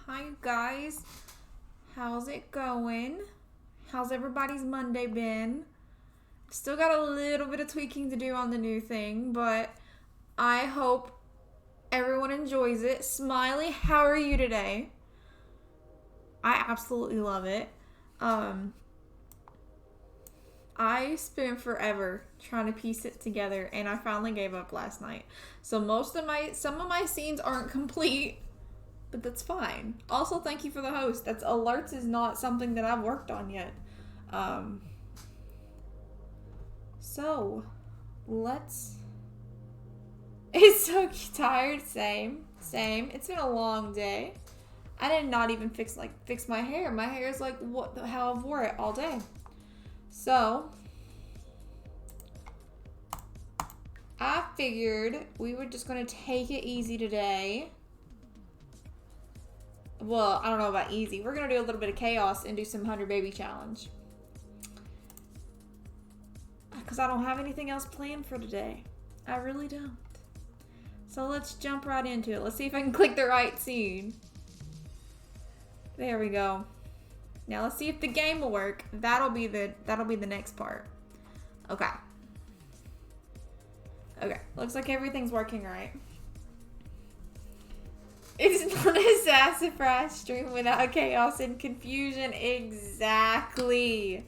Hi guys, how's it going? How's everybody's Monday been? Still got a little bit of tweaking to do on the new thing, but I hope everyone enjoys it. Smiley, how are you today? I absolutely love it. I spent forever trying to piece it together and I finally gave up last night. So some of my scenes aren't complete, but that's fine. Also, thank you for the host. That's alerts is not something that I've worked on yet. So let's. It's so tired. Same. It's been a long day. I did not even fix my hair. My hair is like what the hell I've wore it all day. So I figured we were just gonna take it easy today. Well, I don't know about easy. We're going to do a little bit of chaos and do some 100 baby challenge. Because I don't have anything else planned for today. I really don't. So let's jump right into it. Let's see if I can click the right scene. There we go. Now let's see if the game will work. That'll be the next part. Okay. Okay. Looks like everything's working right. It's not a sassafras stream without chaos and confusion. Exactly.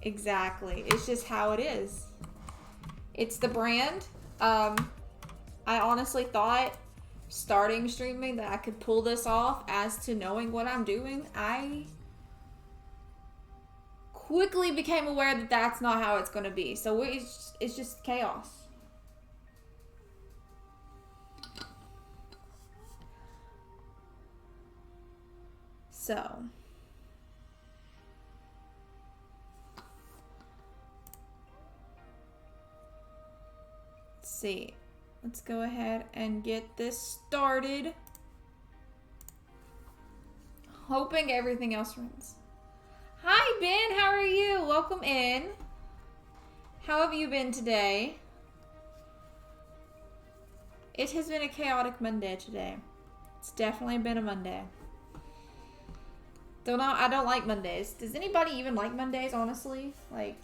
It's just how it is. It's the brand. I honestly thought starting streaming that I could pull this off as to knowing what I'm doing. I quickly became aware that that's not how it's going to be. So it's just chaos. So, let's see. Let's go ahead and get this started. Hoping everything else runs. Hi, Ben. How are you? Welcome in. How have you been today? It has been a chaotic Monday today. It's definitely been a Monday. Don't know. I don't like Mondays. Does anybody even like Mondays, honestly? Like,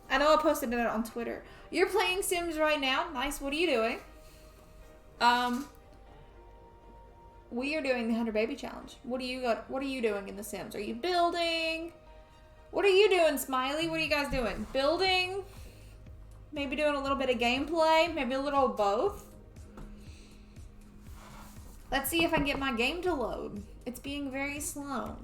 I know I posted it on Twitter. You're playing Sims right now. Nice. What are you doing? We are doing the 100 Baby Challenge. What are you doing in the Sims? Are you building? What are you doing, Smiley? What are you guys doing? Building? Maybe doing a little bit of gameplay? Maybe a little of both? Let's see if I can get my game to load. It's being very slow.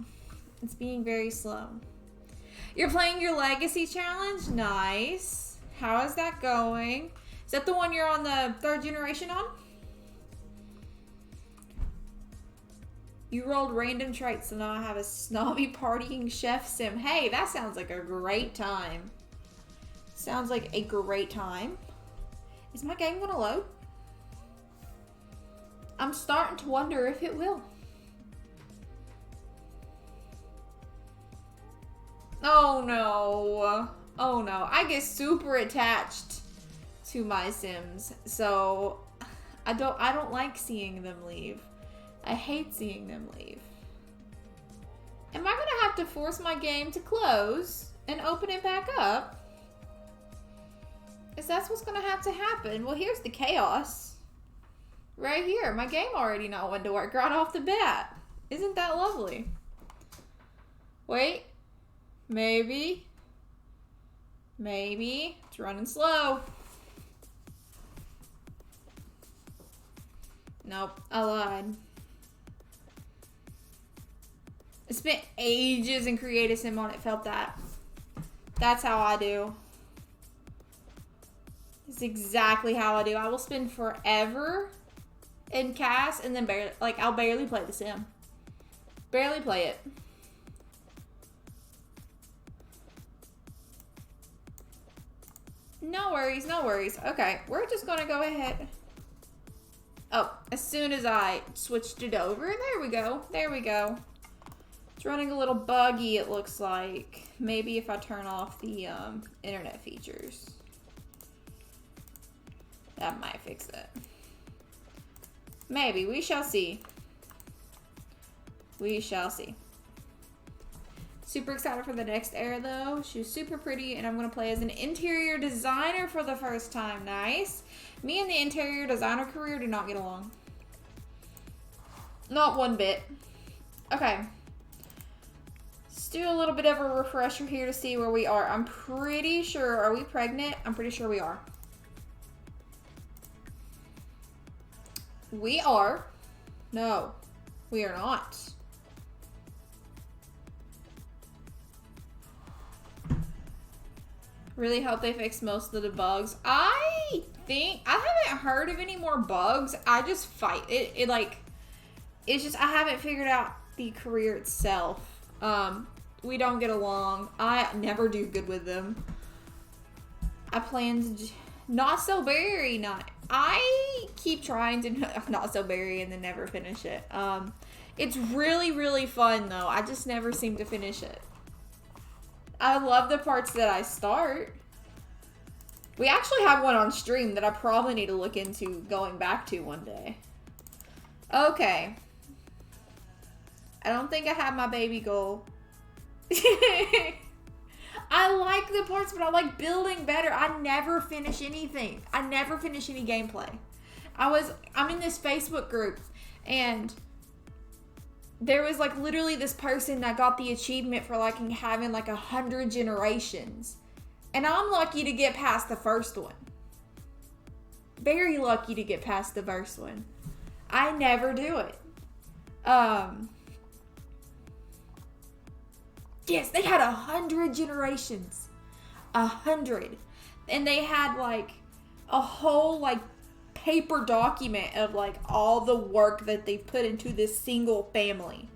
You're playing your Legacy Challenge? Nice. How is that going? Is that the one you're on the 3rd generation on? You rolled random traits, so now I have a snobby partying chef sim. Hey, that sounds like a great time. Is my game gonna load? I'm starting to wonder if it will. Oh no. I get super attached to my Sims. So I don't like seeing them leave. I hate seeing them leave. Am I gonna have to force my game to close and open it back up? Is that what's gonna have to happen? Well, here's the chaos. Right here. My game already not went to work right off the bat. Isn't that lovely? Wait. Maybe. It's running slow. Nope. I lied. I spent ages in Create a Sim on it. Felt that. That's how I do. It's exactly how I do. I will spend forever in cast and then I'll barely play the Sim. Barely play it. No worries. Okay, we're just gonna go ahead. Oh, as soon as I switched it over, there we go. It's running a little buggy, it looks like. Maybe if I turn off the internet features. That might fix it. Maybe. We shall see. We shall see. Super excited for the next era, though. She's super pretty, and I'm going to play as an interior designer for the first time. Nice. Me and the interior designer career do not get along. Not one bit. Okay. Let's do a little bit of a refresher here to see where we are. I'm pretty sure... Are we pregnant? I'm pretty sure we are. We are. No, we are not. Really hope they fix most of the bugs. I haven't heard of any more bugs. I just fight it. It's just I haven't figured out the career itself. We don't get along. I never do good with them. I plan to not so berry. I keep trying to not so berry and then never finish it. It's really, really fun though. I just never seem to finish it. I love the parts that I start. We actually have one on stream that I probably need to look into going back to one day. Okay. I don't think I have my baby goal. I like the parts, but I like building better. I never finish anything. I never finish any gameplay. I'm in this Facebook group, and there was like literally this person that got the achievement for like having like 100 generations. And I'm lucky to get past the first one. Very lucky to get past the first one. I never do it. Yes, they had 100 generations. 100. And they had like a whole like paper document of like all the work that they put into this single family.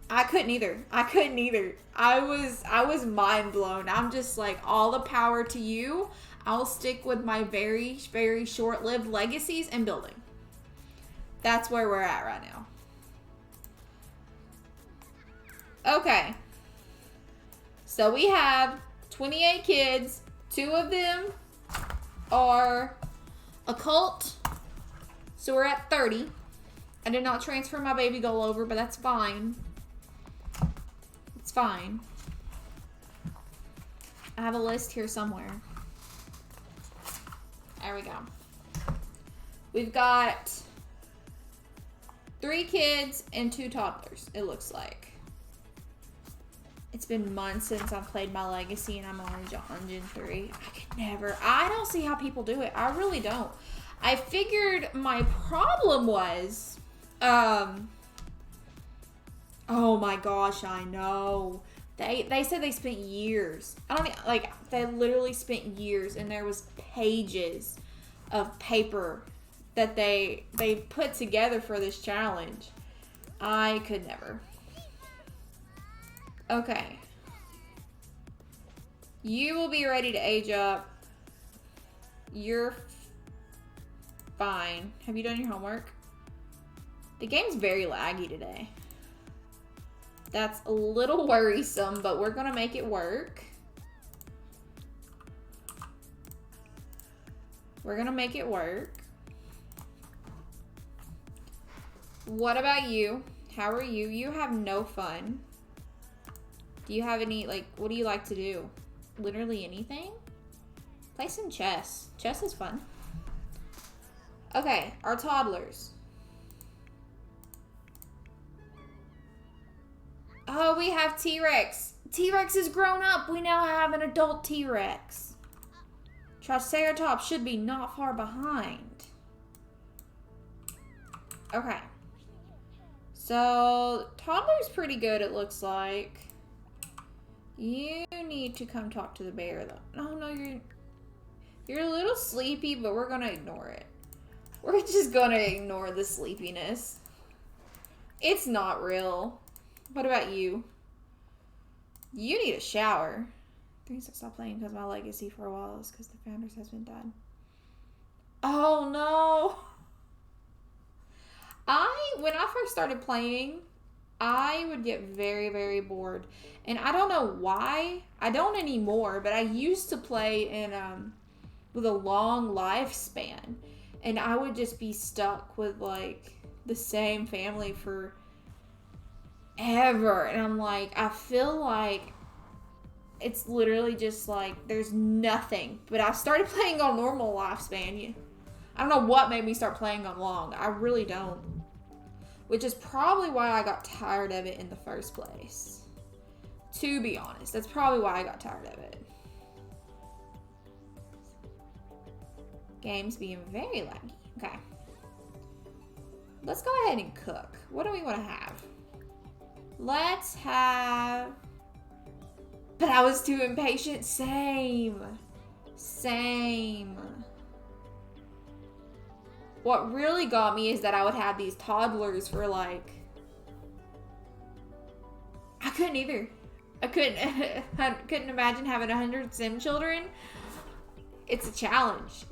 I couldn't either. I was mind blown. I'm just like, all the power to you. I'll stick with my very, very short-lived legacies and building. That's where we're at right now. Okay. So we have 28 kids. 2 of them are a cult. So we're at 30. I did not transfer my baby goal over, but that's fine. It's fine. I have a list here somewhere. There we go. We've got 3 kids and 2 toddlers, it looks like. It's been months since I've played my legacy and I'm on Gen 3. I don't see how people do it. I really don't. I figured my problem was, oh my gosh, I know. They said they spent years. They literally spent years, and there was pages of paper that they put together for this challenge. I could never. Okay. You will be ready to age up. You're fine. Have you done your homework? The game's very laggy today. That's a little worrisome, but we're gonna make it work. We're gonna make it work. What about you? How are you? You have no fun. Do you have any, what do you like to do? Literally anything? Play some chess. Chess is fun. Okay, our toddlers. Oh, we have T-Rex. T-Rex is grown up. We now have an adult T-Rex. Triceratops should be not far behind. Okay. So, toddler's pretty good, it looks like. You need to come talk to the bear, though. No, you're a little sleepy, but we're gonna ignore it. We're just gonna ignore the sleepiness. It's not real. What about you? You need a shower. The reason I stopped playing because my legacy for a while is because the founder's husband died. Oh no! When I first started playing, I would get very, very bored. And I don't know why. I don't anymore, but I used to play in with a long lifespan. And I would just be stuck with the same family for ever. And I'm like, I feel like it's literally just like there's nothing. But I started playing on normal lifespan. I don't know what made me start playing on long. I really don't. Which is probably why I got tired of it in the first place. To be honest, that's probably why I got tired of it. Games being very laggy. Okay. Let's go ahead and cook. What do we want to have? Let's have... But I was too impatient. Same. What really got me is that I would have these toddlers for like... I couldn't either. I couldn't imagine having 100 sim children. It's a challenge.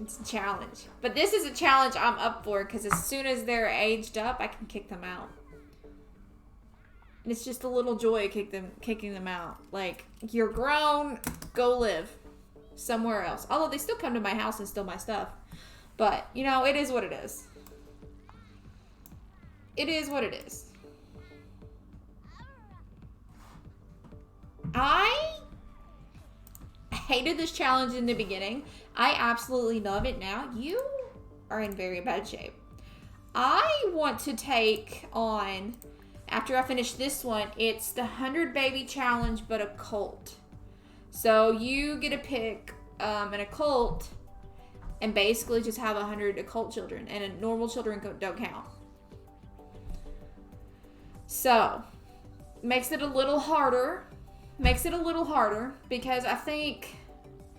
But this is a challenge I'm up for because as soon as they're aged up, I can kick them out. And it's just a little joy kicking them out. Like, you're grown, go live somewhere else. Although they still come to my house and steal my stuff. But, you know, it is what it is. It is what it is. I hated this challenge in the beginning. I absolutely love it now. You are in very bad shape. I want to take on, after I finish this one, it's the 100 baby challenge, but a cult. So you get to pick an occult and basically just have 100 occult children, and normal children don't count. So, makes it a little harder because I think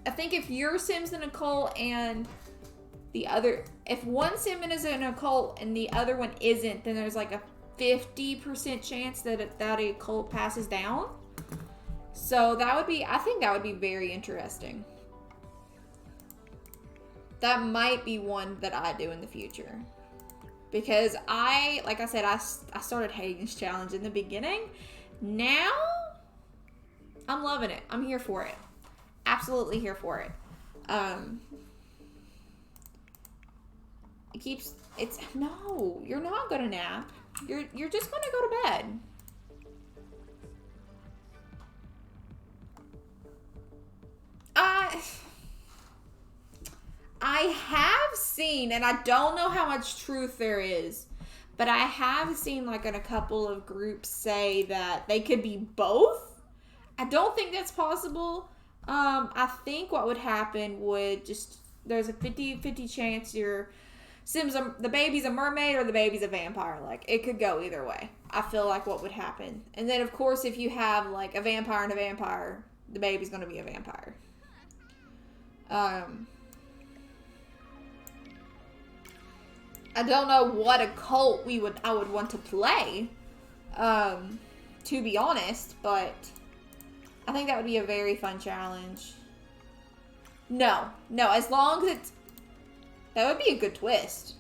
if your sim's an occult and if one sim is an occult and the other one isn't, then there's like a 50% chance that a occult passes down. So I think that would be very interesting. That might be one that I do in the future. Because like I said, I started hating this challenge in the beginning. Now, I'm loving it. I'm here for it. Absolutely here for it. No, you're not gonna nap. You're just gonna go to bed. I have seen, and I don't know how much truth there is, but I have seen like in a couple of groups say that they could be both. I don't think that's possible. I think what would happen there's a 50-50 chance your Sim's the baby's a mermaid or the baby's a vampire. Like, it could go either way. I feel like what would happen. And then, of course, if you have like a vampire and a vampire, the baby's going to be a vampire. I don't know what occult I would want to play, to be honest, but I think that would be a very fun challenge. No, as long as that would be a good twist.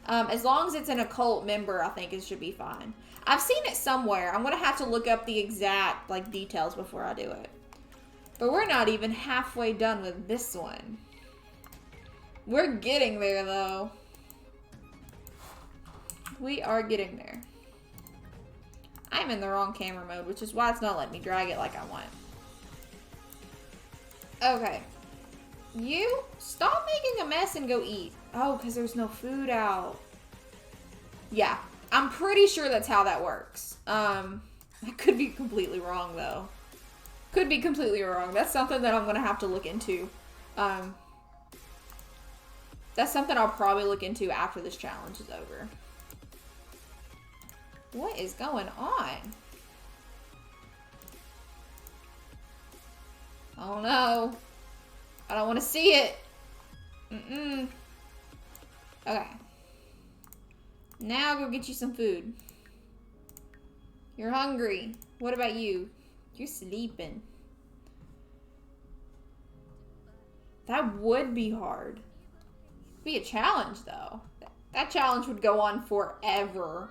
As long as it's an occult member, I think it should be fine. I've seen it somewhere. I'm going to have to look up the exact, like, details before I do it. But we're not even halfway done with this one. We're getting there, though. We are getting there. I'm in the wrong camera mode, which is why it's not letting me drag it like I want. Okay. You stop making a mess and go eat. Oh, because there's no food out. Yeah, I'm pretty sure that's how that works. I could be completely wrong, though. Could be completely wrong. That's something that I'm going to have to look into. That's something I'll probably look into after this challenge is over. What is going on? Oh no. I don't want to see it. Okay. Now go get you some food. You're hungry. What about you? You're sleeping. That would be hard. It'd be a challenge, though. That challenge would go on forever.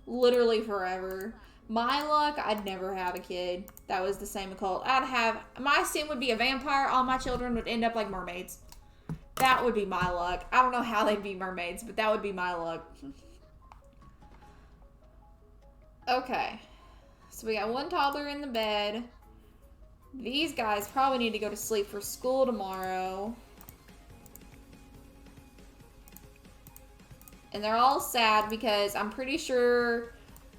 Literally forever. My luck, I'd never have a kid that was the same occult. My sim would be a vampire. All my children would end up like mermaids. That would be my luck. I don't know how they'd be mermaids, but that would be my luck. Okay. So we got one toddler in the bed. These guys probably need to go to sleep for school tomorrow. And they're all sad because I'm pretty sure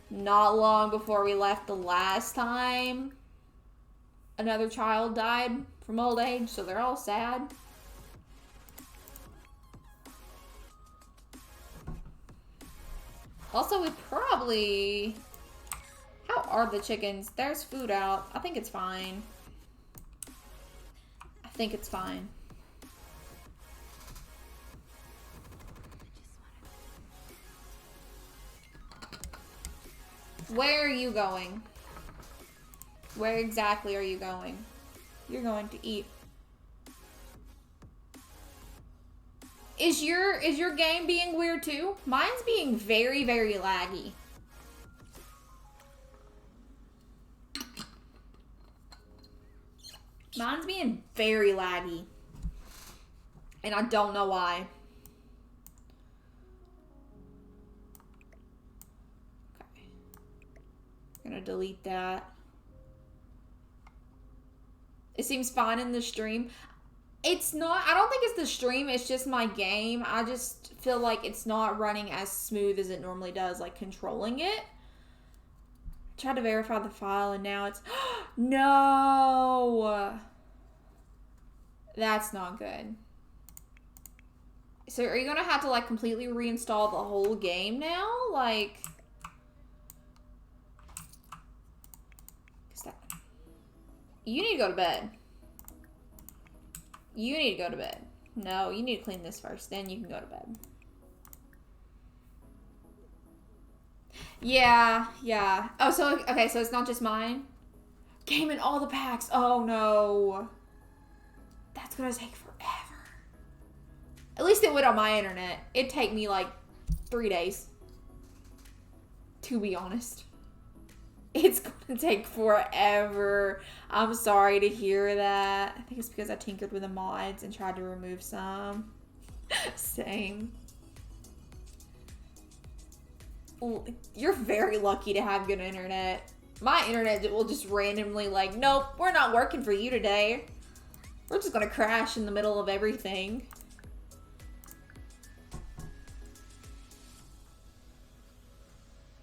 not long before we left the last time, another child died from old age, so they're all sad. Also, we probably... How are the chickens? There's food out. I think it's fine. I think it's fine. Where are you going? Where exactly are you going? You're going to eat. Is your game being weird too? Mine's being very, very laggy. Mine's being very laggy. And I don't know why. Okay. I'm gonna delete that. It seems fine in the stream. It's not, I don't think it's the stream, it's just my game. I just feel like it's not running as smooth as it normally does, like controlling it. Tried to verify the file and now it's, no! That's not good. So are you gonna have to like completely reinstall the whole game now? Like, you need to go to bed. You need to go to bed. No, you need to clean this first. Then you can go to bed. Yeah, yeah. Oh, so, okay, so it's not just mine? Game in all the packs. Oh, no. That's gonna take forever. At least it would on my internet. It'd take me, like, 3 days. To be honest. It's gonna take forever. I'm sorry to hear that. I think it's because I tinkered with the mods and tried to remove some. Same. Ooh, you're very lucky to have good internet. My internet will just randomly like, nope, we're not working for you today. We're just gonna crash in the middle of everything.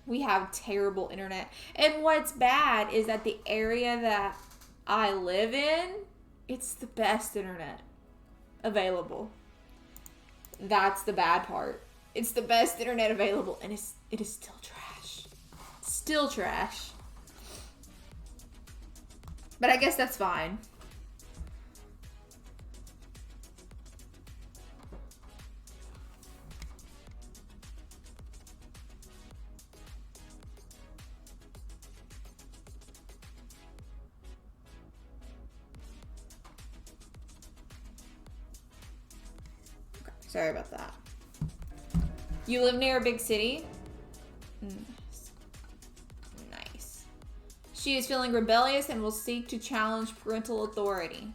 We have terrible internet. And what's bad is that the area that I live in, it's the best internet available. That's the bad part. It's the best internet available, and it is still trash. Still trash. But I guess that's fine. Sorry about that. You live near a big city? Nice. She is feeling rebellious and will seek to challenge parental authority.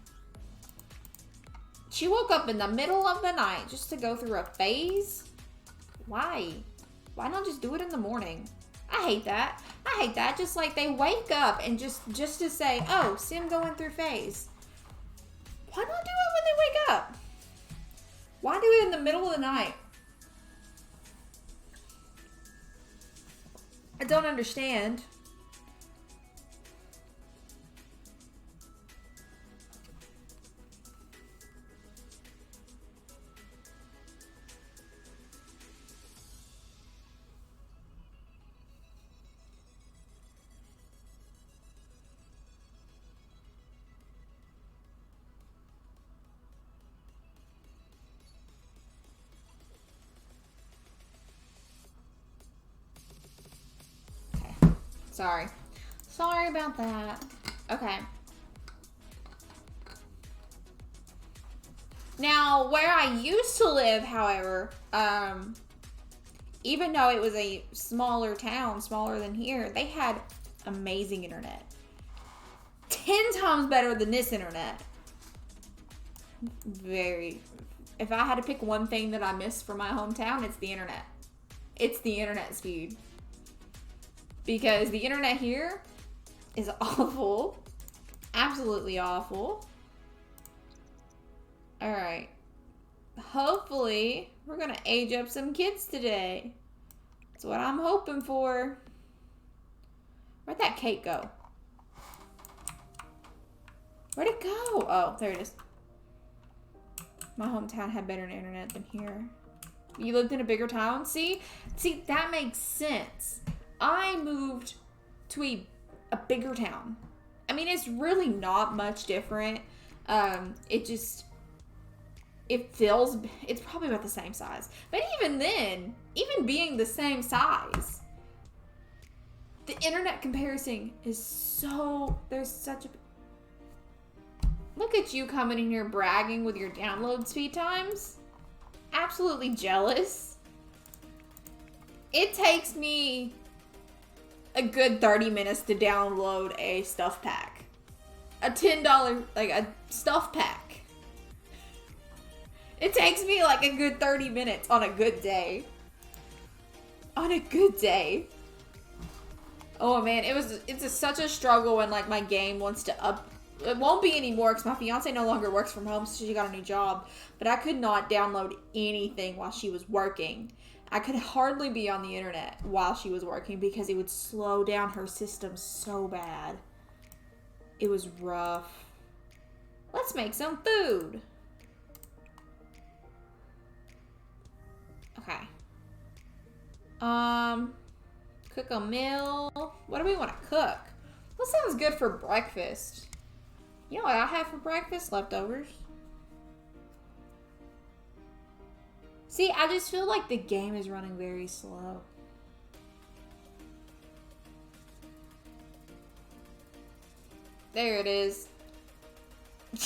She woke up in the middle of the night just to go through a phase? Why? Why not just do it in the morning? I hate that. I hate that. Just like they wake up and just to say, oh, Sim going through phase. Why not do it when they wake up? Why do it in the middle of the night? I don't understand. Sorry. Sorry about that. Okay. Now, where I used to live, however, even though it was a smaller town, smaller than here, they had amazing internet. 10 times better than this internet. If I had to pick one thing that I miss from my hometown, it's the internet. It's the internet speed. Because the internet here, is awful. Absolutely awful. Alright. Hopefully, we're gonna age up some kids today. That's what I'm hoping for. Where'd that cake go? Where'd it go? Oh, there it is. My hometown had better internet than here. You lived in a bigger town? See, that makes sense. I moved to a bigger town. I mean, it's really not much different. It's probably about the same size. But even then, even being the same size, the internet comparison is there's such a... Look at you coming in here bragging with your download speed times. Absolutely jealous. It takes me a good 30 minutes to download a stuff pack. A $10, like a stuff pack. It takes me like a good 30 minutes on a good day. On a good day. Oh man, it's such a struggle when like my game wants to up. It won't be anymore because my fiance no longer works from home, so she got a new job. But I could not download anything while she was working. I could hardly be on the internet while she was working because it would slow down her system so bad. It was rough. Let's make some food. Okay. Cook a meal. What do we want to cook? What sounds good for breakfast? You know what I have for breakfast? Leftovers. See, I just feel like the game is running very slow. There it is.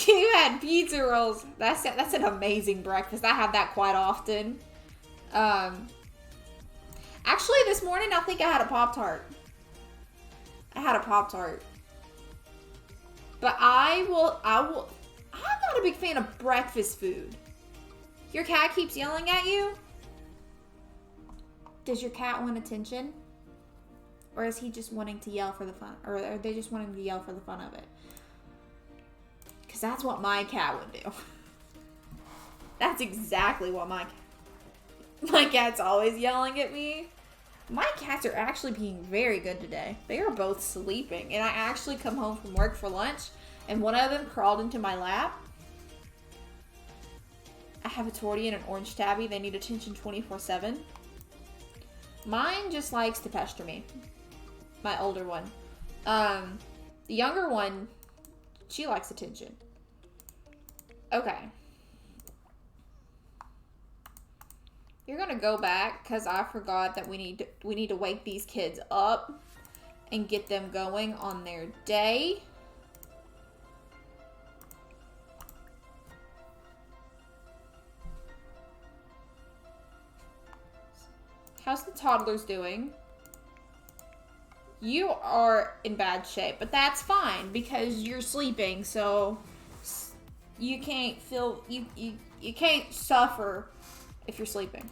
You had pizza rolls. That's an amazing breakfast. I have that quite often. Actually, this morning I think I had a Pop-Tart. But I'm not a big fan of breakfast food. Your cat keeps yelling at you? Does your cat want attention? Or is he just wanting to yell for the fun? Or are they just wanting to yell for the fun of it? Because that's what my cat would do. That's exactly what my cat's always yelling at me. My cats are actually being very good today. They are both sleeping. And I actually come home from work for lunch, and one of them crawled into my lap. I have a tortie and an orange tabby. They need attention 24/7. Mine just likes to pester me. My older one. The younger one, she likes attention. Okay. You're gonna go back because I forgot that we need to wake these kids up and get them going on their day. How's the toddlers doing? You are in bad shape, but that's fine because you're sleeping, so you can't feel you can't suffer if you're sleeping.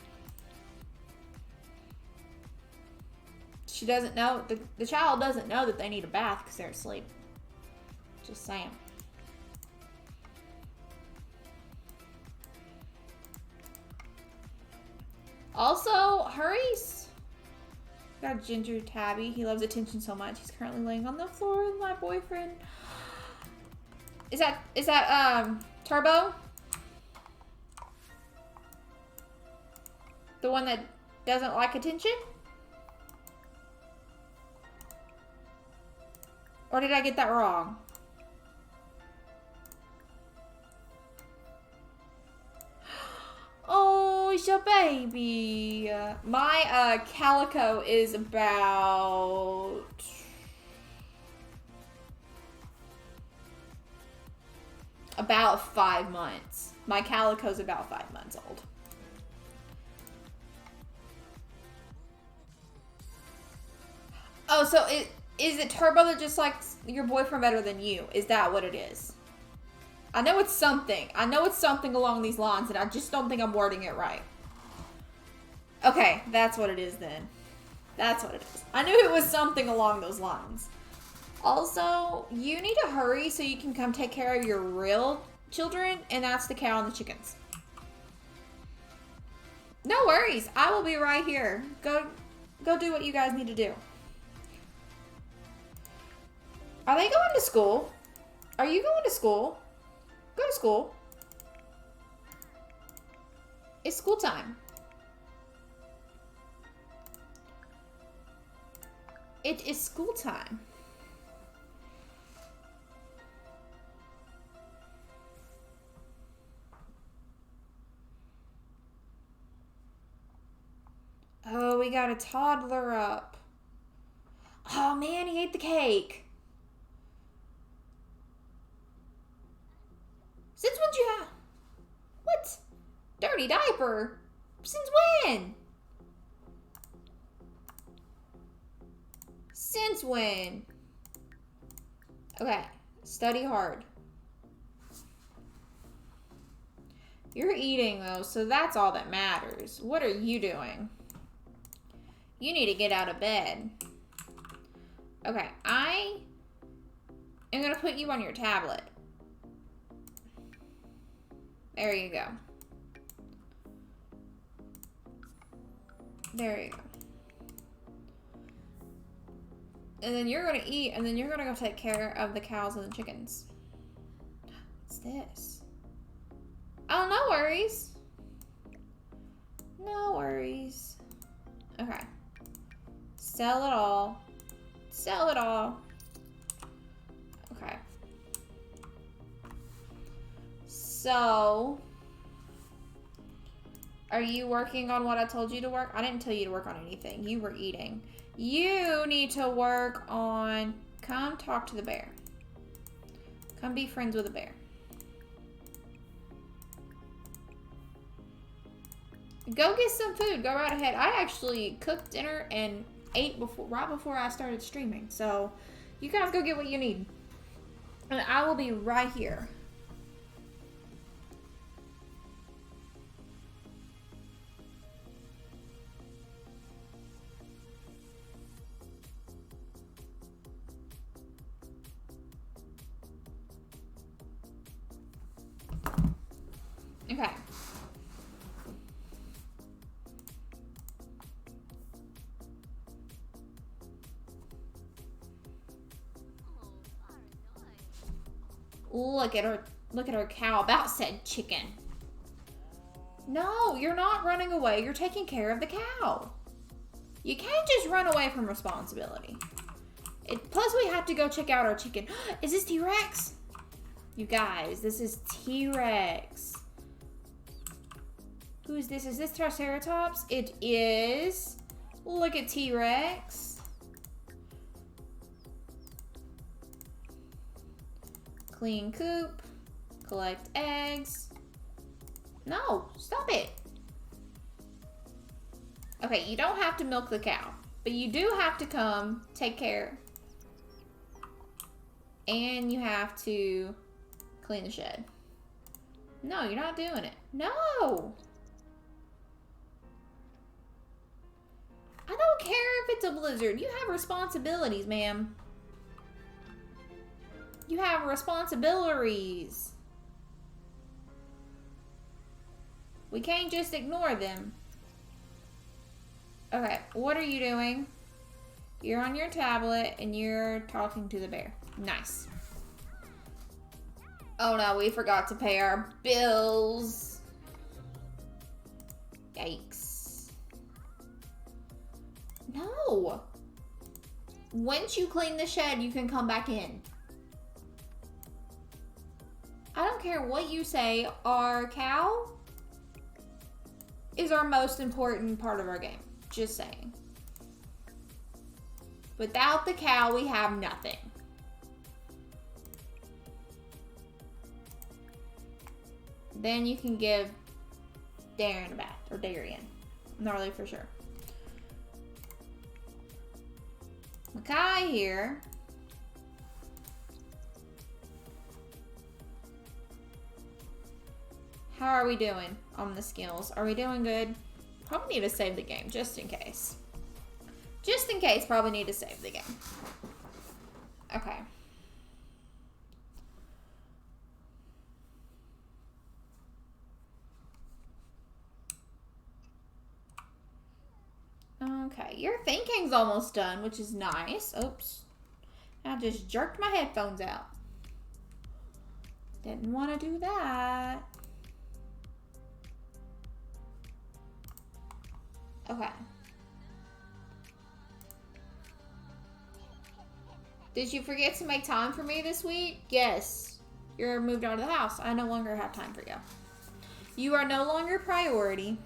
She doesn't know, the child doesn't know that they need a bath because they're asleep. Just saying. Also, hurries. Got a ginger tabby. He loves attention so much. He's currently laying on the floor with my boyfriend. Is that Turbo? The one that doesn't like attention? Or did I get that wrong? Oh, it's your baby. My calico is about about 5 months. My calico's about 5 months old. Oh, so is it Turbo that just likes your boyfriend better than you? Is that what it is? I know it's something. I know it's something along these lines, and I just don't think I'm wording it right. Okay, that's what it is then. That's what it is. I knew it was something along those lines. Also, you need to hurry so you can come take care of your real children, and that's the cow and the chickens. No worries. I will be right here. Go do what you guys need to do. Are they going to school? Are you going to school? Go to school. It's school time. It is school time. Oh, we got a toddler up. Oh man, he ate the cake. Since when did you have... What? Dirty diaper? Since when? Since when? Okay, study hard. You're eating though, so that's all that matters. What are you doing? You need to get out of bed. Okay, I am gonna put you on your tablet. There you go. There you go. And then you're gonna eat, and then you're gonna go take care of the cows and the chickens. What's this? Oh, no worries. No worries. Okay. Sell it all. Sell it all. Okay. So, are you working on what I told you to work? I didn't tell you to work on anything. You were eating. You need to work on... Come talk to the bear. Come be friends with the bear. Go get some food. Go right ahead. I actually cooked dinner and ate right before I started streaming. So, you guys go get what you need. And I will be right here. Okay. Look at her. Look at her cow. About said chicken. No, you're not running away. You're taking care of the cow. You can't just run away from responsibility. Plus, we have to go check out our chicken. Is this T-Rex? You guys, this is T-Rex. Who is this? Is this Triceratops? It is. Look at T-Rex. Clean coop. Collect eggs. No, stop it. Okay, you don't have to milk the cow, but you do have to come take care. And you have to clean the shed. No, you're not doing it. No! I don't care if it's a blizzard. You have responsibilities, ma'am. You have responsibilities. We can't just ignore them. Okay, what are you doing? You're on your tablet and you're talking to the bear. Nice. Oh no, we forgot to pay our bills. Yikes. No. Once you clean the shed, you can come back in. I don't care what you say, our cow is our most important part of our game. Just saying. Without the cow, we have nothing. Then you can give Darren a bath, or Darian. Not really for sure. Makai here. How are we doing on the skills? Are we doing good? Probably need to save the game, just in case. Just in case, probably need to save the game. Okay. Okay, your thinking's almost done, which is nice. Oops. I just jerked my headphones out. Didn't want to do that. Okay. Did you forget to make time for me this week? Yes. You're moved out of the house. I no longer have time for you. You are no longer priority.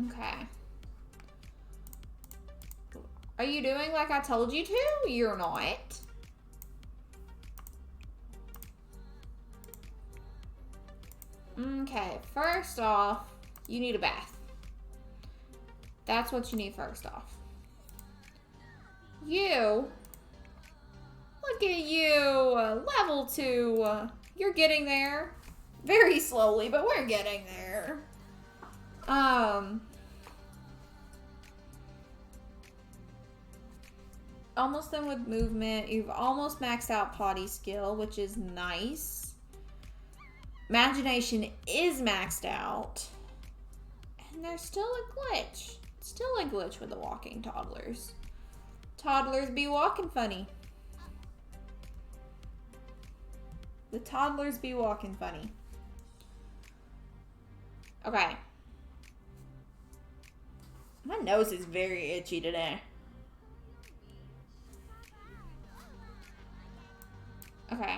Okay. Are you doing like I told you to? You're not. Okay, first off, you need a bath. That's what you need first off. You, look at you, level 2. You're getting there. Very slowly, but we're getting there. Almost done with movement. You've almost maxed out potty skill, which is nice. Imagination is maxed out. And there's still a glitch. Still a glitch with the walking toddlers. Toddlers be walking funny. The toddlers be walking funny. Okay. My nose is very itchy today. Okay.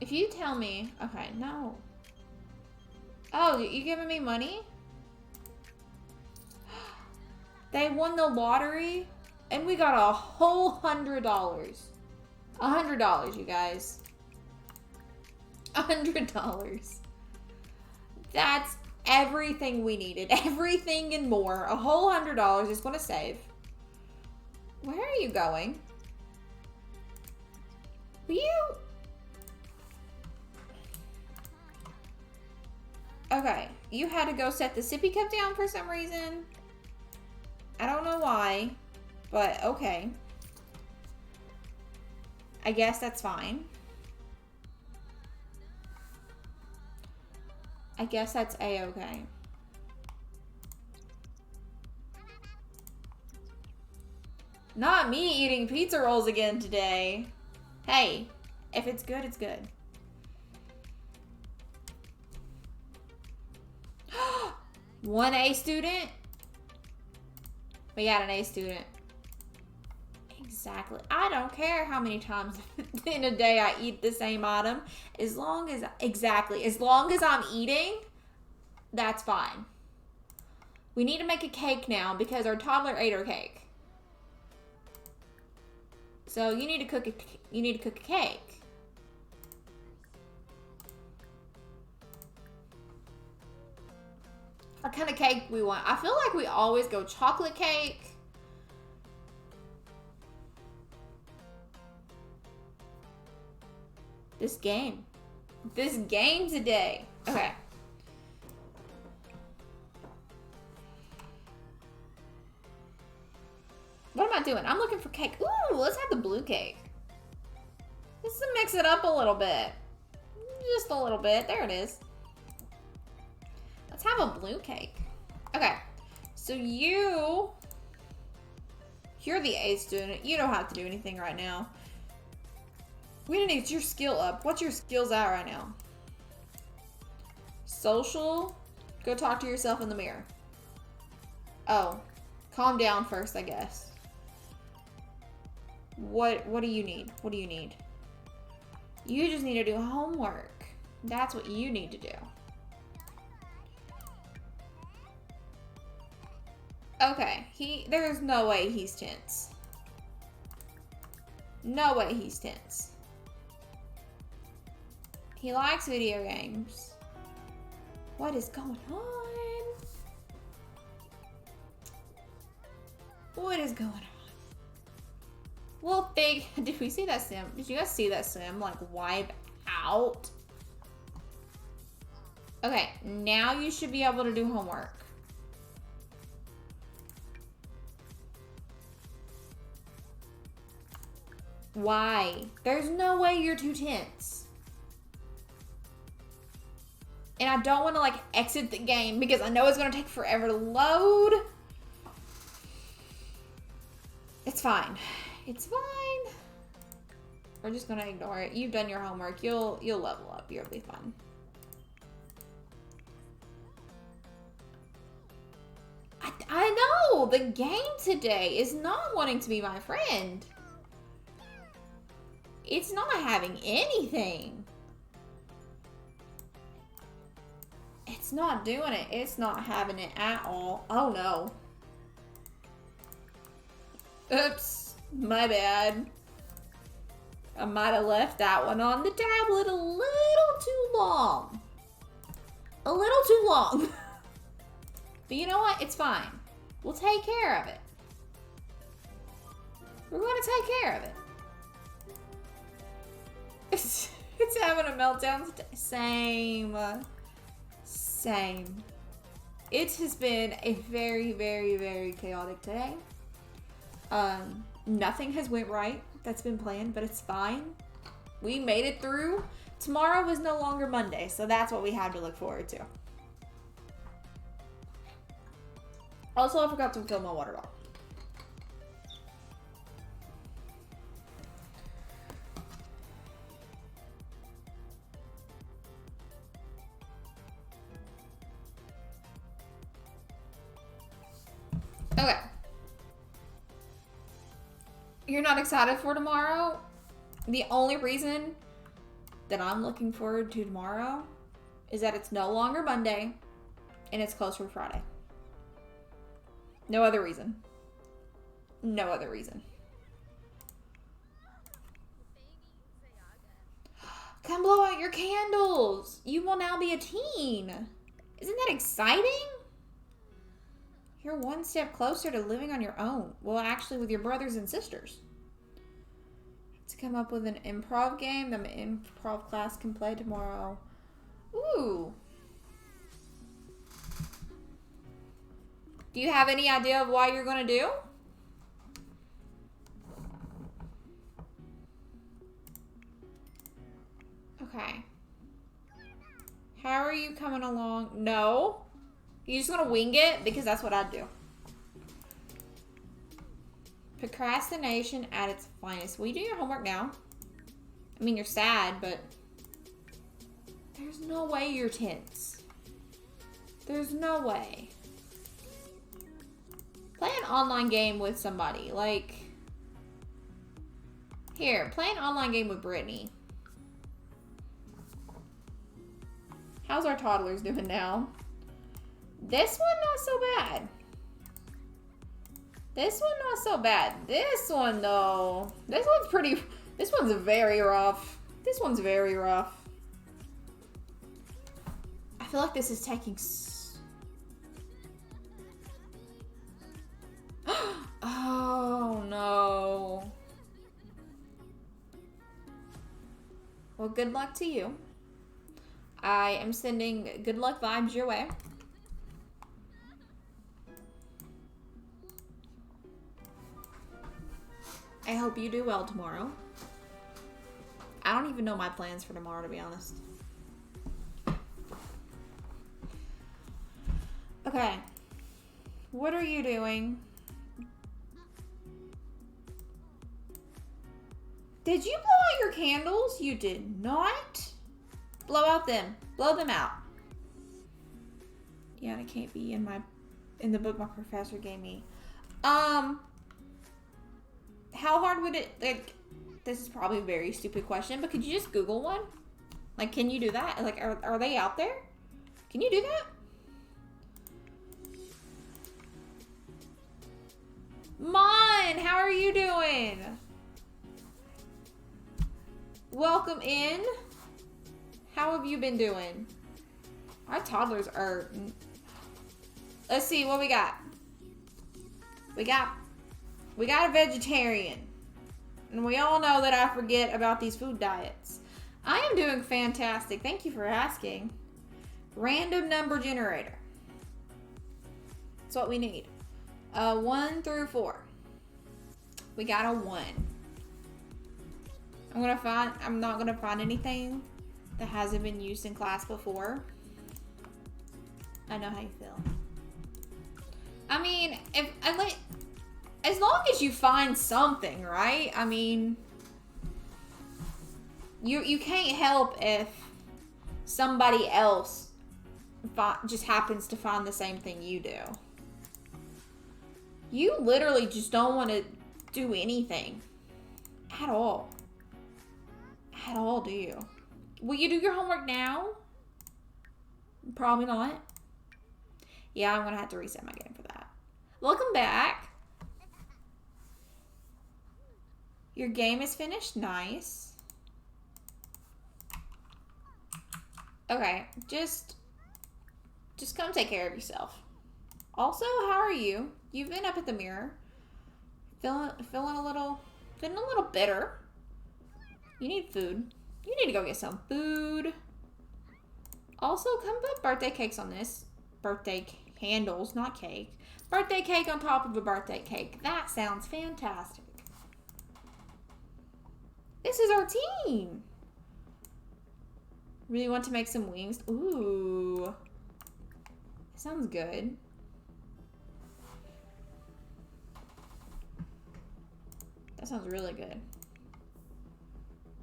If you tell me... Okay, no. Oh, you giving me money? They won the lottery, and we got a whole $100. $100, you guys. $100. That's everything we needed. Everything and more. A whole $100 is going to save. Where are you going? Will you... Okay, you had to go set the sippy cup down for some reason. I don't know why, but okay. I guess that's fine. I guess that's a-okay. Not me eating pizza rolls again today. Hey, if it's good, it's good. One A student? We got an A student. Exactly. I don't care how many times in a day I eat the same item. As long as, exactly, as long as I'm eating, that's fine. We need to make a cake now because our toddler ate our cake. So you need to cook a cake. What kind of cake we want? I feel like we always go chocolate cake. This game today. Okay. What am I doing? I'm looking for cake. Ooh, let's have the blue cake. Let's mix it up a little bit. Just a little bit. There it is. Let's have a blue cake. Okay. So you're the A student. You don't have to do anything right now. We need to get your skill up. What's your skills at right now? Social. Go talk to yourself in the mirror. Oh. Calm down first, I guess. What do you need? What do you need? You just need to do homework. That's what you need to do. Okay, there's no way he's tense. No way he's tense. He likes video games. What is going on? What is going on? Well, did we see that sim? Did you guys see that sim, like, wipe out? Okay, now you should be able to do homework. Why? There's no way you're too tense. And I don't want to like exit the game because I know it's going to take forever to load. It's fine. It's fine. We're just going to ignore it. You've done your homework. You'll level up. You'll be fine. I know. The game today is not wanting to be my friend. It's not having anything. It's not doing it. It's not having it at all. Oh no. Oops. My bad. I might have left that one on the tablet a little too long. A little too long. But you know what? It's fine. We'll take care of it. We're going to take care of it. It's having a meltdown. Same. It has been a very, very, very chaotic day. Nothing has went right that's been planned, but it's fine. We made it through. Tomorrow is no longer Monday, so that's what we have to look forward to. Also, I forgot to fill my water bottle. Okay. You're not excited for tomorrow? The only reason that I'm looking forward to tomorrow is that it's no longer Monday and it's closed for Friday. No other reason. No other reason. Come blow out your candles. You will now be a teen. Isn't that exciting? You're one step closer to living on your own. Well, actually with your brothers and sisters. To come up with an improv game that my improv class can play tomorrow. Ooh. Do you have any idea of what you're going to do? Okay. How are you coming along? No. You just gonna wing it? Because that's what I'd do. Procrastination at its finest. Will you do your homework now? I mean, you're sad, but there's no way you're tense. There's no way. Play an online game with somebody. Like, here, play an online game with Brittany. How's our toddlers doing now? This one, not so bad. This one, not so bad. This one, though. This one's very rough. This one's very rough. I feel like this is taking... Oh, no. Well, good luck to you. I am sending good luck vibes your way. I hope you do well tomorrow. I don't even know my plans for tomorrow, to be honest. Okay. What are you doing? Did you blow out your candles? You did not. Blow out them. Blow them out. Yeah, it can't be in the book my professor gave me. How hard would it, like, this is probably a very stupid question, but could you just Google one? Like, can you do that? Like, are they out there? Can you do that? Mon, how are you doing? Welcome in. How have you been doing? Our toddlers are... Let's see what we got. We got a vegetarian. And we all know that I forget about these food diets. I am doing fantastic. Thank you for asking. Random number generator. That's what we need. 1 through 4. We got a 1. I'm not gonna find anything that hasn't been used in class before. I know how you feel. I mean, as long as you find something, right? I mean, you can't help if somebody else just happens to find the same thing you do. You literally just don't want to do anything at all. At all, do you? Will you do your homework now? Probably not. Yeah, I'm gonna have to reset my game for that. Welcome back. Your game is finished. Nice. Okay, just come take care of yourself. Also, how are you? You've been up at the mirror. Feeling a little bitter. You need food. You need to go get some food. Also, come put birthday cakes on this. Birthday candles, not cake. Birthday cake on top of a birthday cake. That sounds fantastic. This is our team. Really want to make some wings? Ooh. Sounds good. That sounds really good.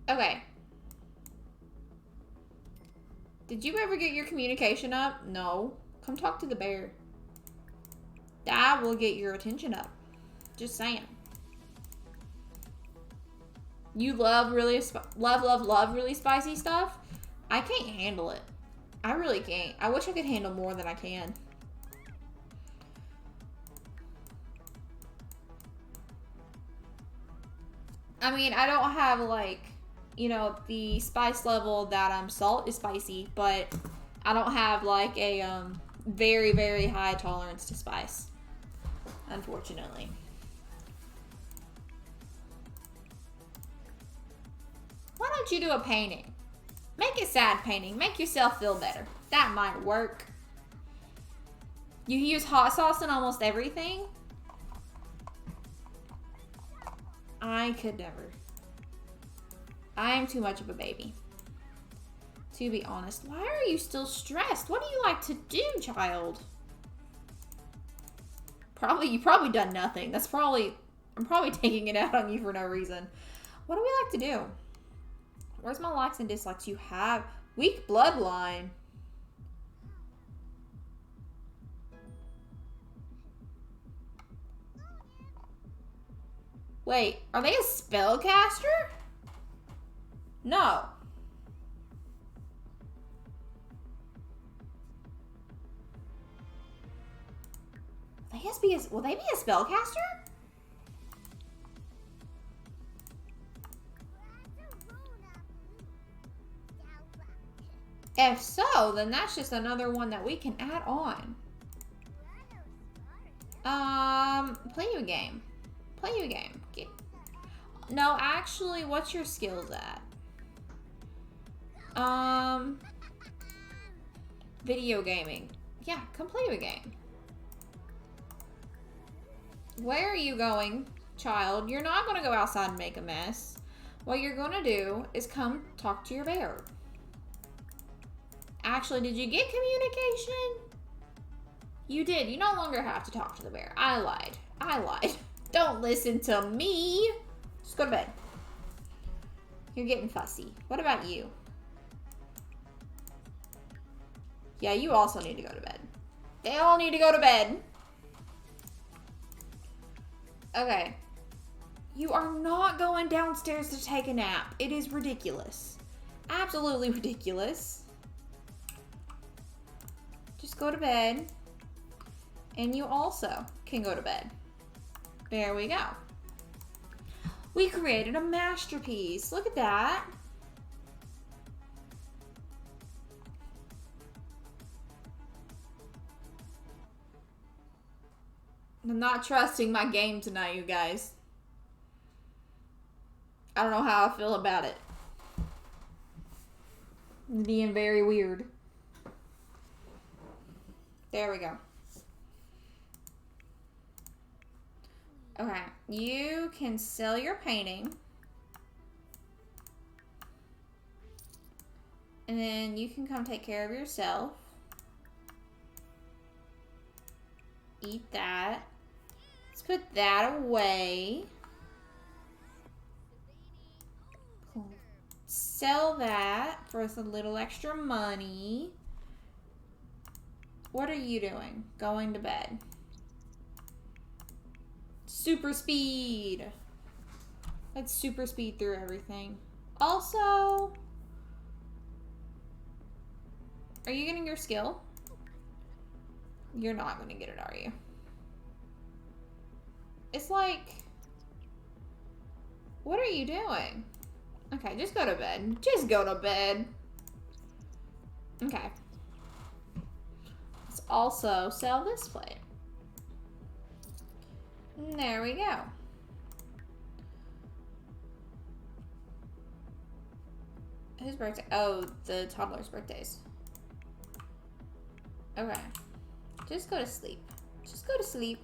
Okay. Did you ever get your communication up? No. Come talk to the bear. That will get your attention up. Just saying. You love really spicy stuff? I can't handle it. I really can't. I wish I could handle more than I can. I mean, I don't have, like, you know, the spice level that salt is spicy, but I don't have, like, a very, very high tolerance to spice, unfortunately. Why don't you do a painting? Make a sad painting. Make yourself feel better. That might work. You use hot sauce in almost everything? I could never. I am too much of a baby. To be honest. Why are you still stressed? What do you like to do, child? You've probably done nothing. I'm probably taking it out on you for no reason. What do we like to do? Where's my likes and dislikes? You have weak bloodline. Wait, are they a spellcaster? No. Will they be a spellcaster? If so, then that's just another one that we can add on. Play you a game. Play you a game. No, actually, what's your skills at? Video gaming. Yeah, come play you a game. Where are you going, child? You're not going to go outside and make a mess. What you're going to do is come talk to your bear. Actually, did you get communication? You did. You no longer have to talk to the bear. I lied. Don't listen to me. Just go to bed. You're getting fussy. What about you? Yeah, you also need to go to bed. They all need to go to bed. Okay. You are not going downstairs to take a nap. It is ridiculous. Absolutely ridiculous. Just go to bed. And you also can go to bed. There we go. We created a masterpiece. Look at that. I'm not trusting my game tonight, you guys. I don't know how I feel about it. It's being very weird. There we go. Okay, you can sell your painting. And then you can come take care of yourself. Eat that. Let's put that away. Cool. Sell that for a little extra money. What are you doing? Going to bed. Super speed. Let's super speed through everything. Also, are you getting your skill? You're not going to get it, are you? It's like, what are you doing? Okay, just go to bed. Just go to bed. Okay. Let's also sell this plate. There we go. Whose birthday? Oh, the toddler's birthdays. Okay. Just go to sleep. Just go to sleep.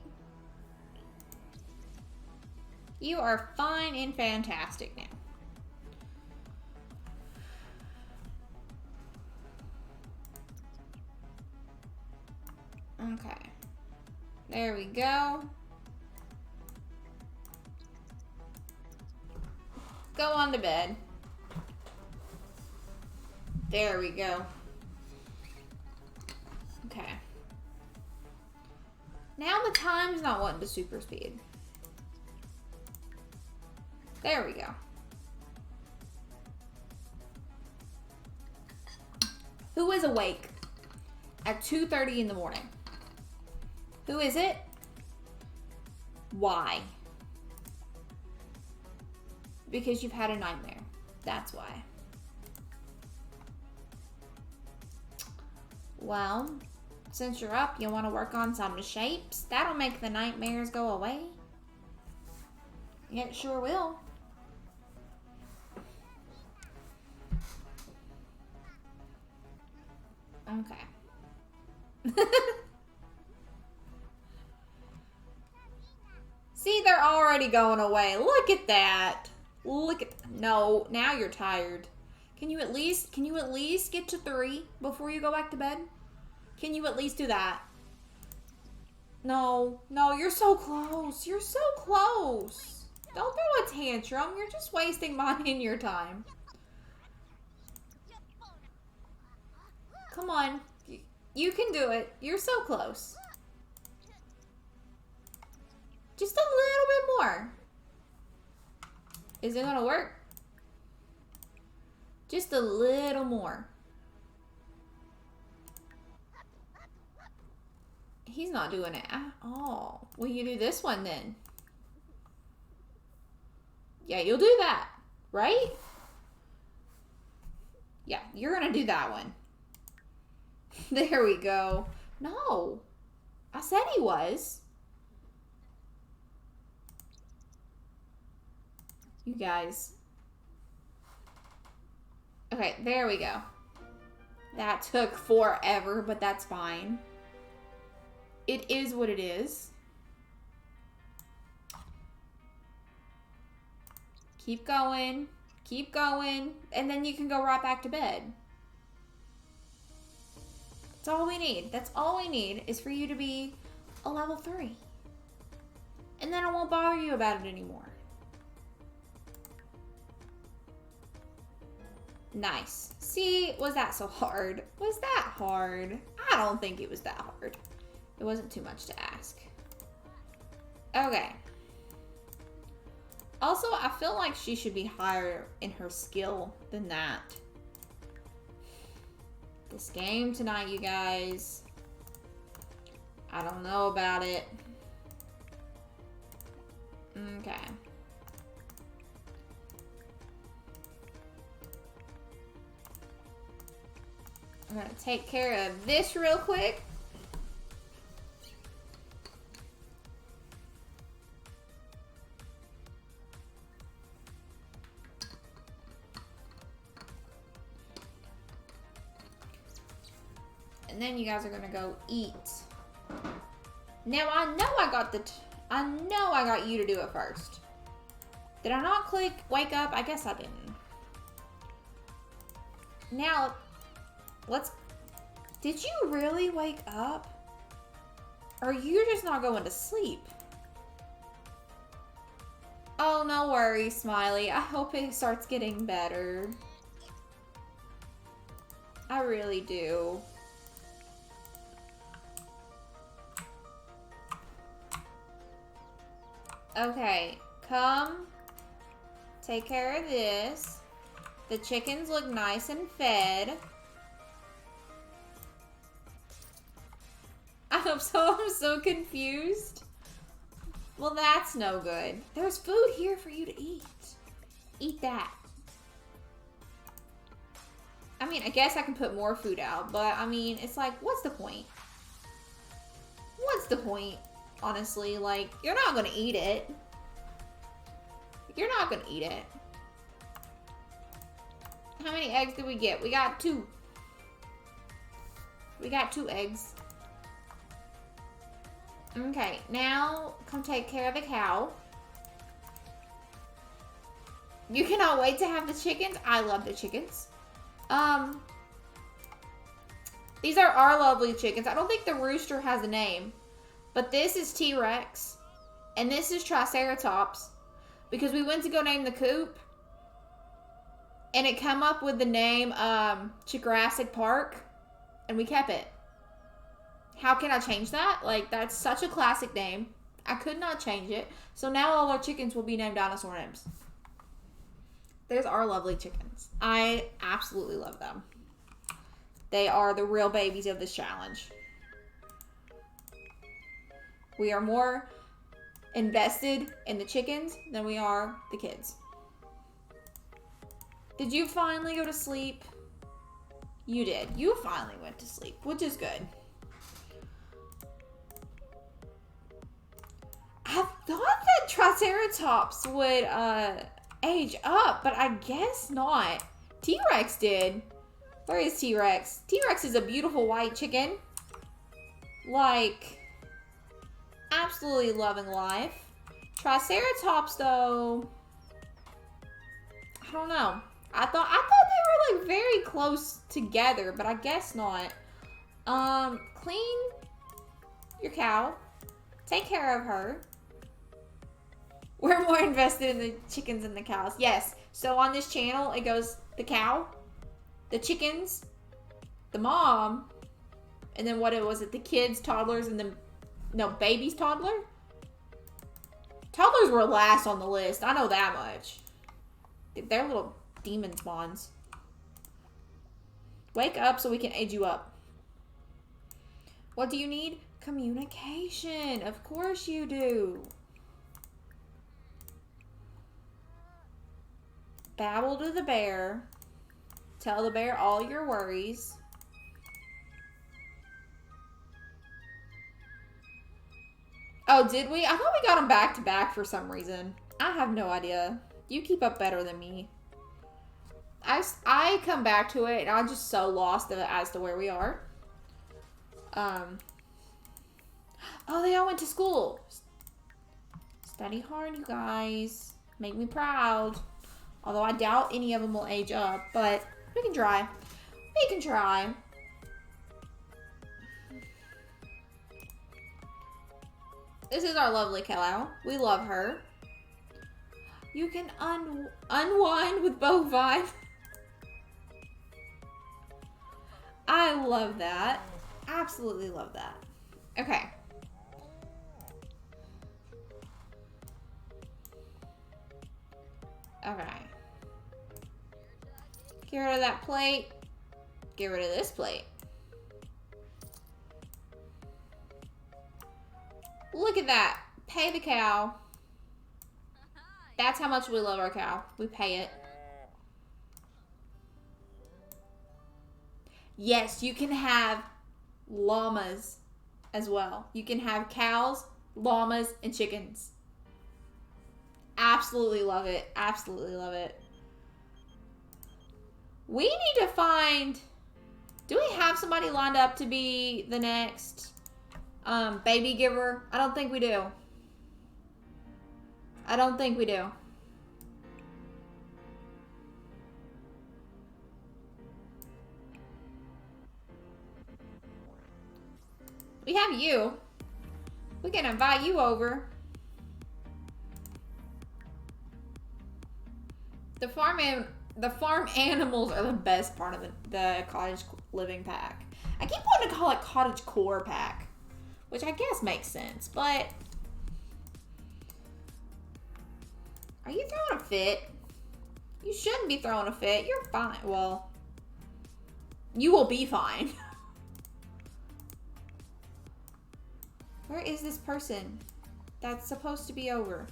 You are fine and fantastic now. Okay. There we go. Go on to bed. There we go. Okay. Now the time's not wanting to super speed. There we go. Who is awake at 2:30 in the morning? Who is it? Why? Because you've had a nightmare. That's why. Well, since you're up, you want to work on some shapes? That'll make the nightmares go away. It sure will. Okay. See, they're already going away. Look at that. Look at, no, now you're tired. Can you at least get to 3 before you go back to bed? Can you at least do that? No, you're so close. You're so close. Don't throw a tantrum. You're just wasting mine and your time. Come on. You can do it. You're so close. Just a little bit more. Is it gonna work? Just a little more. He's not doing it at all. Will you do this one then? Yeah, you'll do that, right? Yeah, you're gonna do that one. There we go. No, I said he was. You guys. Okay, there we go. That took forever, but that's fine. It is what it is. Keep going. Keep going. And then you can go right back to bed. That's all we need. That's all we need is for you to be a level 3. And then I won't bother you about it anymore. Nice. See, was that so hard? Was that hard? I don't think it was that hard. It wasn't too much to ask. Okay. Also, I feel like she should be higher in her skill than that. This game tonight, you guys. I don't know about it. Okay. I'm gonna take care of this real quick. And then you guys are gonna go eat. Now I know I got you to do it first. Did I not click wake up? I guess I didn't. Now Let's... Did you really wake up? Or you're just not going to sleep? Oh, no worries, Smiley. I hope it starts getting better. I really do. Okay, come. Take care of this. The chickens look nice and fed. I'm so confused. Well, that's no good. There's food here for you to eat. Eat that. I mean, I guess I can put more food out, but I mean, it's like, what's the point? What's the point? Honestly, like, you're not gonna eat it. You're not gonna eat it. How many eggs did we get? We got 2. We got 2 eggs. Okay, now come take care of the cow. You cannot wait to have the chickens. I love the chickens. These are our lovely chickens. I don't think the rooster has a name, but this is T-Rex and this is Triceratops because we went to go name the coop and it come up with the name Jurassic Park and we kept it. How can I change that? Like, that's such a classic name. I could not change it. So now all our chickens will be named dinosaur names. There's our lovely chickens. I absolutely love them. They are the real babies of this challenge. We are more invested in the chickens than we are the kids. Did you finally go to sleep? You did. You finally went to sleep, which is good. I thought that Triceratops would age up, but I guess not. T-Rex did. Where is T-Rex? T-Rex is a beautiful white chicken. Like, absolutely loving life. Triceratops, though, I don't know. I thought they were like very close together, but I guess not. Clean your cow. Take care of her. We're more invested in the chickens than the cows. Yes. So on this channel, it goes the cow, the chickens, the mom, and then what was it? The kids, toddlers, and no, babies, toddler? Toddlers were last on the list. I know that much. They're little demon spawns. Wake up so we can age you up. What do you need? Communication. Of course you do. Babble to the bear. Tell the bear all your worries. Oh, did we? I thought we got them back to back for some reason. I have no idea. You keep up better than me. I come back to it and I'm just so lost as to where we are. Oh, they all went to school. Study hard, you guys. Make me proud. Although I doubt any of them will age up, but we can try. We can try. This is our lovely cow. We love her. You can unwind with bovine. I love that. Absolutely love that. Okay. Okay. Get rid of that plate. Get rid of this plate. Look at that. Pay the cow. That's how much we love our cow. We pay it. Yes, you can have llamas as well. You can have cows, llamas, and chickens. Absolutely love it. Absolutely love it. We need to find... Do we have somebody lined up to be the next baby giver? I don't think we do. I don't think we do. We have you. We can invite you over. The farm animals are the best part of the cottage living pack. I keep wanting to call it cottage core pack, which I guess makes sense, but are you throwing a fit? You shouldn't be throwing a fit. You're fine. Well, you will be fine. Where is this person that's supposed to be over?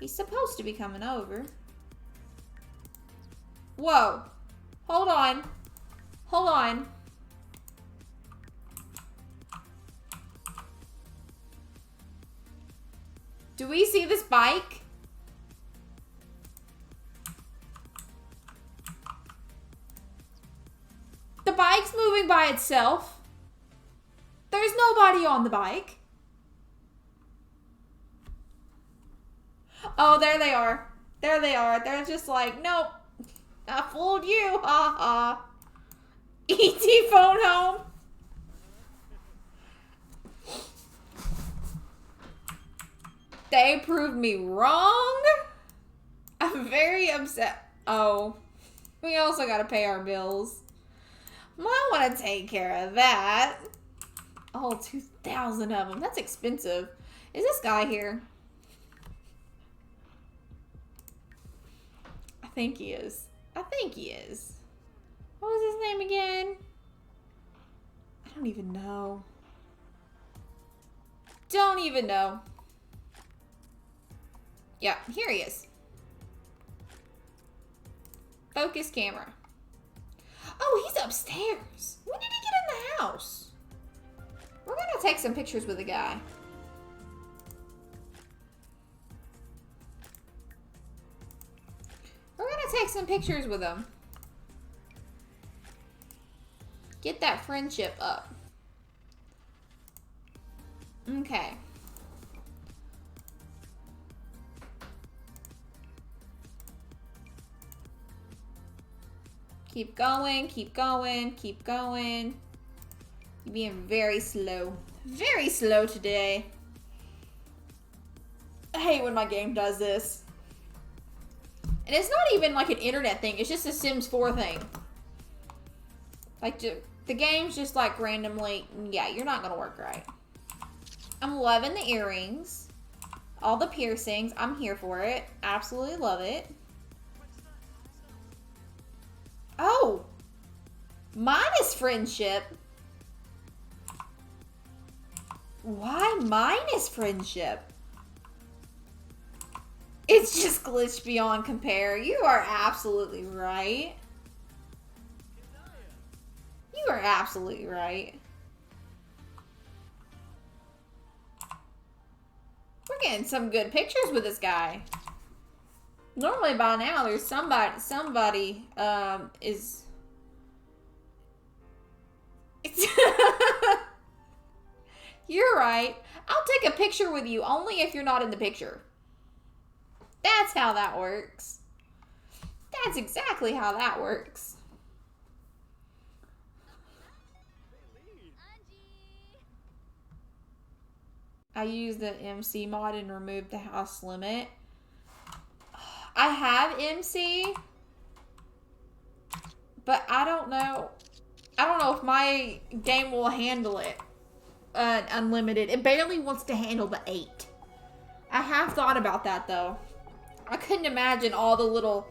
He's supposed to be coming over. Whoa. Hold on. Hold on. Do we see this bike? The bike's moving by itself. There's nobody on the bike. Oh, there they are. There they are. They're just like, nope. I fooled you. Ha ha. E.T. phone home. They proved me wrong. I'm very upset. Oh, we also gotta pay our bills. I want to take care of that. Oh, 2,000 of them. That's expensive. Is this guy here? I think he is. I think he is. What was his name again? I don't even know. Don't even know. Yeah, here he is. Focus camera. Oh, he's upstairs. When did he get in the house? We're gonna take some pictures with the guy. We're gonna take some pictures with him. Get that friendship up. Okay. Keep going, keep going, keep going. You're being very slow. Very slow today. I hate when my game does this. And it's not even like an internet thing. It's just a Sims 4 thing. Like, the game's just like randomly, yeah, you're not gonna work right. I'm loving the earrings. All the piercings. I'm here for it. Absolutely love it. Oh. Mine is friendship. Why mine is friendship? It's just glitched beyond compare. You are absolutely right. You are absolutely right. We're getting some good pictures with this guy. Normally by now there's somebody is You're right. I'll take a picture with you only if you're not in the picture. That's how that works. That's exactly how that works. I used the MC mod and removed the house limit. I have MC, but I don't know if my game will handle it unlimited. It barely wants to handle the 8. I have thought about that though. I couldn't imagine all the little...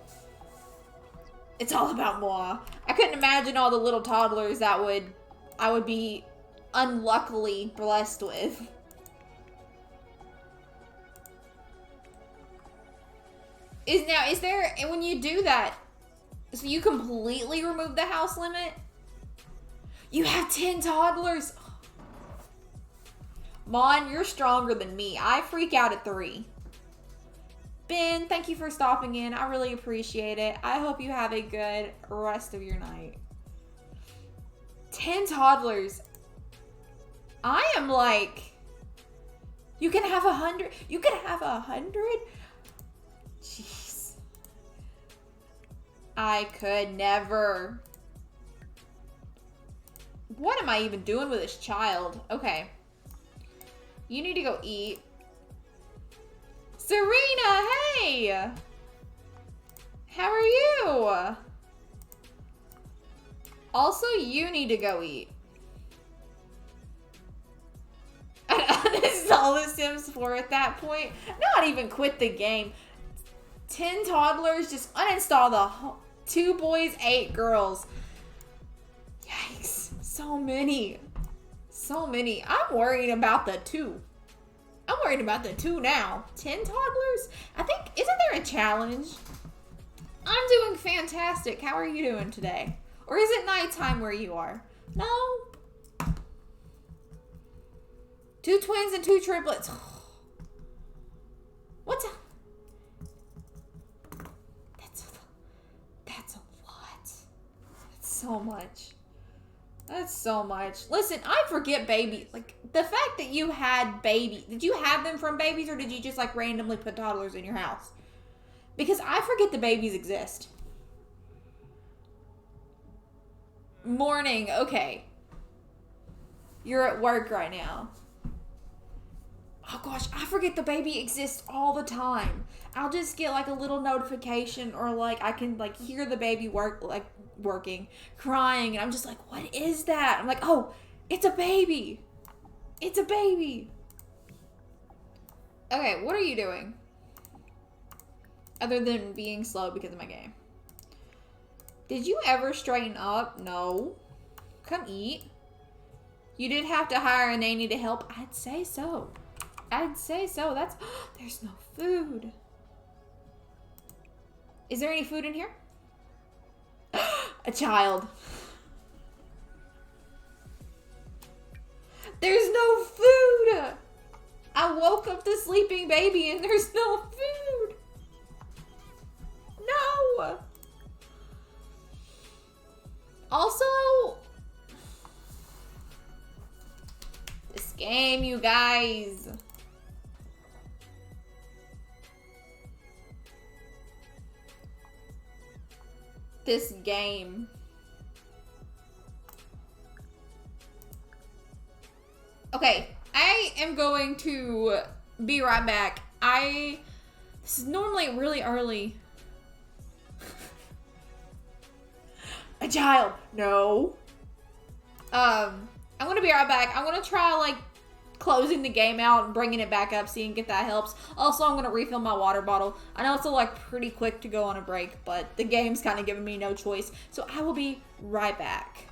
It's all about moi. I couldn't imagine all the little toddlers that I would be unluckily blessed with. Is there, and when you do that, so you completely remove the house limit? You have 10 toddlers. Mon, you're stronger than me. I freak out at 3. Ben, thank you for stopping in. I really appreciate it. I hope you have a good rest of your night. 10 toddlers. I am like, you can have 100. You can have 100? Jeez. I could never. What am I even doing with this child? Okay. You need to go eat. Serena, hey! How are you? Also, you need to go eat. This is all the Sims 4 at that point. Not even quit the game. 10 toddlers, just uninstall the whole, 2 boys, 8 girls. Yikes. So many. So many. I'm worried about the 2. I'm worried about the 2 now. 10 toddlers? I think, isn't there a challenge? I'm doing fantastic. How are you doing today? Or is it nighttime where you are? No. 2 twins and 2 triplets. What's up? That's a lot. That's so much. That's so much. Listen, I forget baby. Like, the fact that you had baby. Did you have them from babies or did you just, like, randomly put toddlers in your house? Because I forget the babies exist. Morning. Okay. You're at work right now. Oh gosh, I forget the baby exists all the time. I'll just get like a little notification or like I can like hear the baby working, crying, and I'm just like, what is that? I'm like, oh, it's a baby. It's a baby. Okay, what are you doing? Other than being slow because of my game. Did you ever straighten up? No. Come eat. You did have to hire a nanny to help. I'd say so. I'd say so. That's... There's no food. Is there any food in here? A child. There's no food. I woke up the sleeping baby and there's no food. No. Also, this game, you guys. This game. Okay, I am going to be right back. This is normally really early. A child. No. I'm gonna be right back. I'm gonna try like closing the game out and bringing it back up, seeing if that helps. Also, I'm gonna refill my water bottle. I know it's like pretty quick to go on a break, but the game's kind of giving me no choice. So I will be right back.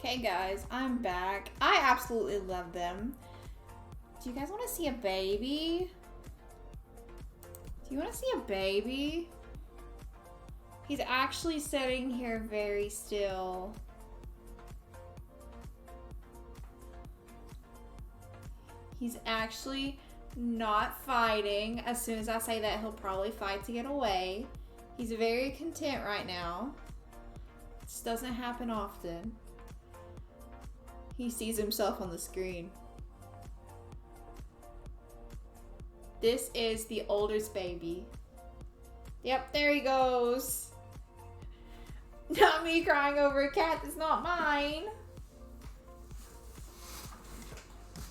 Hey guys, I'm back. I absolutely love them. Do you guys want to see a baby? Do you want to see a baby? He's actually sitting here very still. He's actually not fighting. As soon as I say that, he'll probably fight to get away. He's very content right now. This doesn't happen often. He sees himself on the screen. This is the oldest baby. Yep, there he goes. Not me crying over a cat that's not mine.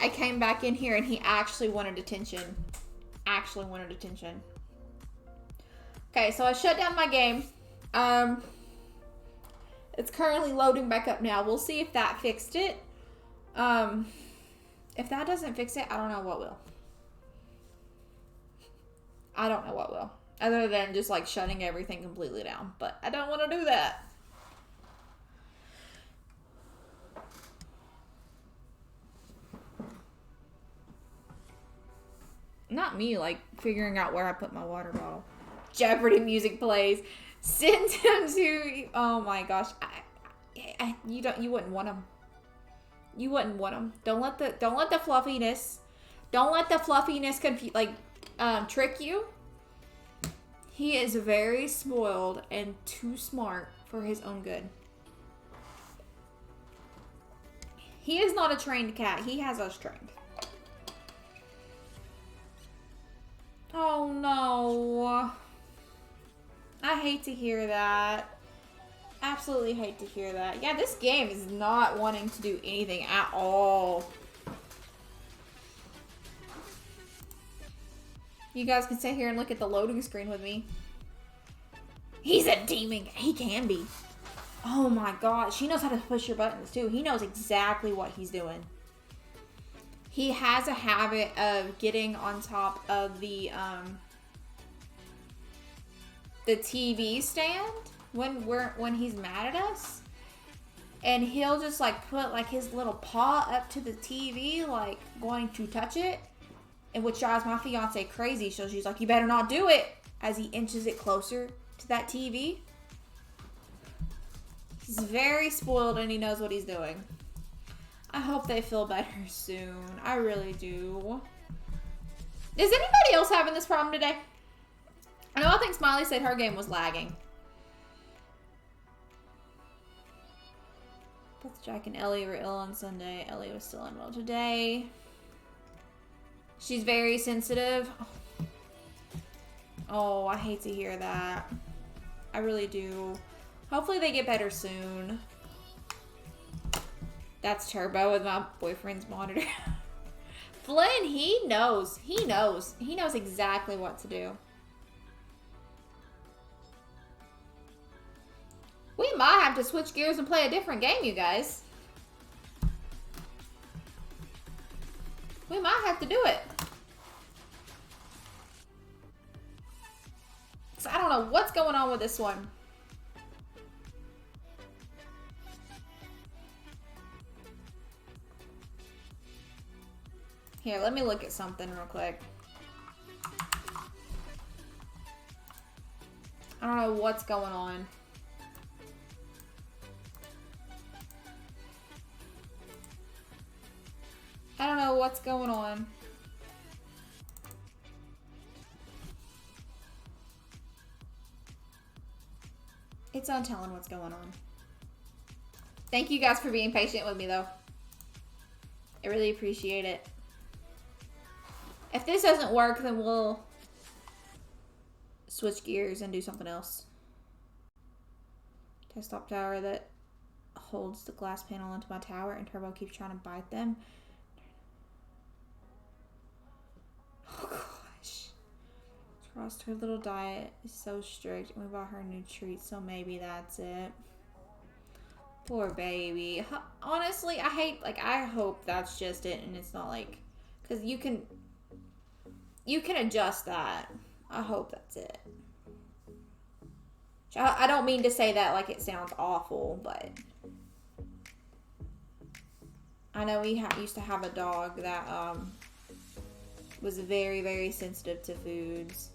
I came back in here and he actually wanted attention. Actually wanted attention. Okay, so I shut down my game. It's currently loading back up now. We'll see if that fixed it. If that doesn't fix it, I don't know what will. I don't know what will. Other than just like shutting everything completely down. But I don't want to do that. Not me, like figuring out where I put my water bottle. Jeopardy music plays. Send him to. Oh my gosh, you wouldn't want him. You wouldn't want him. Don't let the fluffiness. Don't let the fluffiness trick you. He is very spoiled and too smart for his own good. He is not a trained cat. He has us trained. Oh no. I hate to hear that. Absolutely hate to hear that. Yeah, this game is not wanting to do anything at all. You guys can sit here and look at the loading screen with me. He's a demon. He can be. Oh my gosh. He knows how to push your buttons too. He knows exactly what he's doing. He has a habit of getting on top of the TV stand when he's mad at us. And he'll just like put like his little paw up to the TV, like going to touch it. And which drives my fiance crazy. So she's like, you better not do it, as he inches it closer to that TV. He's very spoiled and he knows what he's doing. I hope they feel better soon. I really do. Is anybody else having this problem today? I think Smiley said her game was lagging. Both Jack and Ellie were ill on Sunday. Ellie was still unwell today. She's very sensitive. Oh, I hate to hear that. I really do. Hopefully they get better soon. That's Turbo with my boyfriend's monitor. Flynn, he knows. He knows. He knows exactly what to do. We might have to switch gears and play a different game, you guys. We might have to do it. So I don't know what's going on with this one. Here, let me look at something real quick. I don't know what's going on. I don't know what's going on. It's on telling what's going on. Thank you guys for being patient with me, though. I really appreciate it. If this doesn't work, then we'll switch gears and do something else. Desktop tower that holds the glass panel into my tower, and Turbo keeps trying to bite them. Oh gosh. Trust her little diet is so strict, and we bought her a new treat, so maybe that's it. Poor baby. Honestly, I hope that's just it, and it's not like, because you can adjust that. I hope that's it. I don't mean to say that like it sounds awful, but I know we used to have a dog that was very, very sensitive to foods.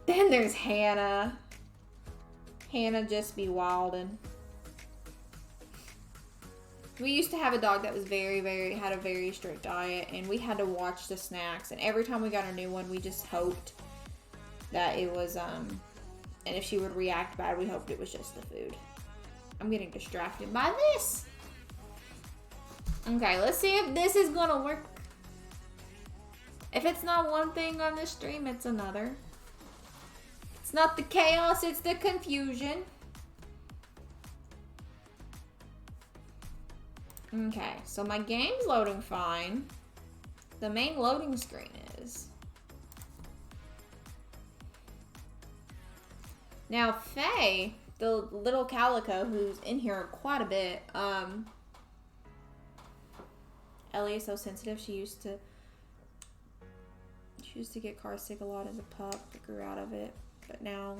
Then there's Hannah. Hannah just be wildin'. We used to have a dog that was had a very strict diet, and we had to watch the snacks. And every time we got a new one, we just hoped that it was, and if she would react bad, we hoped it was just the food. I'm getting distracted by this. Okay, let's see if this is gonna work. If it's not one thing on this stream, it's another. It's not the chaos, it's the confusion. Okay, so my game's loading fine. The main loading screen is. Now, Faye, the little calico who's in here quite a bit, Ellie is so sensitive. She used to get car sick a lot as a pup, but grew out of it. But now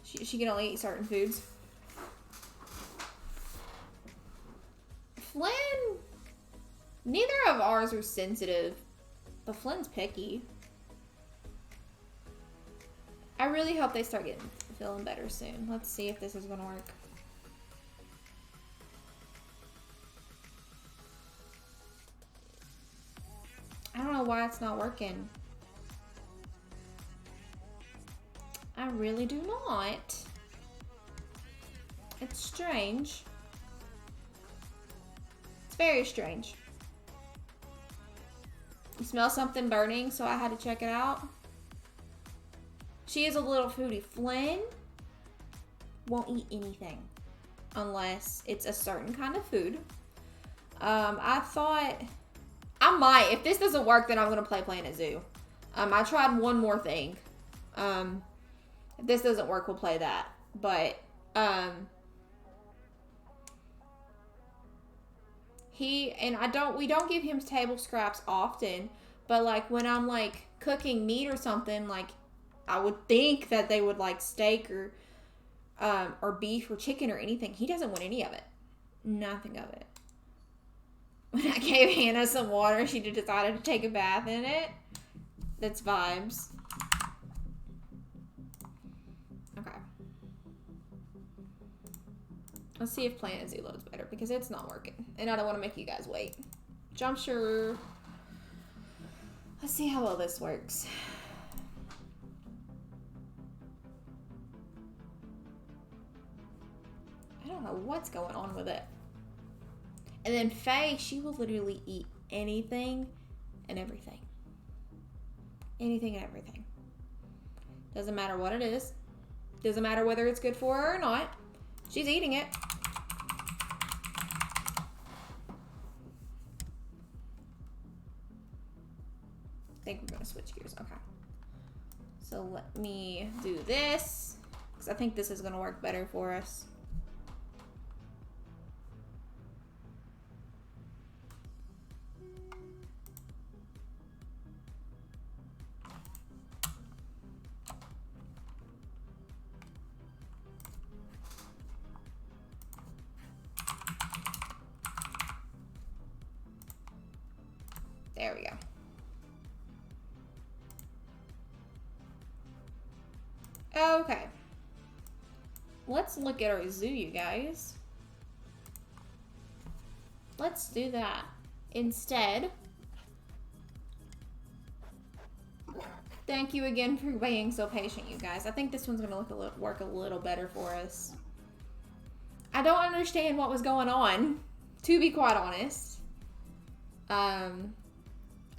she can only eat certain foods. Flynn, neither of ours are sensitive, but Flynn's picky. I really hope they start feeling better soon. Let's see if this is gonna work. I don't know why it's not working. I really do not. It's strange. It's very strange. You smell something burning, so I had to check it out. She is a little foodie. Flynn won't eat anything unless it's a certain kind of food. I thought I might. If this doesn't work, then I'm gonna play Planet Zoo. I tried one more thing. If this doesn't work, we'll play that. But we don't give him table scraps often, but like when I'm like cooking meat or something, like I would think that they would like steak or beef or chicken or anything. He doesn't want any of it. Nothing of it. When I gave Hannah some water, she decided to take a bath in it. That's vibes. Okay. Let's see if Planet Zoo loads better, because it's not working. And I don't want to make you guys wait. Jumpshire. Let's see how well this works. I don't know what's going on with it. And then Faye, she will literally eat anything and everything. Anything and everything. Doesn't matter what it is. Doesn't matter whether it's good for her or not. She's eating it. I think we're going to switch gears. Okay. So let me do this, because I think this is going to work better for us. There we go. Okay. Let's look at our zoo, you guys. Let's do that. Instead, thank you again for being so patient, you guys. I think this one's gonna work a little better for us. I don't understand what was going on, to be quite honest.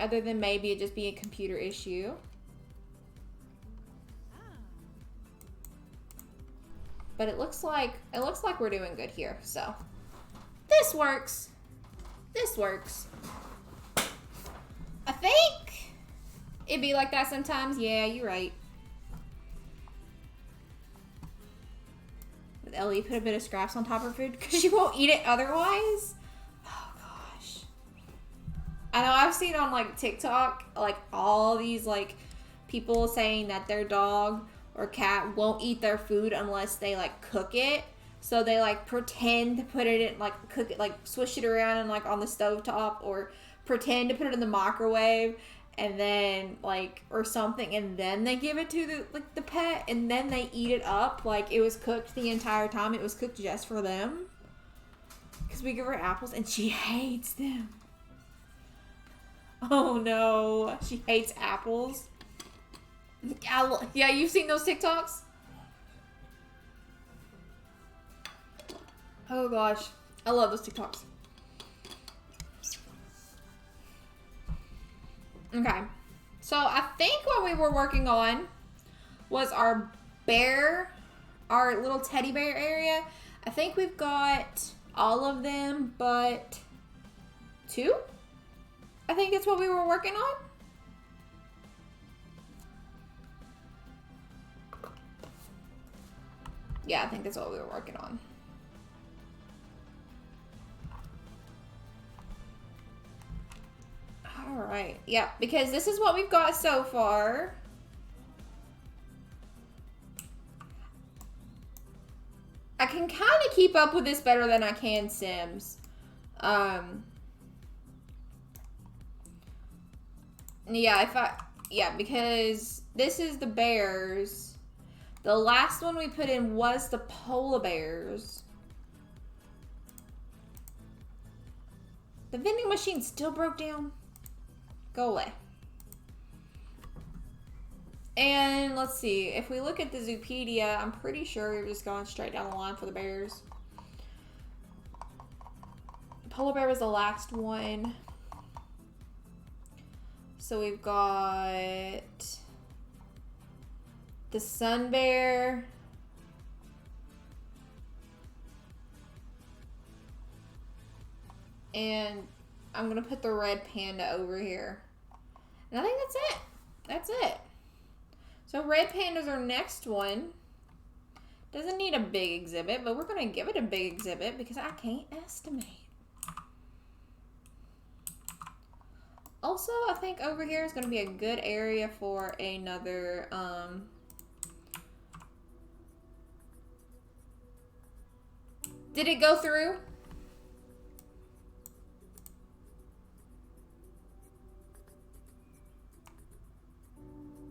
Other than maybe it just be a computer issue. But it looks like we're doing good here. So this works. This works. I think it'd be like that sometimes. Yeah, you're right. With Ellie, put a bit of scraps on top of her food because she won't eat it otherwise. Oh gosh. I know I've seen on like TikTok like all these like people saying that their dog or cat won't eat their food unless they like cook it. So they like pretend to put it in, like cook it, like swish it around and like on the stovetop, or pretend to put it in the microwave, and then like or something, and then they give it to the pet, and then they eat it up like it was cooked the entire time. It was cooked just for them. Because we give her apples and she hates them. Oh no, she hates apples. Yeah, you've seen those TikToks? Oh gosh, I love those TikToks. Okay, so I think what we were working on was our bear, our little teddy bear area. I think we've got all of them but 2. I think it's what we were working on. Yeah, I think that's what we were working on. Alright, yeah, because this is what we've got so far. I can kind of keep up with this better than I can Sims. Yeah, because this is the bears. The last one we put in was the polar bears. The vending machine still broke down. Go away. And let's see. If we look at the Zoopedia, I'm pretty sure we're just going straight down the line for the bears. Polar bear was the last one. So we've got the sun bear. And I'm going to put the red panda over here. And I think that's it. That's it. So red panda's our next one. Doesn't need a big exhibit, but we're going to give it a big exhibit because I can't estimate. Also, I think over here is going to be a good area for another, Did it go through?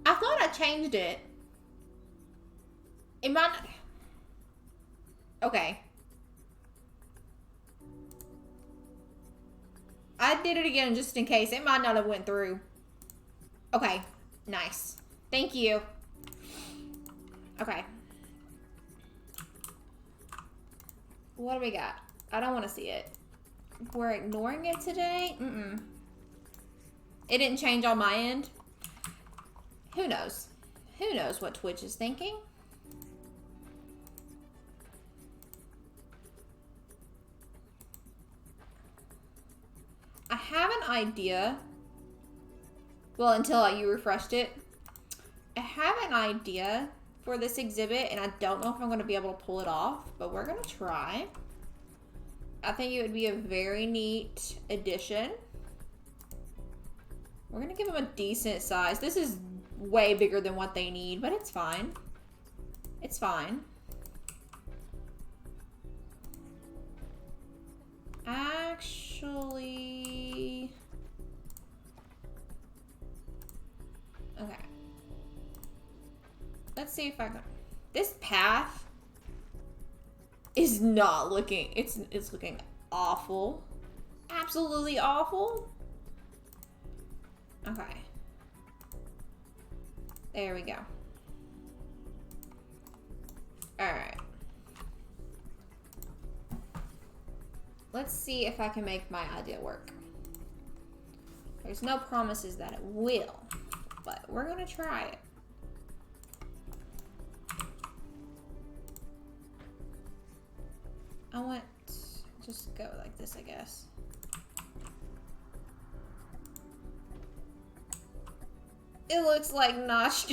I thought I changed it. It might not. Okay. I did it again just in case. It might not have went through. Okay. Nice. Thank you. Okay. What do we got? I don't want to see it. We're ignoring it today? It didn't change on my end. Who knows? Who knows what Twitch is thinking? I have an idea. Well, until you refreshed it. I have an idea for this exhibit, and I don't know if I'm going to be able to pull it off, but we're going to try. I think it would be a very neat addition. We're going to give them a decent size. This is way bigger than what they need, but it's fine. It's fine. Actually, okay. Let's see if I can. This path is not looking. It's looking awful. Absolutely awful. Okay. There we go. Alright. Let's see if I can make my idea work. There's no promises that it will, but we're gonna try it. I want to just go like this, I guess. It looks like notched.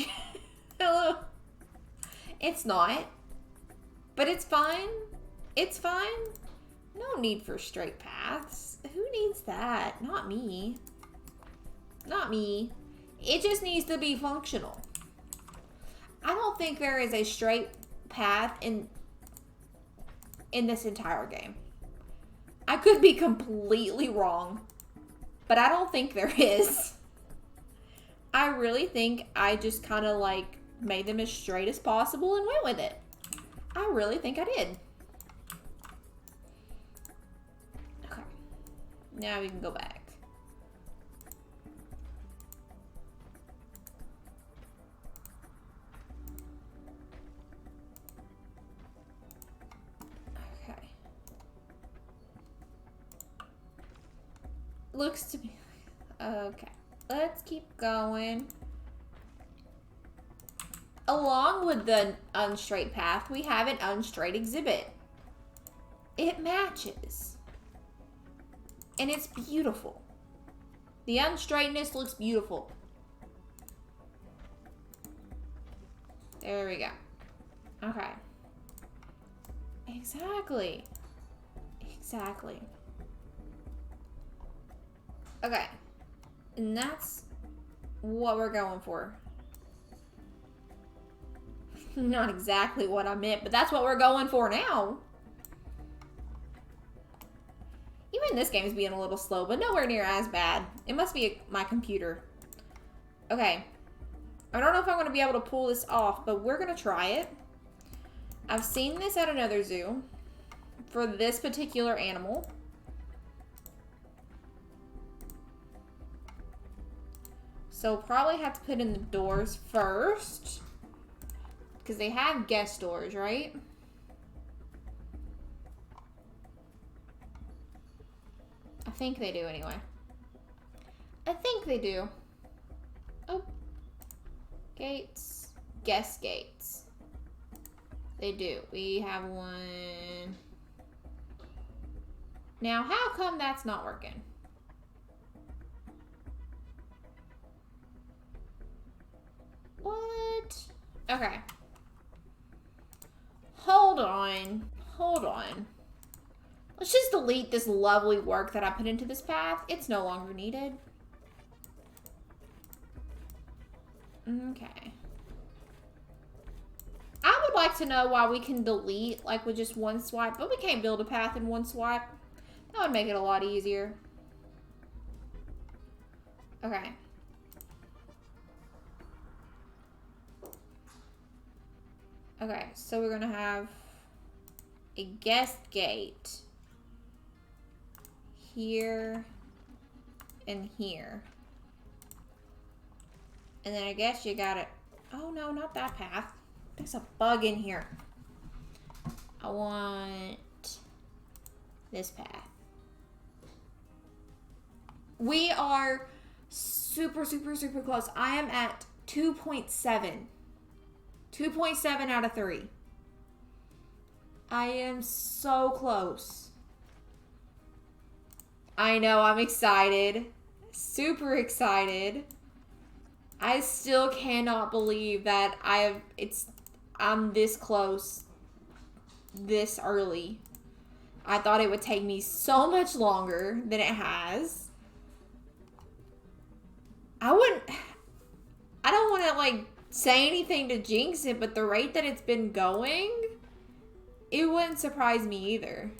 Hello. It's not. But it's fine. It's fine. No need for straight paths. Who needs that? Not me. Not me. It just needs to be functional. I don't think there is a straight path in... in this entire game. I could be completely wrong, but I don't think there is. I really think I just kind of like made them as straight as possible and went with it. I really think I did. Okay. Now we can go back. Okay. Looks to be... Okay. Let's keep going. Along with the unstraight path, we have an unstraight exhibit. It matches. And it's beautiful. The unstraightness looks beautiful. There we go. Okay. Exactly. Exactly. Okay. And that's what we're going for. Not exactly what I meant, but that's what we're going for now. Even this game is being a little slow, but nowhere near as bad. It must be my computer. Okay. I don't know if I'm going to be able to pull this off, but we're going to try it. I've seen this at another zoo for this particular animal. So probably have to put in the doors first. Because they have guest doors, right? I think they do anyway. I think they do. Oh. Gates. Guest gates. They do. We have one. Now, how come that's not working? What? Okay. Hold on. Hold on. Let's just delete this lovely work that I put into this path. It's no longer needed. Okay. I would like to know why we can delete like with just one swipe, but we can't build a path in one swipe. That would make it a lot easier. Okay. Okay, so we're gonna have a guest gate here and here. And then I guess you got it. Oh no, not that path. There's a bug in here. I want this path. We are super, super, super close. I am at 2.7. 2.7 out of 3. I am so close. I know, I'm excited. Super excited. I still cannot believe that I'm this close this early. I thought it would take me so much longer than it has. I don't want to like say anything to jinx it, but the rate that it's been going, it wouldn't surprise me either.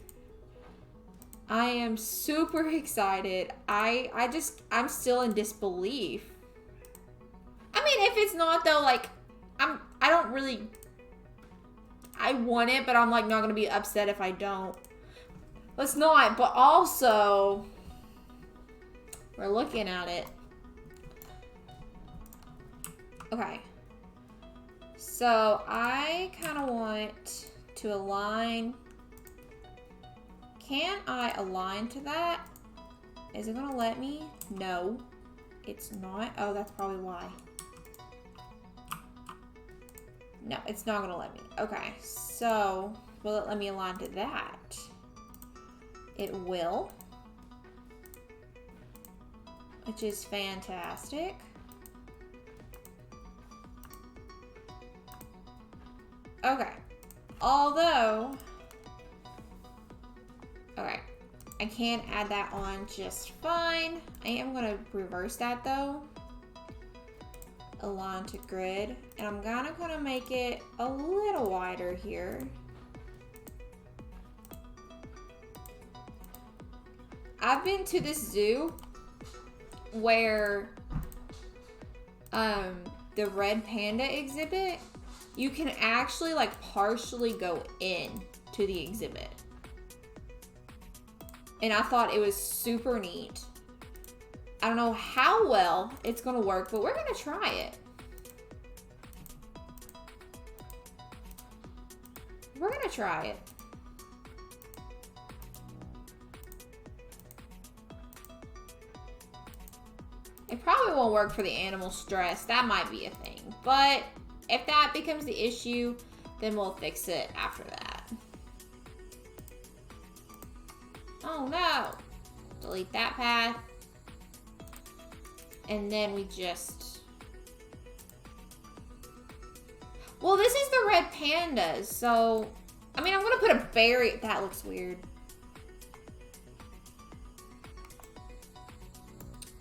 I am super excited. I'm still in disbelief. I mean, if it's not though, like, I want it, but I'm like not gonna be upset if I don't. Let's not, but also, we're looking at it. Okay. So I kind of want to align. Can I align to that? Is it gonna let me? No, it's not. Oh, that's probably why. No, it's not gonna let me. Okay, so will it let me align to that? It will, which is fantastic. Okay, although, okay, I can add that on just fine. I am gonna reverse that though. Align to grid, and I'm gonna make it a little wider here. I've been to this zoo where the red panda exhibit, you can actually like partially go in to the exhibit. And I thought it was super neat. I don't know how well it's gonna work, but we're gonna try it. We're gonna try it. It probably won't work for the animal stress. That might be a thing. But if that becomes the issue, then we'll fix it after that. Oh no. Delete that path. And then we just... Well, this is the red pandas, so... I mean, I'm gonna put a berry... That looks weird.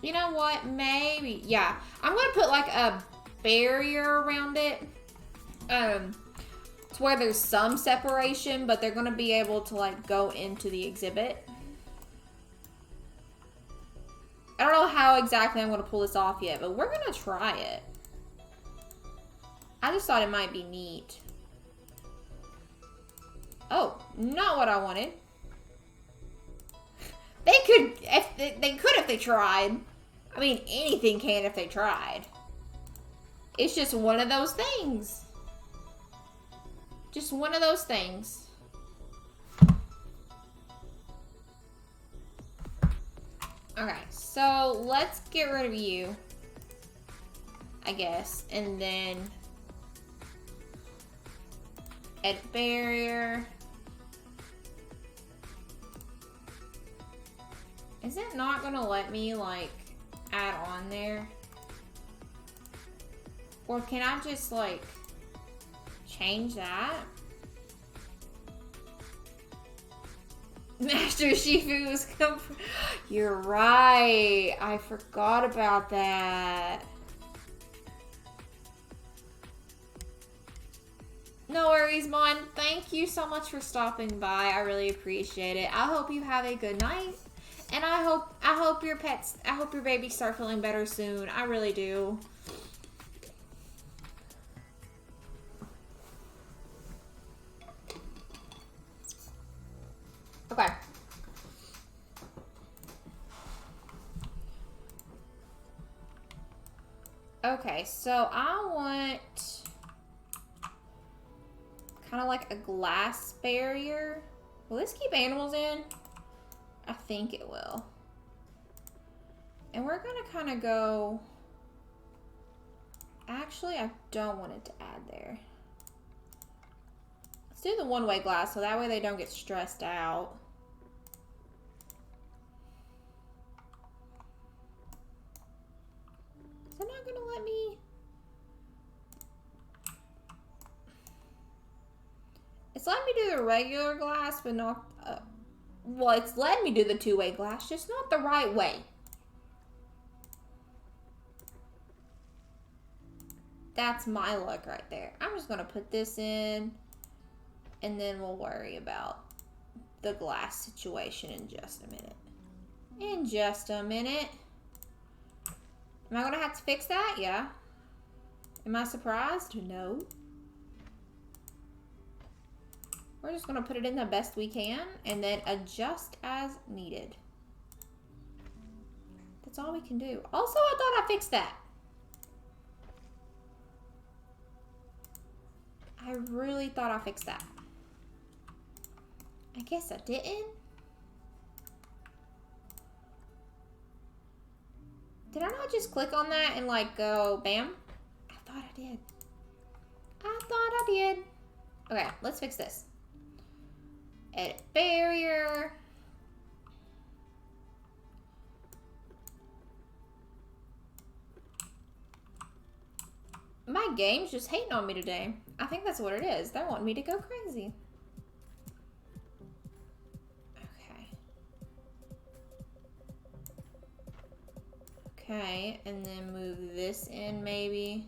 You know what? Maybe. Yeah. I'm going to put like a barrier around it. To where there's some separation, but they're going to be able to like go into the exhibit. I don't know how exactly I'm going to pull this off yet, but we're going to try it. I just thought it might be neat. Oh, not what I wanted. They could if they tried. I mean, anything can if they tried. It's just one of those things. Just one of those things. Okay, so let's get rid of you, I guess, and then edit barrier. Is it not gonna let me like add on there? Or can I just like change that? Master Shifu was You're right. I forgot about that. No worries, Mon. Thank you so much for stopping by. I really appreciate it. I hope you have a good night. And I hope your babies start feeling better soon. I really do. Okay. Okay, so I want kind of like a glass barrier. Will this keep animals in? I think it will. And we're gonna kind of go... Actually, I don't want it to add there. Let's do the one-way glass so that way they don't get stressed out. Is it not gonna let me? It's letting me do the regular glass, but not... well, it's letting me do the two-way glass, just not the right way. That's my luck right there. I'm just gonna put this in, and then we'll worry about the glass situation in just a minute. In just a minute. Am I gonna have to fix that? Yeah. Am I surprised? No. We're just gonna put it in the best we can and then adjust as needed. That's all we can do. Also, I thought I fixed that. I really thought I fixed that. I guess I didn't. Did I not just click on that and like go bam? I thought I did. I thought I did. Okay, let's fix this. Edit barrier. My game's just hating on me today. I think that's what it is. They want me to go crazy. Okay. Okay, and then move this in maybe.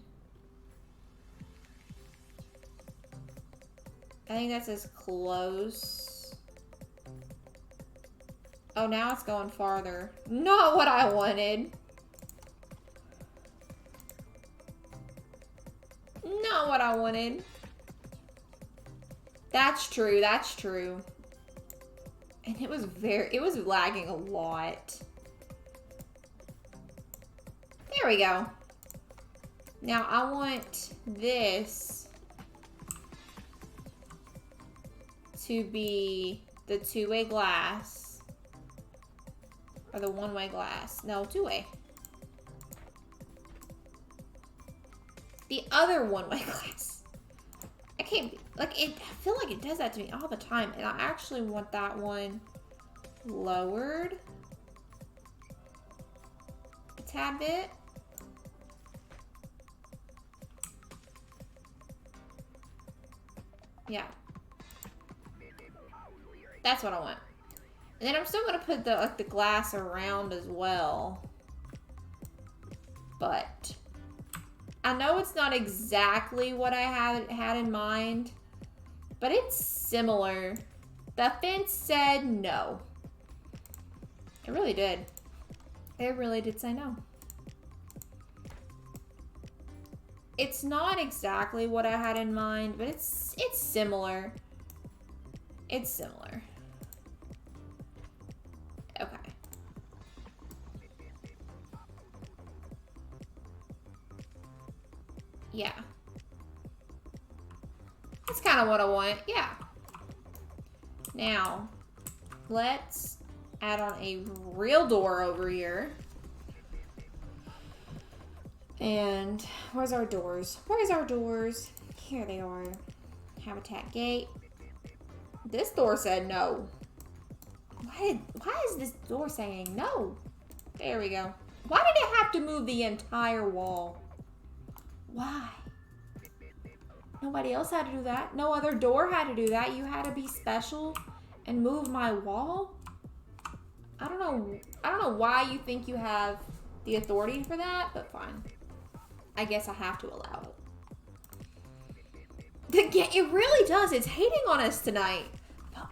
I think that's as close. Oh, now it's going farther. Not what I wanted. Not what I wanted. That's true. That's true. And it was lagging a lot. There we go. Now I want this to be the two-way glass. Or the one-way glass. No, two-way. The other one-way glass. I can't, like, I feel like it does that to me all the time. And I actually want that one lowered a tad bit. Yeah. That's what I want. And then I'm still gonna put the glass around as well. But I know it's not exactly what I had in mind, but it's similar. The fence said no. It really did. It really did say no. It's not exactly what I had in mind, but it's similar. It's similar. Okay. Yeah. That's kind of what I want. Yeah. Now, let's add on a real door over here. And where's our doors? Where's our doors? Here they are. Habitat gate. This door said no. Why is this door saying no? There we go. Why did it have to move the entire wall? Why? Nobody else had to do that. No other door had to do that. You had to be special and move my wall? I don't know why you think you have the authority for that, but fine. I guess I have to allow it. It really does. It's hating on us tonight.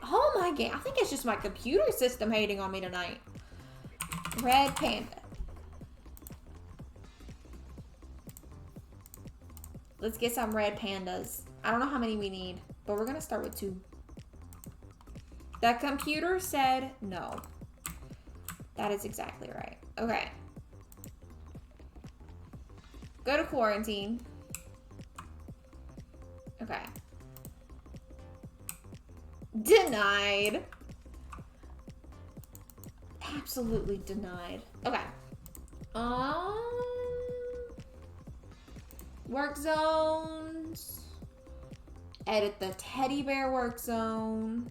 Oh my god. I think it's just my computer system hating on me tonight. Red Panda. Let's get some red pandas. I don't know how many we need, but we're gonna start with 2. The computer said no. That is exactly right. Okay. Go to quarantine. Okay. Denied. Absolutely denied. Okay. Work zones. Edit the teddy bear work zone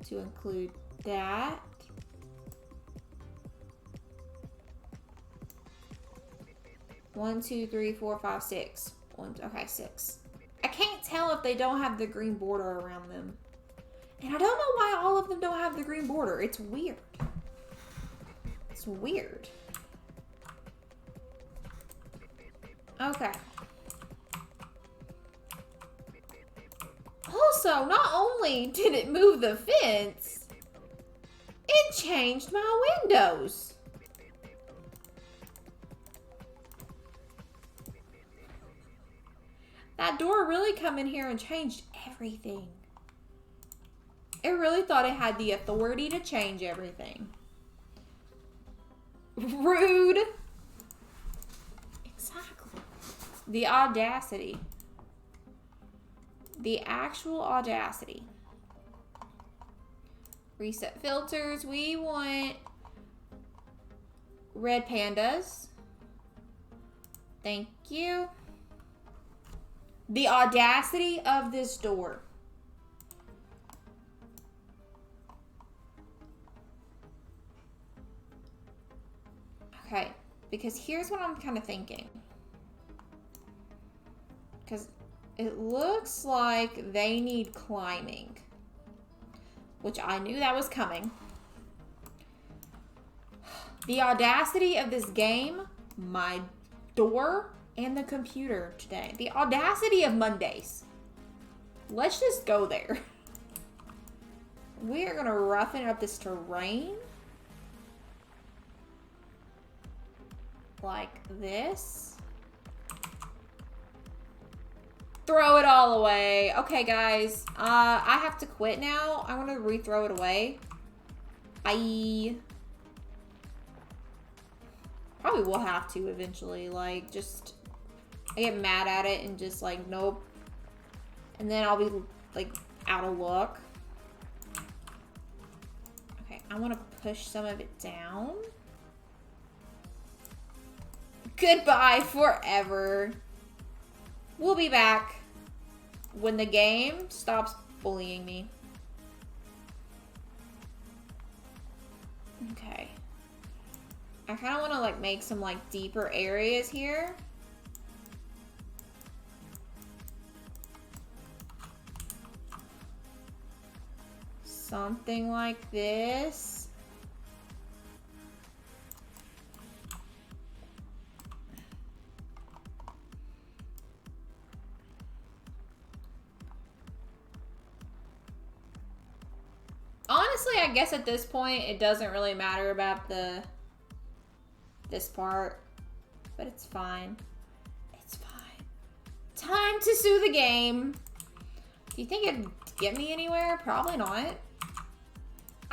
to include that. One, 2, 3, 4, 5, 6. Okay, 6. I can't tell if they don't have the green border around them. And I don't know why all of them don't have the green border. It's weird. It's weird. Okay. Also, not only did it move the fence, it changed my windows. That door really come in here and changed everything. It really thought it had the authority to change everything. Rude. Exactly. The audacity. The actual audacity. Reset filters. We want red pandas. Thank you. The audacity of this door. Okay, because here's what I'm kind of thinking. Because it looks like they need climbing, which I knew that was coming. The audacity of this game, my door, and the computer today. The audacity of Mondays. Let's just go there. We are gonna roughen up this terrain. Like this. Throw it all away. Okay, guys. I have to quit now. I want to re-throw it away. Bye. Probably will have to eventually. Like, just... I get mad at it and just like, nope. And then I'll be like, out of luck. Okay, I want to push some of it down. Goodbye forever. We'll be back when the game stops bullying me. Okay. I kind of want to like make some like deeper areas here. Something like this. Honestly, I guess at this point, it doesn't really matter about this part, but it's fine. It's fine. Time to sue the game. Do you think it'd get me anywhere? Probably not.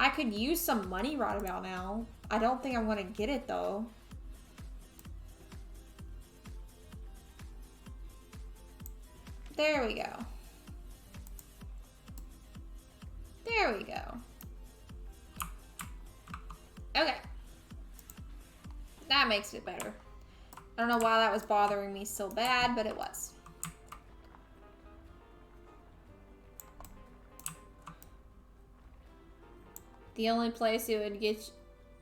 I could use some money right about now. I don't think I'm gonna get it though. There we go. There we go. Okay. That makes it better. I don't know why that was bothering me so bad, but it was. The only place it would get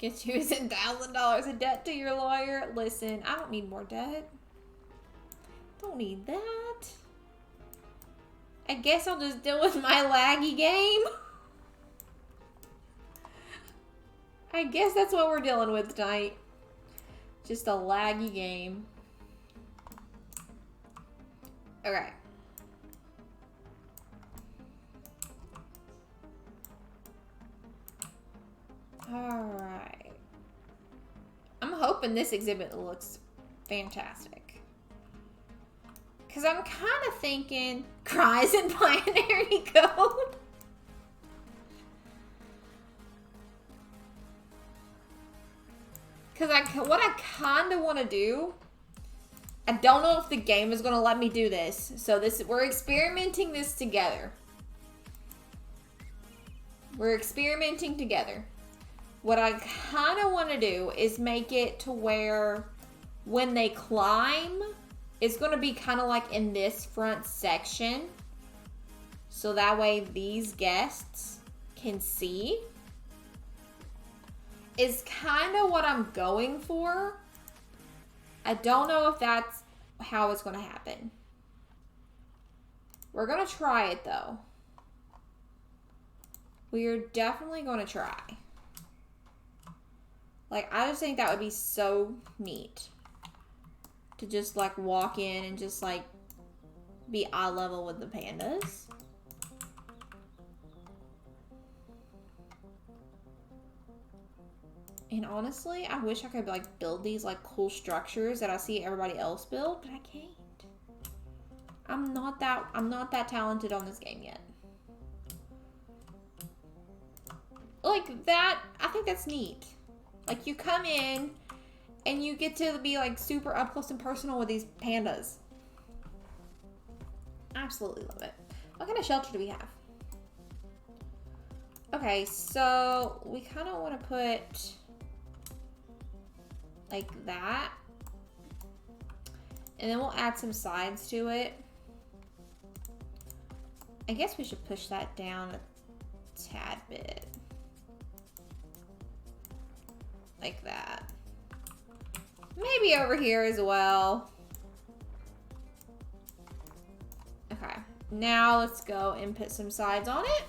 you is $1,000 in debt to your lawyer. Listen, I don't need more debt. Don't need that. I guess I'll just deal with my laggy game. I guess that's what we're dealing with tonight. Just a laggy game. Okay. Alright. I'm hoping this exhibit looks fantastic. Because I'm kind of thinking cries in binary code. Because what I kind of want to do, I don't know if the game is going to let me do this. So we're experimenting this together. We're experimenting together. What I kind of want to do is make it to where when they climb, it's going to be kind of like in this front section. So that way these guests can see. Is kind of what I'm going for. I don't know if that's how it's going to happen. We're going to try it though. We're definitely going to try. Like, I just think that would be so neat. To just like walk in and just like be eye level with the pandas. And honestly, I wish I could like build these like cool structures that I see everybody else build, but I can't. I'm not that talented on this game yet. Like that, I think that's neat. Like you come in and you get to be like super up close and personal with these pandas. Absolutely love it. What kind of shelter do we have? Okay, so we kind of want to put like that. And then we'll add some sides to it. I guess we should push that down a tad bit. Like that. Maybe over here as well. Okay, now let's go and put some sides on it.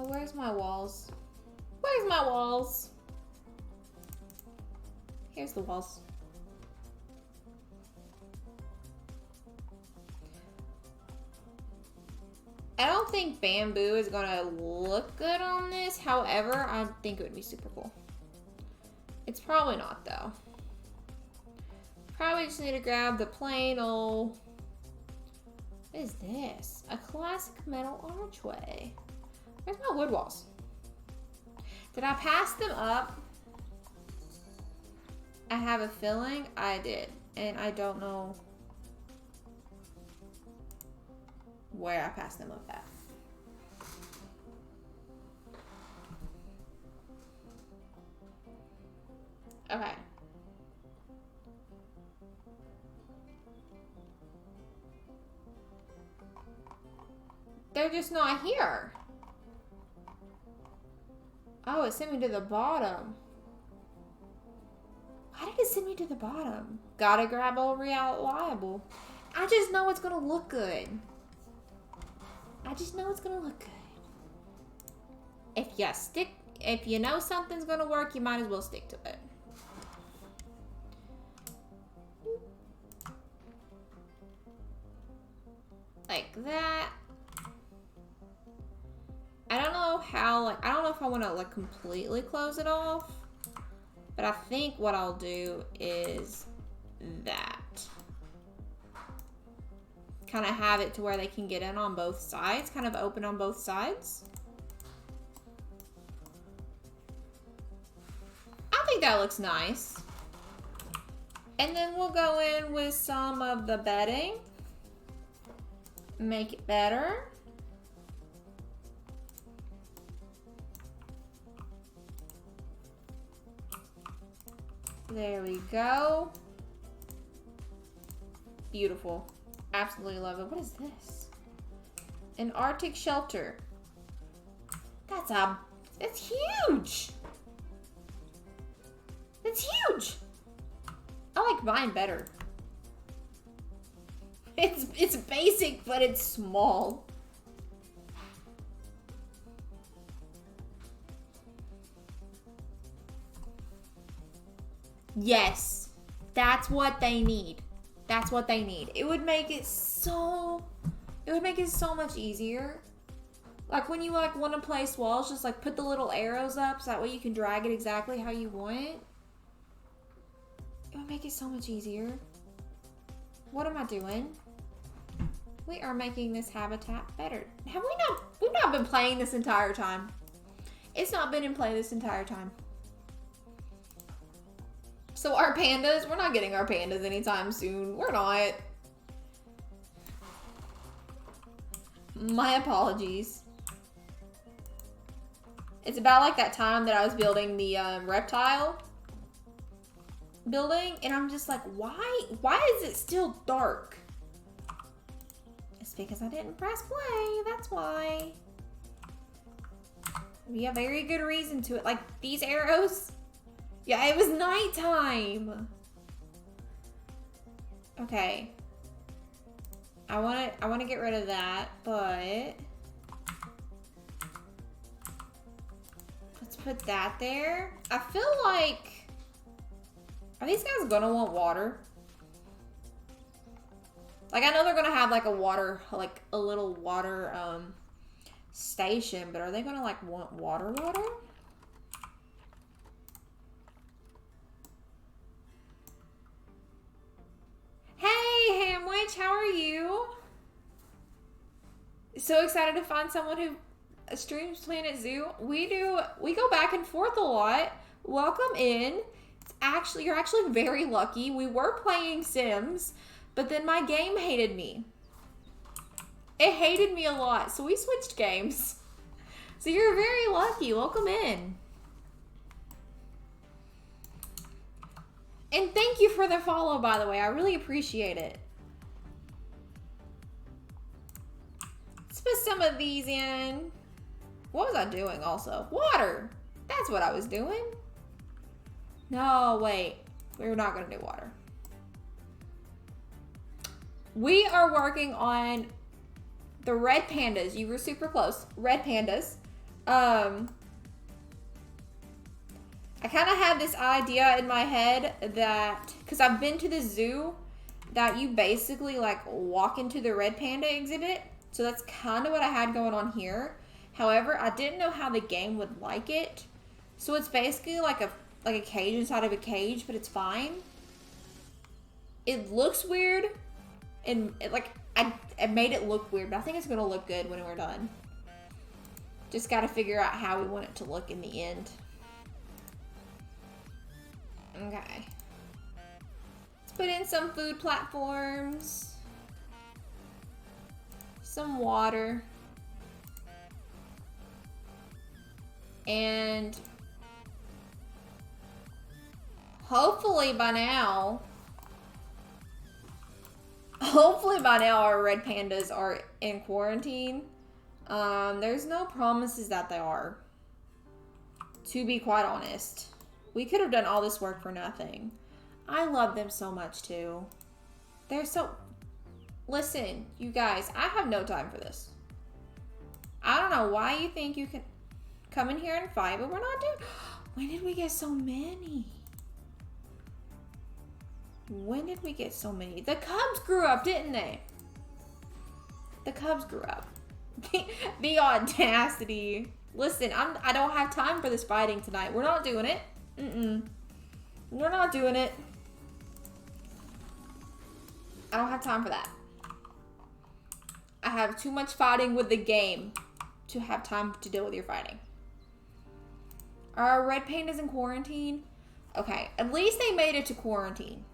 Where's my walls? Where's my walls? Here's the walls. I don't think bamboo is gonna look good on this. However, I think it would be super cool. It's probably not though. Probably just need to grab the plain old, what is this? A classic metal archway. Where's my wood walls? Did I pass them up? I have a feeling I did, and I don't know where I passed them up at. Okay. They're just not here. Oh, it sent me to the bottom. Why did it send me to the bottom? Gotta grab all reliable. I just know it's gonna look good. I just know it's gonna look good. If you know something's gonna work, you might as well stick to it. Like that. I don't know how, I don't know if I want to completely close it off, but I think what I'll do is that. Kind of have it to where they can get in on both sides, kind of open on both sides. I think that looks nice. And then we'll go in with some of the bedding. Make it better. There we go. Beautiful. Absolutely love it. What is this? An Arctic shelter. It's huge. It's huge. I like mine better. It's basic, but it's small. Yes, that's what they need. That's what they need. It would make it so much easier. Like when you want to place walls, just put the little arrows up so that way you can drag it exactly how you want. It would make it so much easier. What am I doing? We are making this habitat better. We've not been playing this entire time. It's not been in play this entire time. So our pandas, we're not getting our pandas anytime soon. We're not. My apologies. It's about that time that I was building the reptile building, and I'm just like, why is it still dark? It's because I didn't press play, that's why. We have very good reason to it. Like these arrows. Yeah, it was nighttime. Okay. I want to get rid of that, but let's put that there. I feel like, are these guys gonna want water? I know they're gonna have a water, a little water station, but are they gonna want water? Hey, Hamwich, how are you? So excited to find someone who streams Planet Zoo. We go back and forth a lot. Welcome in. You're actually very lucky. We were playing Sims, but then my game hated me. It hated me a lot, so we switched games. So you're very lucky. Welcome in. And thank you for the follow, by the way. I really appreciate it. Let's put some of these in. What was I doing also? Water. That's what I was doing. No, wait. We're not going to do water. We are working on the red pandas. You were super close. Red pandas. I kind of had this idea in my head that, because I've been to the zoo, that you basically walk into the red panda exhibit So that's kind of what I had going on here. However, I didn't know how the game would like it. So it's basically like a cage inside of a cage, but it's fine. It looks weird, and I made it look weird, but I think it's gonna look good when we're done. Just gotta figure out how we want it to look in the end. Okay. Let's put in some food platforms. Some water. And hopefully by now our red pandas are in quarantine. There's no promises that they are, to be quite honest. We could have done all this work for nothing. I love them so much too. They're so... Listen, you guys, I have no time for this. I don't know why you think you can come in here and fight, but we're not doing... When did we get so many? When did we get so many? The cubs grew up, didn't they? The cubs grew up. The audacity. Listen, I don't have time for this fighting tonight. We're not doing it. We're not doing it. I don't have time for that. I have too much fighting with the game to have time to deal with your fighting. Are our red pandas in quarantine? Okay, at least they made it to quarantine.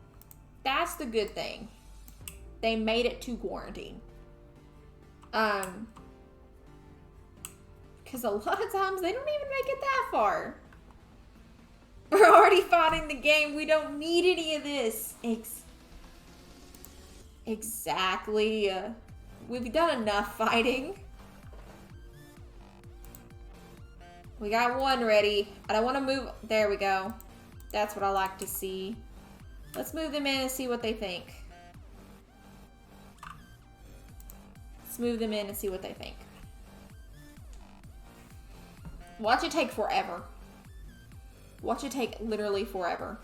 That's the good thing. They made it to quarantine. Because a lot of times they don't even make it that far. We're already fighting the game. We don't need any of this. Exactly. We've done enough fighting. We got one ready. I don't want to move. There we go. That's what I like to see. Let's move them in and see what they think. Let's move them in and see what they think. Watch it take forever. Watch it take literally forever.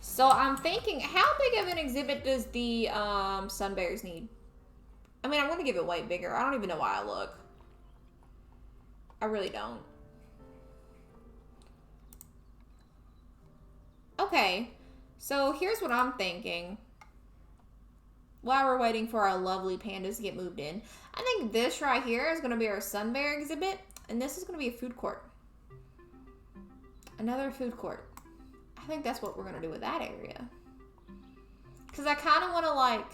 So I'm thinking, how big of an exhibit does the sun bears need? I mean, I want to give it way bigger. I don't even know why I look. I really don't. Okay, so here's what I'm thinking. While we're waiting for our lovely pandas to get moved in, I think this right here is going to be our sun bear exhibit, and this is going to be a food court. Another food court. I think that's what we're going to do with that area. Because I kind of want to, like,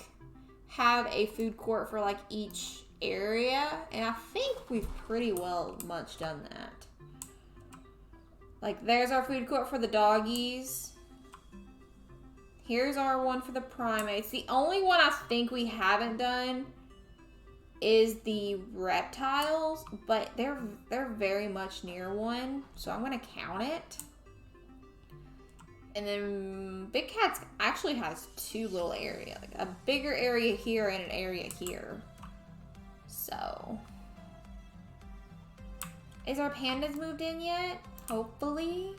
have a food court for, like, each area, and I think we've pretty well much done that. Like, there's our food court for the doggies. Here's our one for the primates. The only one I think we haven't done is the reptiles, but they're very much near one, so I'm gonna count it. And then Big Cat's actually has two little areas, like a bigger area here and an area here. So, is our pandas moved in yet? Hopefully.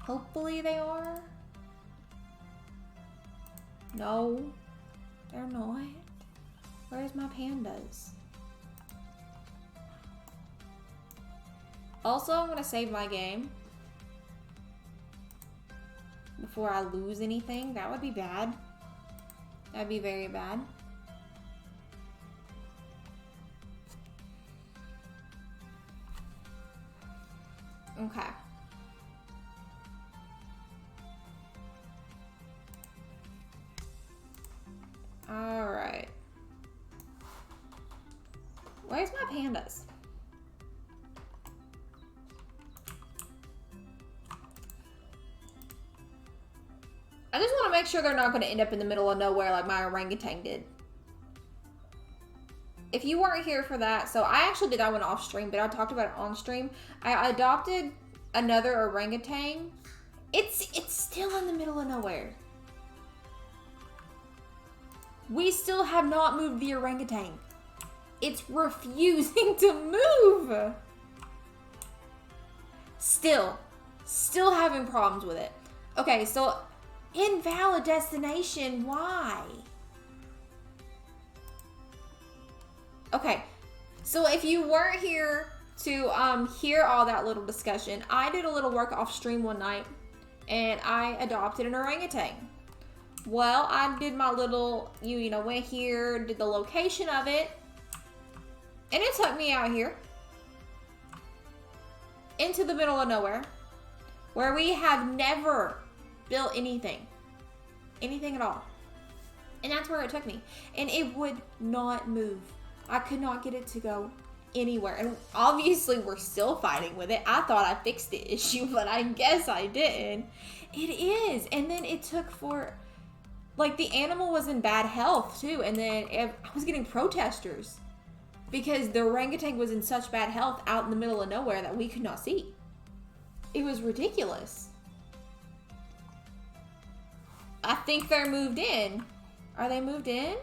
Hopefully they are. No, they're not. Where's my pandas? Also, I'm gonna save my game before I lose anything. That would be bad. That'd be very bad. Okay. Alright. Where's my pandas? I just want to make sure they're not going to end up in the middle of nowhere like my orangutan did. If you weren't here for that, so I actually did that one off stream, but I talked about it on stream. I adopted another orangutan. It's still in the middle of nowhere. We still have not moved the orangutan. It's refusing to move. Still having problems with it. Okay, so invalid destination, why? Okay, so if you weren't here to hear all that little discussion, I did a little work off stream one night, and I adopted an orangutan. Well, I did my little, you know, went here, did the location of it, and it took me out here into the middle of nowhere, where we have never built anything at all. And that's where it took me. And it would not move. I could not get it to go anywhere. And obviously we're still fighting with it. I thought I fixed the issue, but I guess I didn't. It is. And then it took for, like, the animal was in bad health too. And then I was getting protesters because the orangutan was in such bad health out in the middle of nowhere that we could not see. It was ridiculous. I think they're moved in. Are they moved in?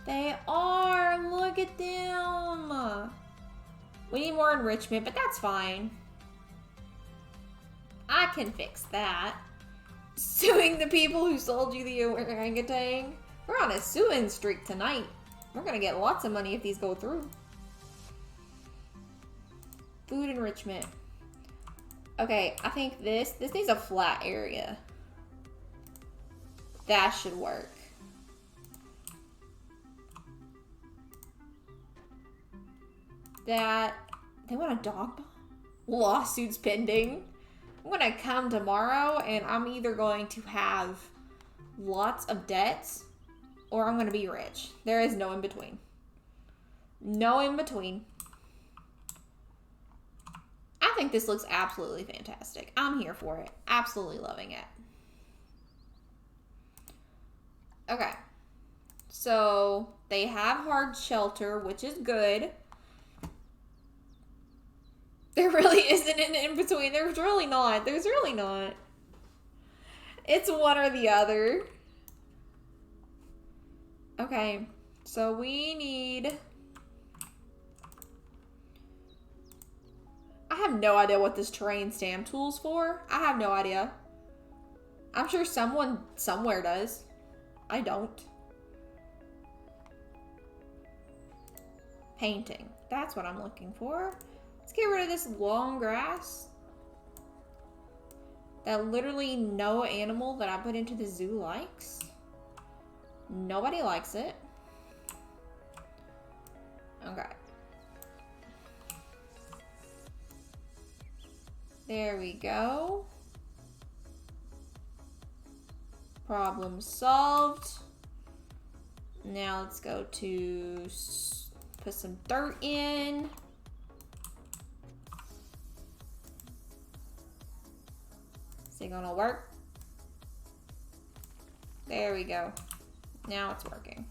They are. Look at them. We need more enrichment, but that's fine. I can fix that. Suing the people who sold you the orangutan. We're on a suing streak tonight. We're gonna get lots of money if these go through. Food enrichment. Okay, I think this needs a flat area. That should work. They want a dog bomb? Lawsuits pending. I'm gonna come tomorrow and I'm either going to have lots of debts or I'm gonna be rich. There is no in between. No in between. I think this looks absolutely fantastic. I'm here for it. Absolutely loving it. Okay. So they have hard shelter, which is good. There really isn't an in-between. There's really not. There's really not. It's one or the other. Okay. So we need... I have no idea what this terrain stamp tool's for. I have no idea. I'm sure someone somewhere does. I don't. Painting. That's what I'm looking for. Let's get rid of this long grass that literally no animal that I put into the zoo likes. Nobody likes it. Okay. There we go. Problem solved. Now let's go to put some dirt in. Is it gonna work? There we go. Now it's working.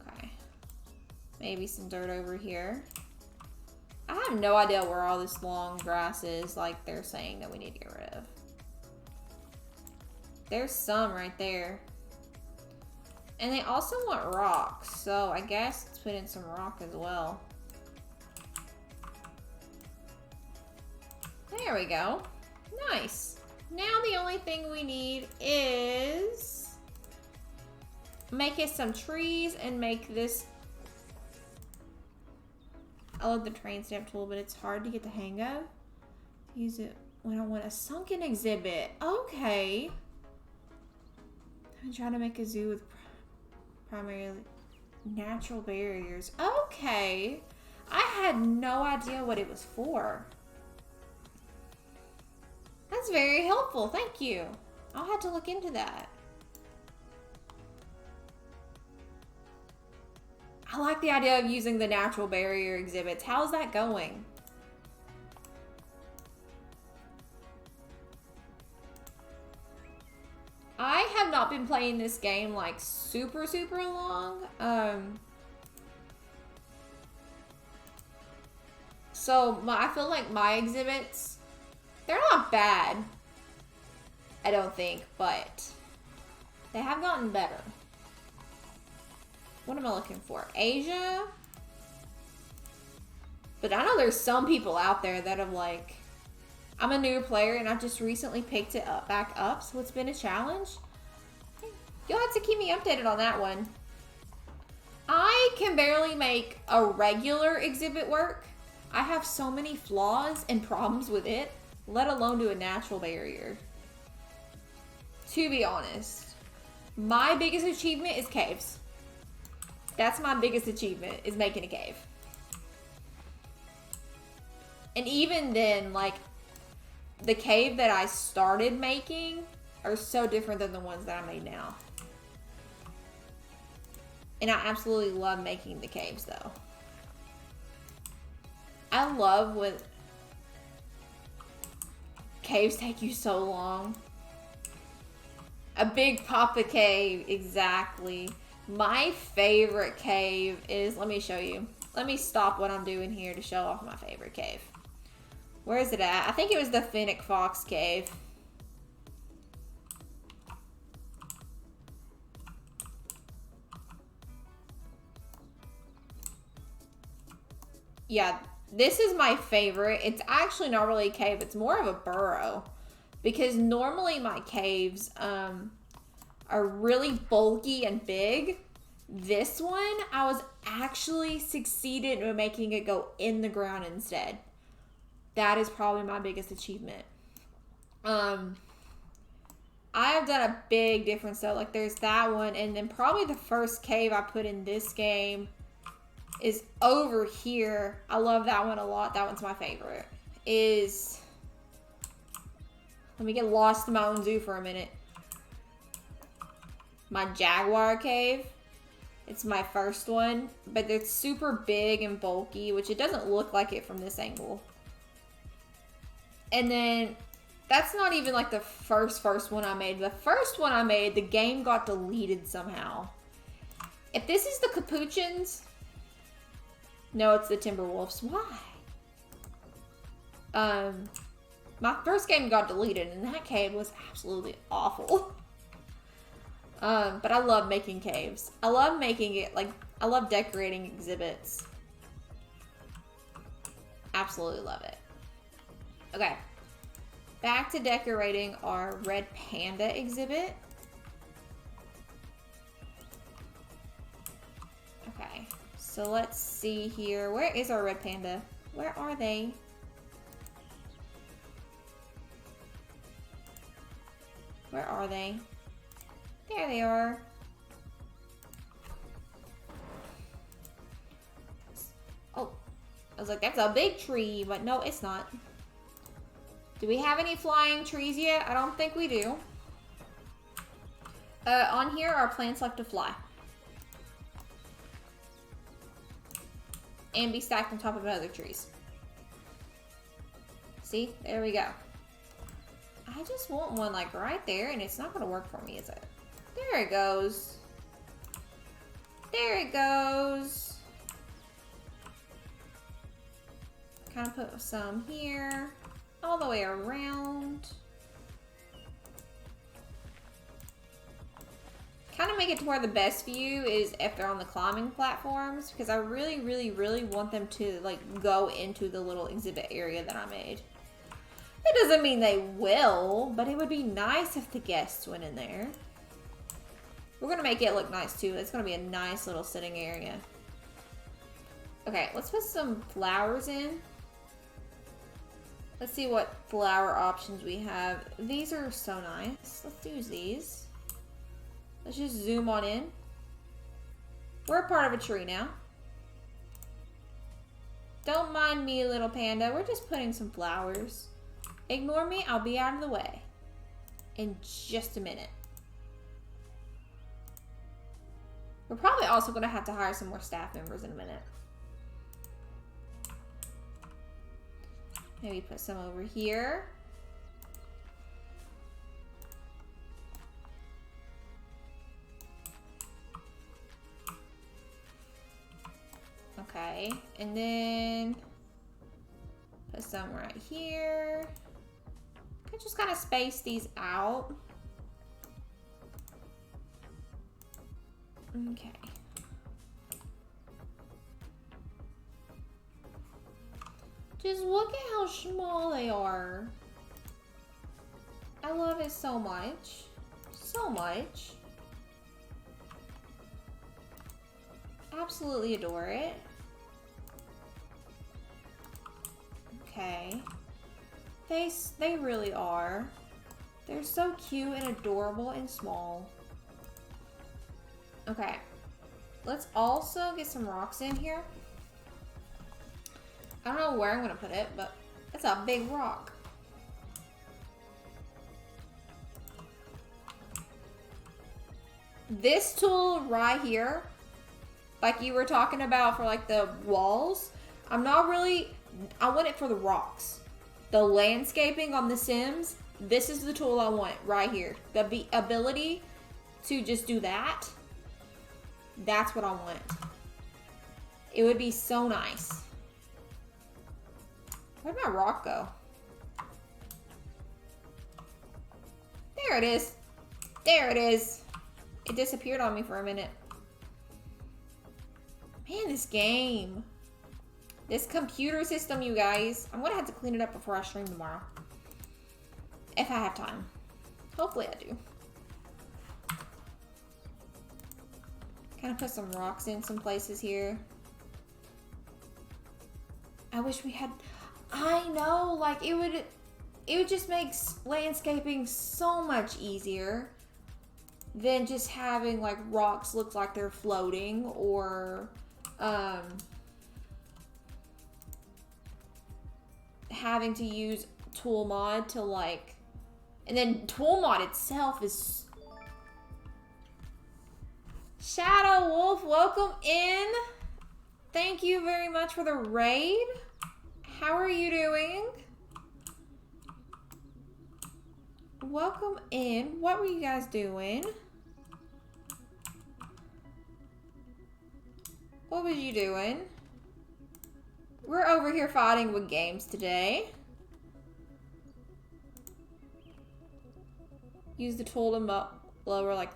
Okay. Maybe some dirt over here. I have no idea where all this long grass is, like they're saying that we need to get rid of. There's some right there. And they also want rocks, so I guess let's put in some rock as well. There we go. Nice. Now the only thing we need is make it some trees and make this... I love the train stamp tool, but it's hard to get the hang of. Use it when I want a sunken exhibit. Okay. I'm trying to make a zoo with primarily natural barriers. Okay. I had no idea what it was for. That's very helpful. Thank you. I'll have to look into that. I like the idea of using the natural barrier exhibits. How's that going? I have not been playing this game like super long. So I feel like my exhibits, they're not bad, I don't think, but they have gotten better. What am I looking for? Asia? But I know there's some people out there that have like, I'm a newer player and I just recently picked it up back up, so it's been a challenge. You'll have to keep me updated on that one. I can barely make a regular exhibit work. I have so many flaws and problems with it, let alone do a natural barrier. To be honest, my biggest achievement is caves. That's my biggest achievement, is making a cave. And even then, like, the cave that I started making are so different than the ones that I made now. And I absolutely love making the caves, though. I love when caves take you so long. A big Papa cave, exactly. My favorite cave is, let me show you. Let me stop what I'm doing here to show off my favorite cave. Where is it at? I think it was the Fennec Fox cave. Yeah, this is my favorite. It's actually not really a cave. It's more of a burrow. Because normally my caves are really bulky and big. This one, I was actually succeeded in making it go in the ground instead. That is probably my biggest achievement. I have done a big difference though. Like there's that one, and then probably the first cave I put in this game is over here. I love that one a lot. That one's my favorite. Let me get lost in my own zoo for a minute. My Jaguar cave. It's my first one, but it's super big and bulky, which it doesn't look like it from this angle. And then that's not even like the first one I made. The first one I made, the game got deleted somehow. If this is the Capuchins, no, it's the Timberwolves. Why? My first game got deleted, and that cave was absolutely awful. But I love making caves. I love making it, like, I love decorating exhibits. Absolutely love it. Okay. Back to decorating our red panda exhibit. Okay. So let's see here. Where is our red panda? Where are they? Where are they? There they are. Oh, I was like, that's a big tree, but no, it's not. Do we have any flying trees yet? I don't think we do. On here are plants left to fly. And be stacked on top of other trees. See? There we go. I just want one like right there, and it's not going to work for me, is it? There it goes. There it goes. Kind of put some here. All the way around. Kind of make it to where the best view is if they're on the climbing platforms, because I really, really, really want them to like go into the little exhibit area that I made. That doesn't mean they will, but it would be nice if the guests went in there. We're going to make it look nice too. It's going to be a nice little sitting area. Okay, let's put some flowers in. Let's see what flower options we have. These are so nice. Let's use these. Let's just zoom on in. We're a part of a tree now. Don't mind me, little panda. We're just putting some flowers. Ignore me. I'll be out of the way in just a minute. We're probably also going to have to hire some more staff members in a minute. Maybe put some over here. Okay, and then put some right here. I just kind of space these out. Okay. Just look at how small they are. I love it so much. So much. Absolutely adore it. Okay. They really are. They're so cute and adorable and small. Okay. Let's also get some rocks in here. I don't know where I'm gonna put it, but it's a big rock. This tool right here, like you were talking about for like the walls, I want it for the rocks. The landscaping on The Sims, this is the tool I want right here. The ability to just do that. That's what I want. It would be so nice. Where'd my rock go? There it is. There it is. It disappeared on me for a minute. Man, this game. This computer system, you guys. I'm gonna have to clean it up before I stream tomorrow. If I have time. Hopefully I do. Kind of put some rocks in some places here. I wish we had... I know, like it would just make landscaping so much easier than just having like rocks look like they're floating, or having to use tool mod to like, and then tool mod itself is... Shadow Wolf, welcome in. Thank you very much for the raid. How are you doing? Welcome in. What were you guys doing? What was you doing? We're over here fighting with games today. Use the tool to lower like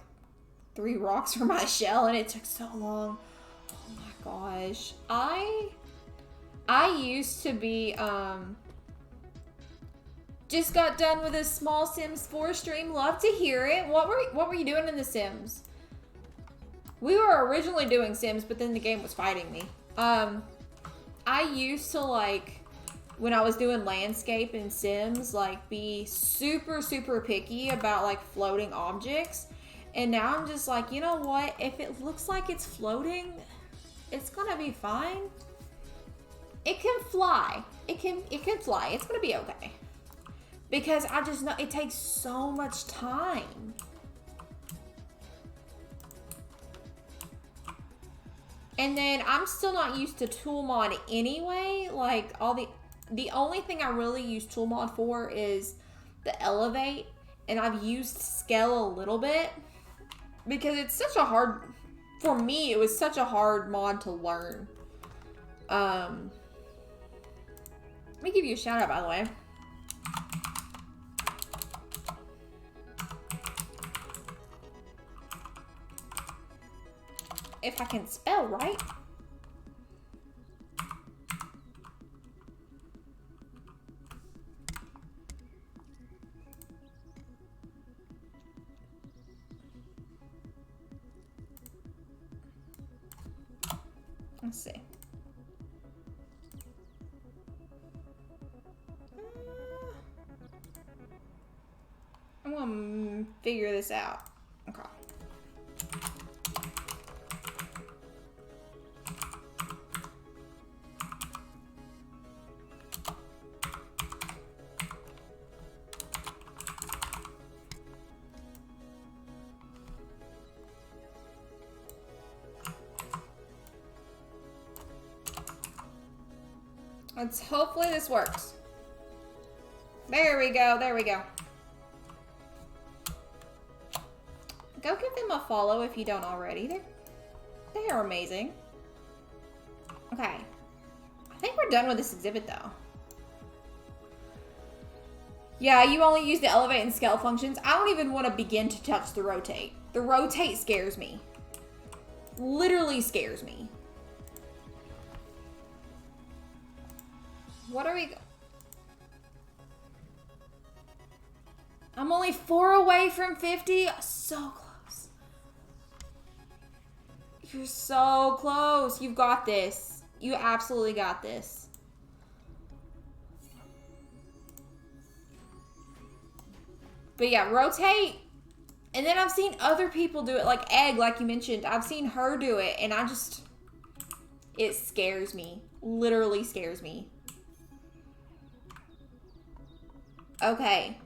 3 rocks from my shell, and it took so long. Oh my gosh. I used to be, just got done with a small Sims 4 stream. Love to hear it. What were you doing in The Sims? We were originally doing Sims, but then the game was fighting me. I used to, like, when I was doing landscape in Sims, like, be super, super picky about, like, floating objects. And now I'm just like, you know what? If it looks like it's floating, it's gonna be fine. It can fly. It can fly. It's gonna be okay. Because I just know it takes so much time. And then I'm still not used to tool mod anyway. Like all the only thing I really use tool mod for is the elevate, and I've used scale a little bit because it's such a hard, for me it was such a hard mod to learn. Let me give you a shout out, by the way. If I can spell right. Let's see. I'm gonna figure this out. Okay. Let's hopefully this works. There we go. There we go. Go give them a follow if you don't already. They are amazing. Okay. I think we're done with this exhibit though. Yeah, you only use the elevate and scale functions. I don't even want to begin to touch the rotate. The rotate scares me. Literally scares me. What are we... I'm only 4 away from 50. So close. You're so close. You've got this. You absolutely got this. But yeah, rotate. And then I've seen other people do it, like Egg, like you mentioned. I've seen her do it, and it scares me. Literally scares me. Okay.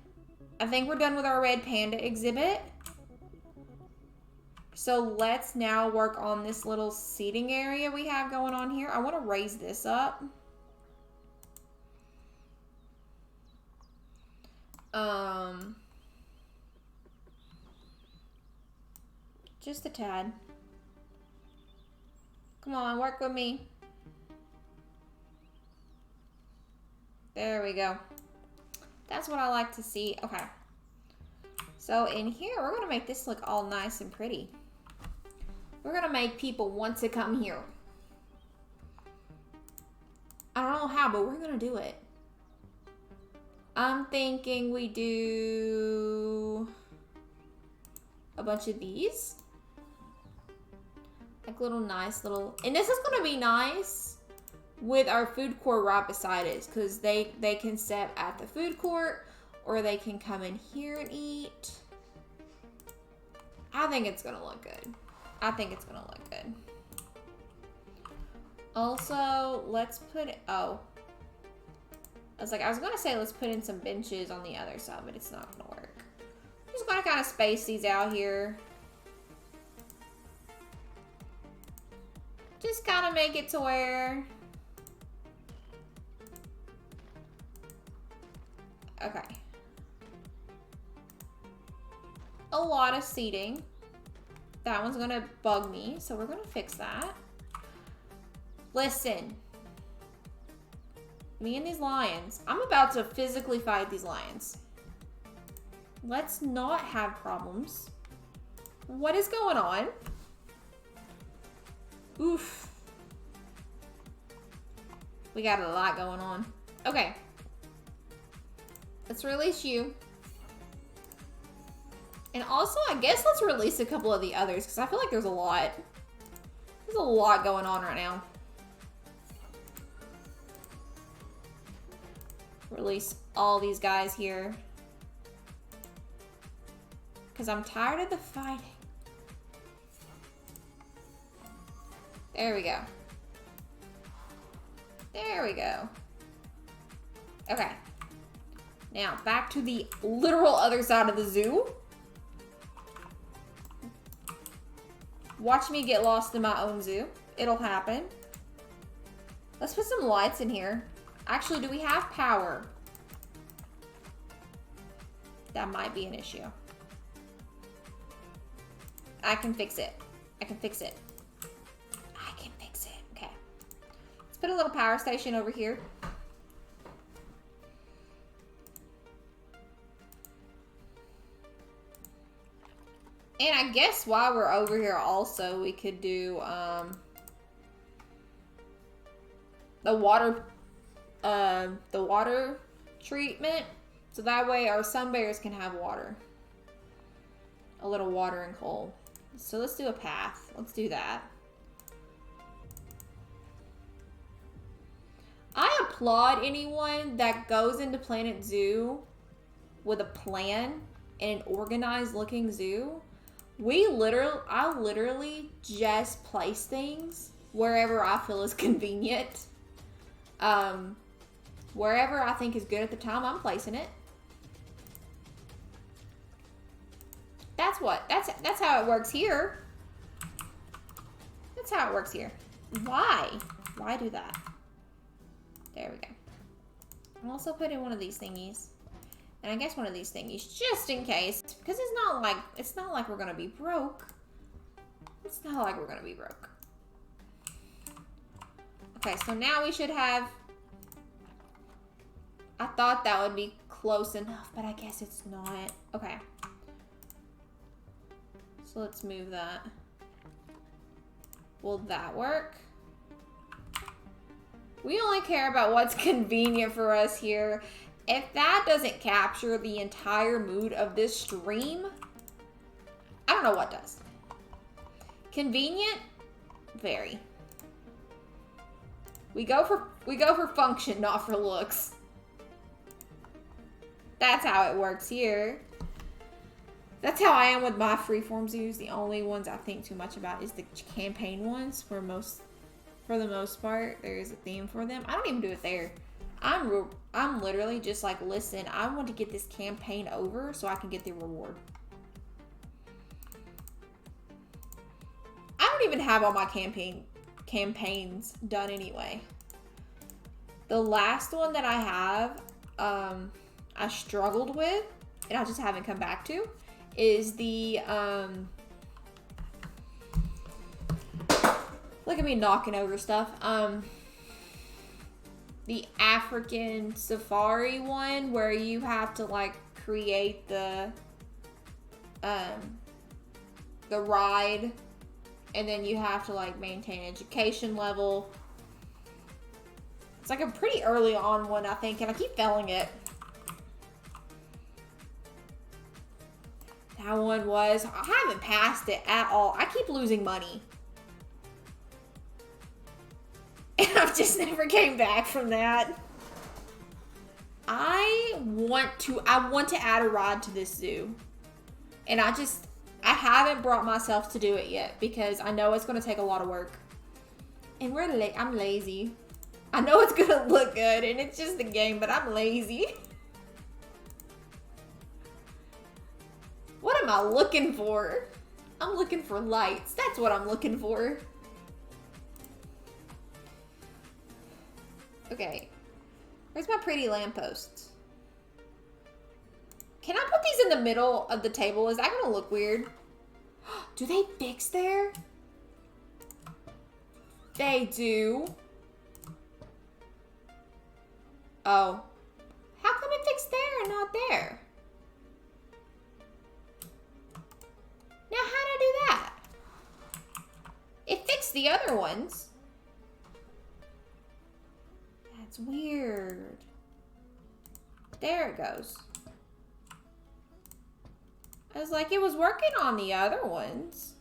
I think we're done with our red panda exhibit. So let's now work on this little seating area we have going on here. I want to raise this up. Just a tad. Come on, work with me. There we go. That's what I like to see. Okay. So in here, we're going to make this look all nice and pretty. We're going to make people want to come here. I don't know how, but we're going to do it. I'm thinking we do a bunch of these. Like little nice little... And this is going to be nice with our food court right beside us, because they can sit at the food court, or they can come in here and eat. I think it's gonna look good. I think it's gonna look good. Also, let's put it, I was gonna say let's put in some benches on the other side, but it's not gonna work. I'm just gonna kind of space these out here. Just kind of make it to where... Okay. A lot of seating. That one's gonna bug me, so we're gonna fix that. Listen. Me and these lions. I'm about to physically fight these lions. Let's not have problems. What is going on? Oof. We got a lot going on. Okay. Let's release you. And also, I guess let's release a couple of the others, because I feel like there's a lot. There's a lot going on right now. Release all these guys here. Because I'm tired of the fighting. There we go. There we go. Okay. Now, back to the literal other side of the zoo. Watch me get lost in my own zoo. It'll happen. Let's put some lights in here. Actually, do we have power? That might be an issue. I can fix it. I can fix it. I can fix it. Okay. Let's put a little power station over here. And I guess while we're over here also, we could do the water treatment. So that way our sunbears can have water. A little water and coal. So let's do a path. Let's do that. I applaud anyone that goes into Planet Zoo with a plan and an organized looking zoo. I literally just place things wherever I feel is convenient. Wherever I think is good at the time, I'm placing it. That's how it works here. That's how it works here. Why? Why do that? There we go. I'll also put in one of these thingies. And I guess one of these thingies, just in case. Because it's not like we're gonna be broke. It's not like we're gonna be broke. Okay, so now we should have... I thought that would be close enough, but I guess it's not. Okay. So let's move that. Will that work? We only care about what's convenient for us here. If that doesn't capture the entire mood of this stream, I don't know what does. Convenient Very. We go for function, not for looks. That's how it works here. That's how I am with my freeform zoos. The only ones I think too much about is the campaign ones, where for the most part, there is a theme for them. I don't even do it there. I'm literally just like, listen, I want to get this campaign over so I can get the reward. I don't even have all my campaigns done anyway. The last one that I have, I struggled with, and I just haven't come back to, is the, look at me knocking over stuff. The African safari one, where you have to like create the ride, and then you have to like maintain education level. It's like a pretty early on one, I think, and I keep failing it. That one was, I haven't passed it at all. I keep losing money. And I've just never came back from that. I want to add a ride to this zoo. And I haven't brought myself to do it yet because I know it's going to take a lot of work. And I'm lazy. I know it's going to look good and it's just a game, but I'm lazy. What am I looking for? I'm looking for lights. That's what I'm looking for. Okay. Where's my pretty lampposts? Can I put these in the middle of the table? Is that gonna look weird? Do they fix there? They do. Oh. How come it fixed there and not there? Now how'd I do that? It fixed the other ones. That's weird. There it goes. I was like, it was working on the other ones.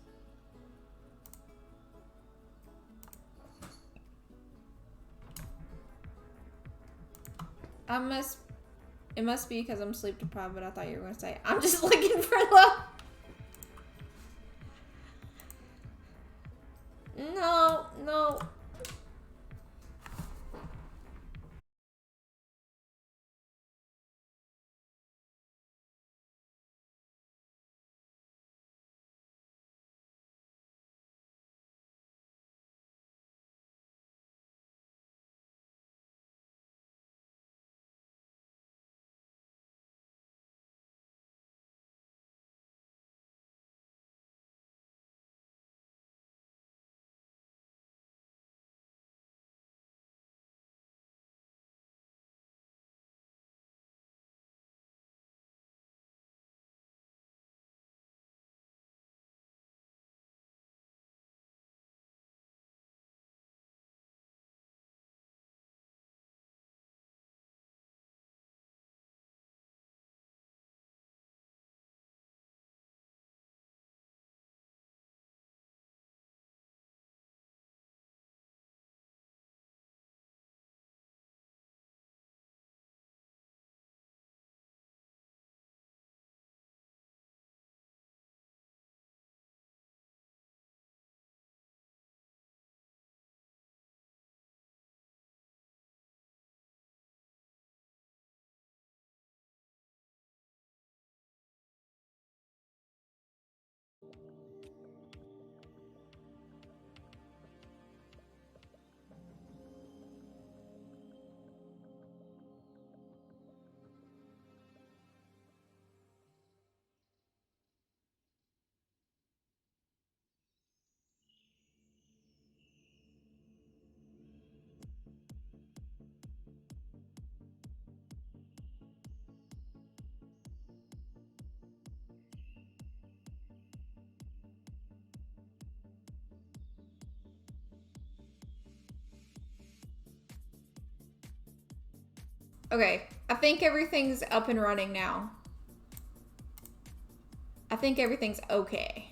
It must be because I'm sleep deprived, but I thought you were going to say, I'm just looking for love. No. Okay, I think everything's up and running now. I think everything's okay.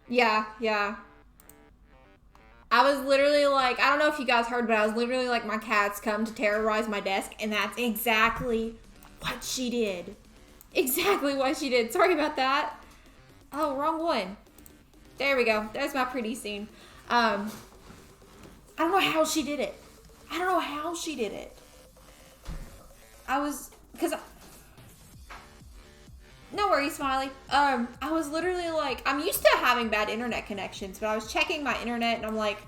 Yeah, yeah. I was literally like, I don't know if you guys heard, but I was literally like, my cats come to terrorize my desk, and that's exactly what she did. Exactly what she did. Sorry about that. Oh, wrong one. There we go. There's my pretty scene. I don't know how she did it. I don't know how she did it. No worries, Smiley. I was literally like, I'm used to having bad internet connections, but I was checking my internet and I'm like,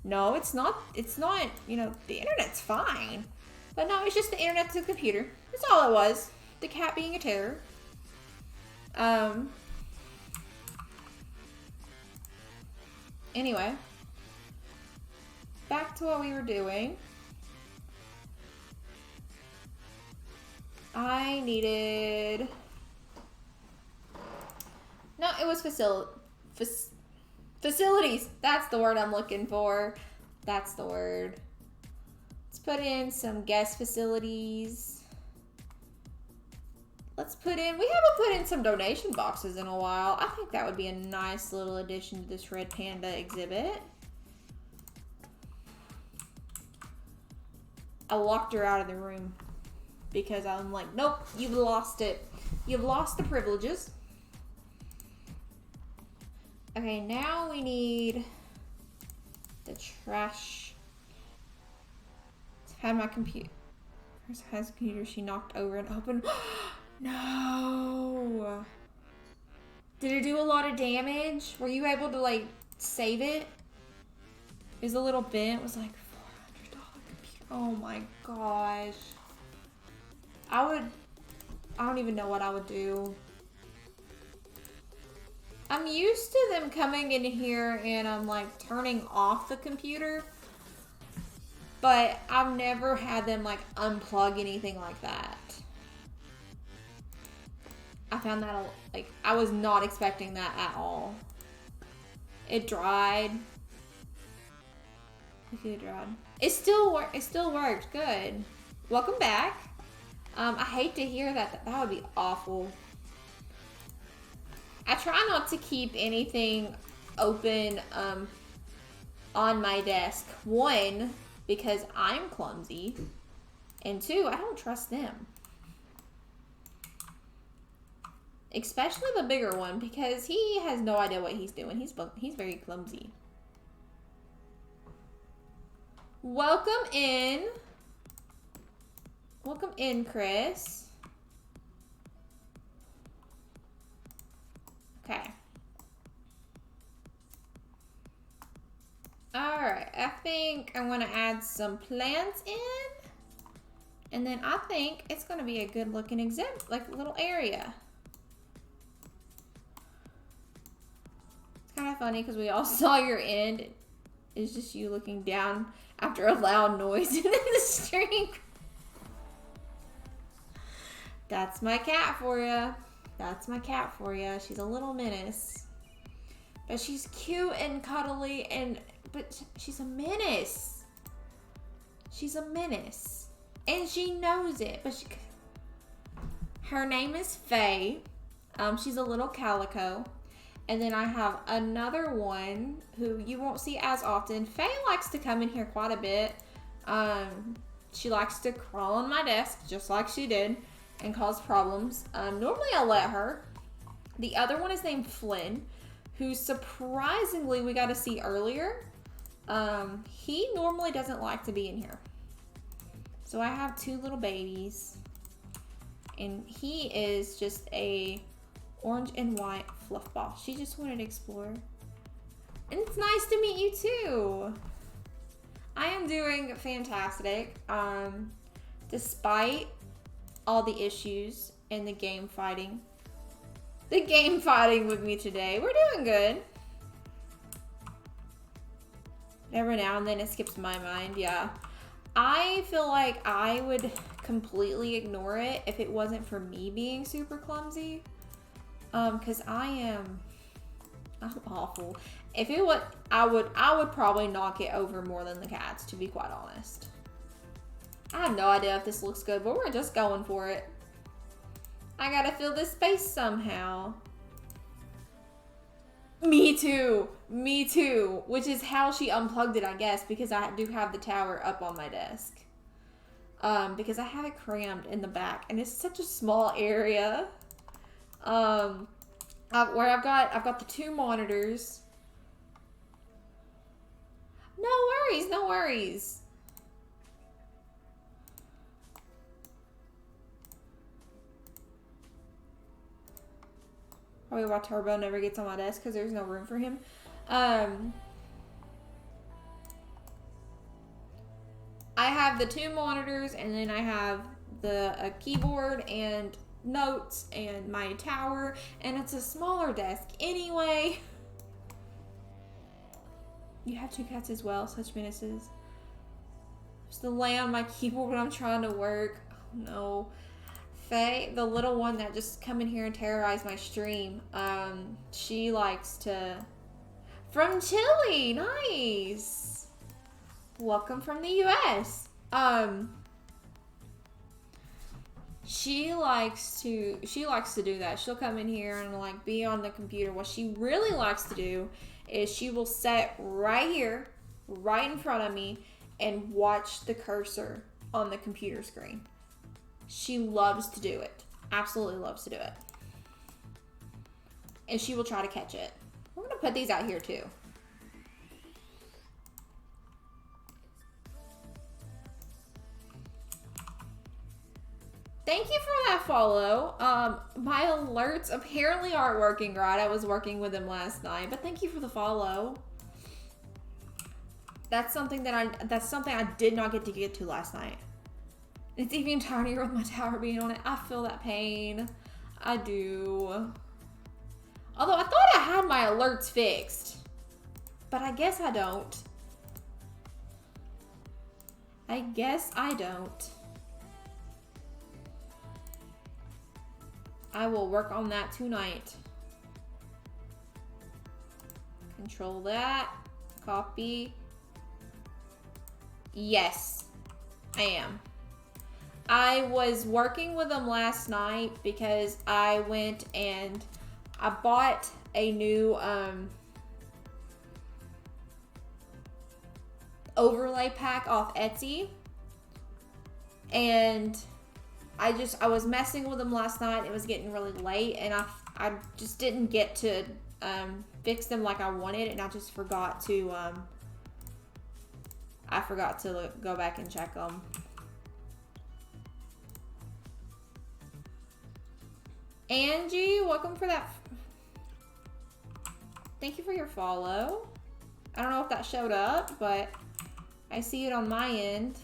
no, it's not, you know, the internet's fine. But no, it's just the internet to the computer. That's all it was. The cat being a terror. Anyway. Back to what we were doing. I needed... No, it was facilities. That's the word I'm looking for. That's the word. Let's put in some guest facilities. Let's put in... We haven't put in some donation boxes in a while. I think that would be a nice little addition to this red panda exhibit. I locked her out of the room because I'm like, nope, you've lost it. You've lost the privileges. Okay, now we need the trash. Had my computer. Has computer she knocked over and opened. No. Did it do a lot of damage? Were you able to like save it? Is a little bent. It was like $400 computer. Oh my gosh. I don't even know what I would do. I'm used to them coming in here and I'm like turning off the computer, but I've never had them like unplug anything like that. I found that like I was not expecting that at all. It dried. It dried. It still worked. Good. Welcome back. I hate to hear that. That would be awful. I try not to keep anything open on my desk. One, because I'm clumsy. And two, I don't trust them. Especially the bigger one, because he has no idea what he's doing. He's very clumsy. Welcome in. Welcome in, Chris. Okay. Alright, I think I want to add some plants in. And then I think it's going to be a good looking exhibit, like a little area. It's kind of funny because we all saw your end. It's just you looking down after a loud noise in the stream. That's my cat for you. That's my cat for you. She's a little menace. But she's cute and cuddly but she's a menace. She's a menace. And she knows it. But her name is Faye. She's a little calico. And then I have another one who you won't see as often. Faye likes to come in here quite a bit. She likes to crawl on my desk just like she did and cause problems. Normally I let her. The other one is named Flynn, who surprisingly we got to see earlier. He normally doesn't like to be in here. So I have two little babies, and he is just a orange and white fluff ball. She just wanted to explore. And it's nice to meet you too. I am doing fantastic. Despite all the issues and the game fighting. The game fighting with me today. We're doing good. Every now and then it skips my mind, yeah. I feel like I would completely ignore it if it wasn't for me being super clumsy. Cause I'm awful. If it would, I would probably knock it over more than the cats, to be quite honest. I have no idea if this looks good, but we're just going for it. I gotta fill this space somehow. Me too. Me too. Which is how she unplugged it, I guess, because I do have the tower up on my desk. Because I have it crammed in the back, and it's such a small area. Where I've got the 2 monitors. No worries, no worries. Probably why Turbo never gets on my desk, because there's no room for him. I have the 2 monitors, and then I have a keyboard and notes and my tower, and it's a smaller desk anyway. You have 2 cats as well, such menaces. Just to lay on my keyboard when I'm trying to work. Oh no. Faye, the little one that just come in here and terrorize my stream, she likes to... From Chile! Nice! Welcome from the US. She likes to do that. She'll come in here and like be on the computer. What she really likes to do is she will sit right here, right in front of me, and watch the cursor on the computer screen. She loves to do it. Absolutely loves to do it. And she will try to catch it. I'm going to put these out here too. Thank you for that follow. My alerts apparently aren't working right. I was working with them last night, but thank you for the follow. That's something I did not get to last night. It's even tinier with my tower being on it. I feel that pain. I do. Although I thought I had my alerts fixed, but I guess I don't. I guess I don't. I will work on that tonight. Control that. Copy. Yes, I am. I was working with them last night because I went and I bought a new overlay pack off Etsy, and I was messing with them last night. It was getting really late, and I just didn't get to fix them like I wanted, and I just forgot to go back and check them. Angie, welcome for that. Thank you for your follow. I don't know if that showed up, but I see it on my end.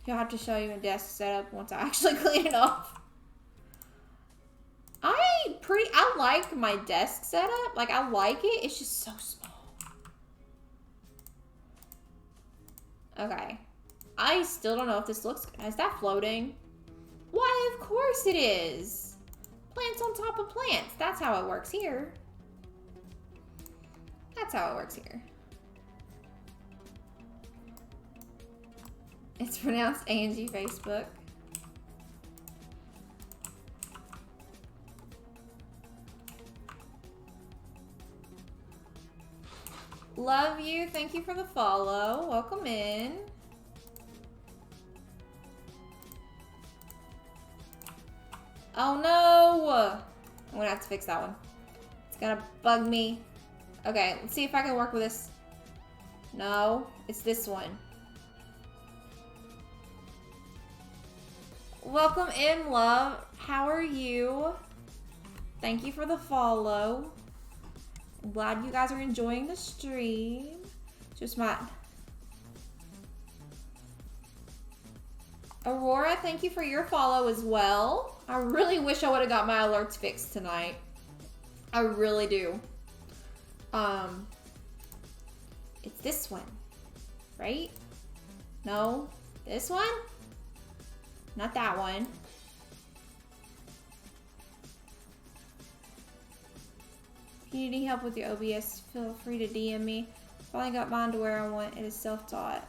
You'll have to show you a desk setup once I actually clean it off. I like my desk setup. Like, I like it. It's just so small. Okay. I still don't know if this looks good. Is that floating? Why, of course it is. Plants on top of plants. That's how it works here. That's how it works here. It's pronounced Angie Facebook. Love you. Thank you for the follow. Welcome in. Oh no! I'm gonna have to fix that one. It's gonna bug me. Okay, let's see if I can work with this. No, it's this one. Welcome in, love. How are you? Thank you for the follow. I'm glad you guys are enjoying the stream. Just my... Aurora, thank you for your follow as well. I really wish I would have got my alerts fixed tonight. I really do. It's this one, right? No, this one? Not that one. If you need any help with your OBS, feel free to DM me. Finally got mine to where I want. It is self-taught.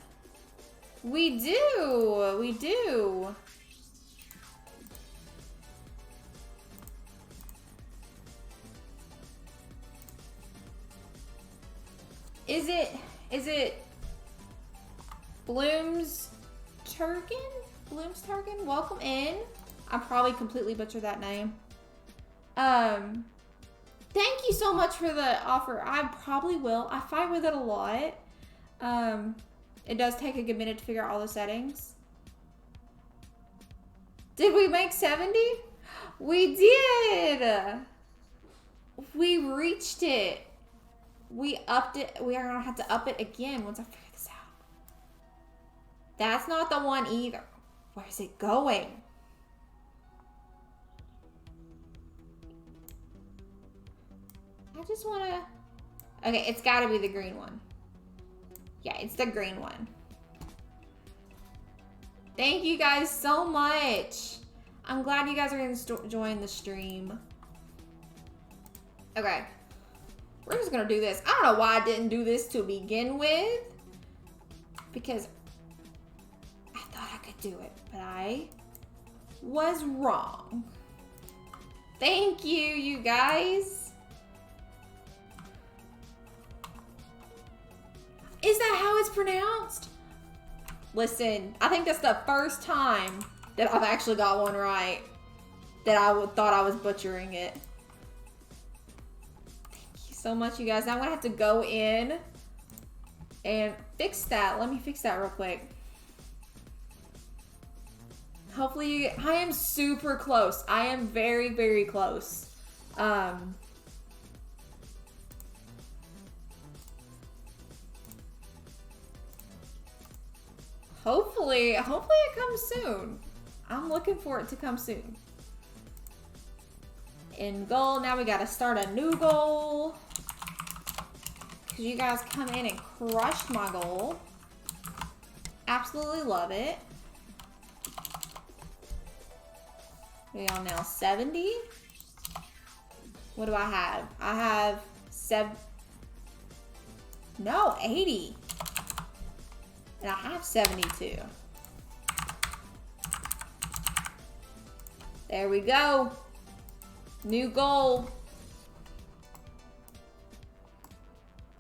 We do. We do. Is it Bloomsturgen? Bloomsturgen? Welcome in. I probably completely butchered that name. Thank you so much for the offer. I probably will. I fight with it a lot. It does take a good minute to figure out all the settings. Did we make 70? We did. We reached it. We upped it. We are gonna have to up it again once I figure this out. That's not the one either. Where's it going? I just wanna... Okay, it's gotta be the green one. Yeah, it's the green one. Thank you guys so much. I'm glad you guys are gonna join the stream. Okay. We're just gonna do this. I don't know why I didn't do this to begin with. Because I thought I could do it, but I was wrong. Thank you, you guys. Is that how it's pronounced? Listen, I think that's the first time that I've actually got one right. That I thought I was butchering it. Thank you so much, you guys. Now I'm gonna have to go in and fix that. Let me fix that real quick. Hopefully, I am super close. I am very, very close. Hopefully it comes soon. I'm looking for it to come soon. In goal, now we gotta start a new goal. Because you guys come in and crushed my goal. Absolutely love it. We are now 70. What do I have? I have 80. And I have 72. There we go. New goal.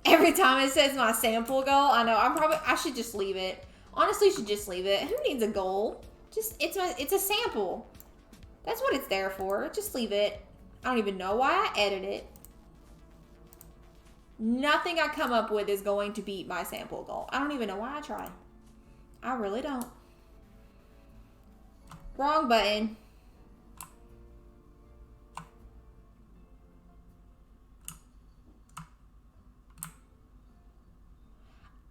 Every time it says my sample goal, I know I should just leave it. Honestly, should just leave it. Who needs a goal? Just it's a sample. That's what it's there for. Just leave it. I don't even know why I edit it. Nothing I come up with is going to beat my sample goal. I don't even know why I tried. I really don't. Wrong button.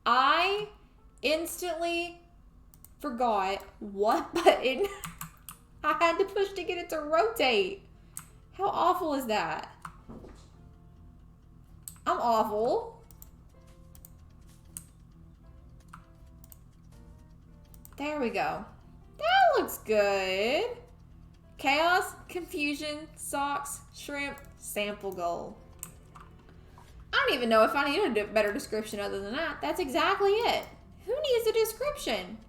I instantly forgot what button I had to push to get it to rotate. How awful is that? I'm awful. There we go. That looks good. Chaos, confusion, socks, shrimp, sample goal. I don't even know if I need a better description other than that. That's exactly it. Who needs a description?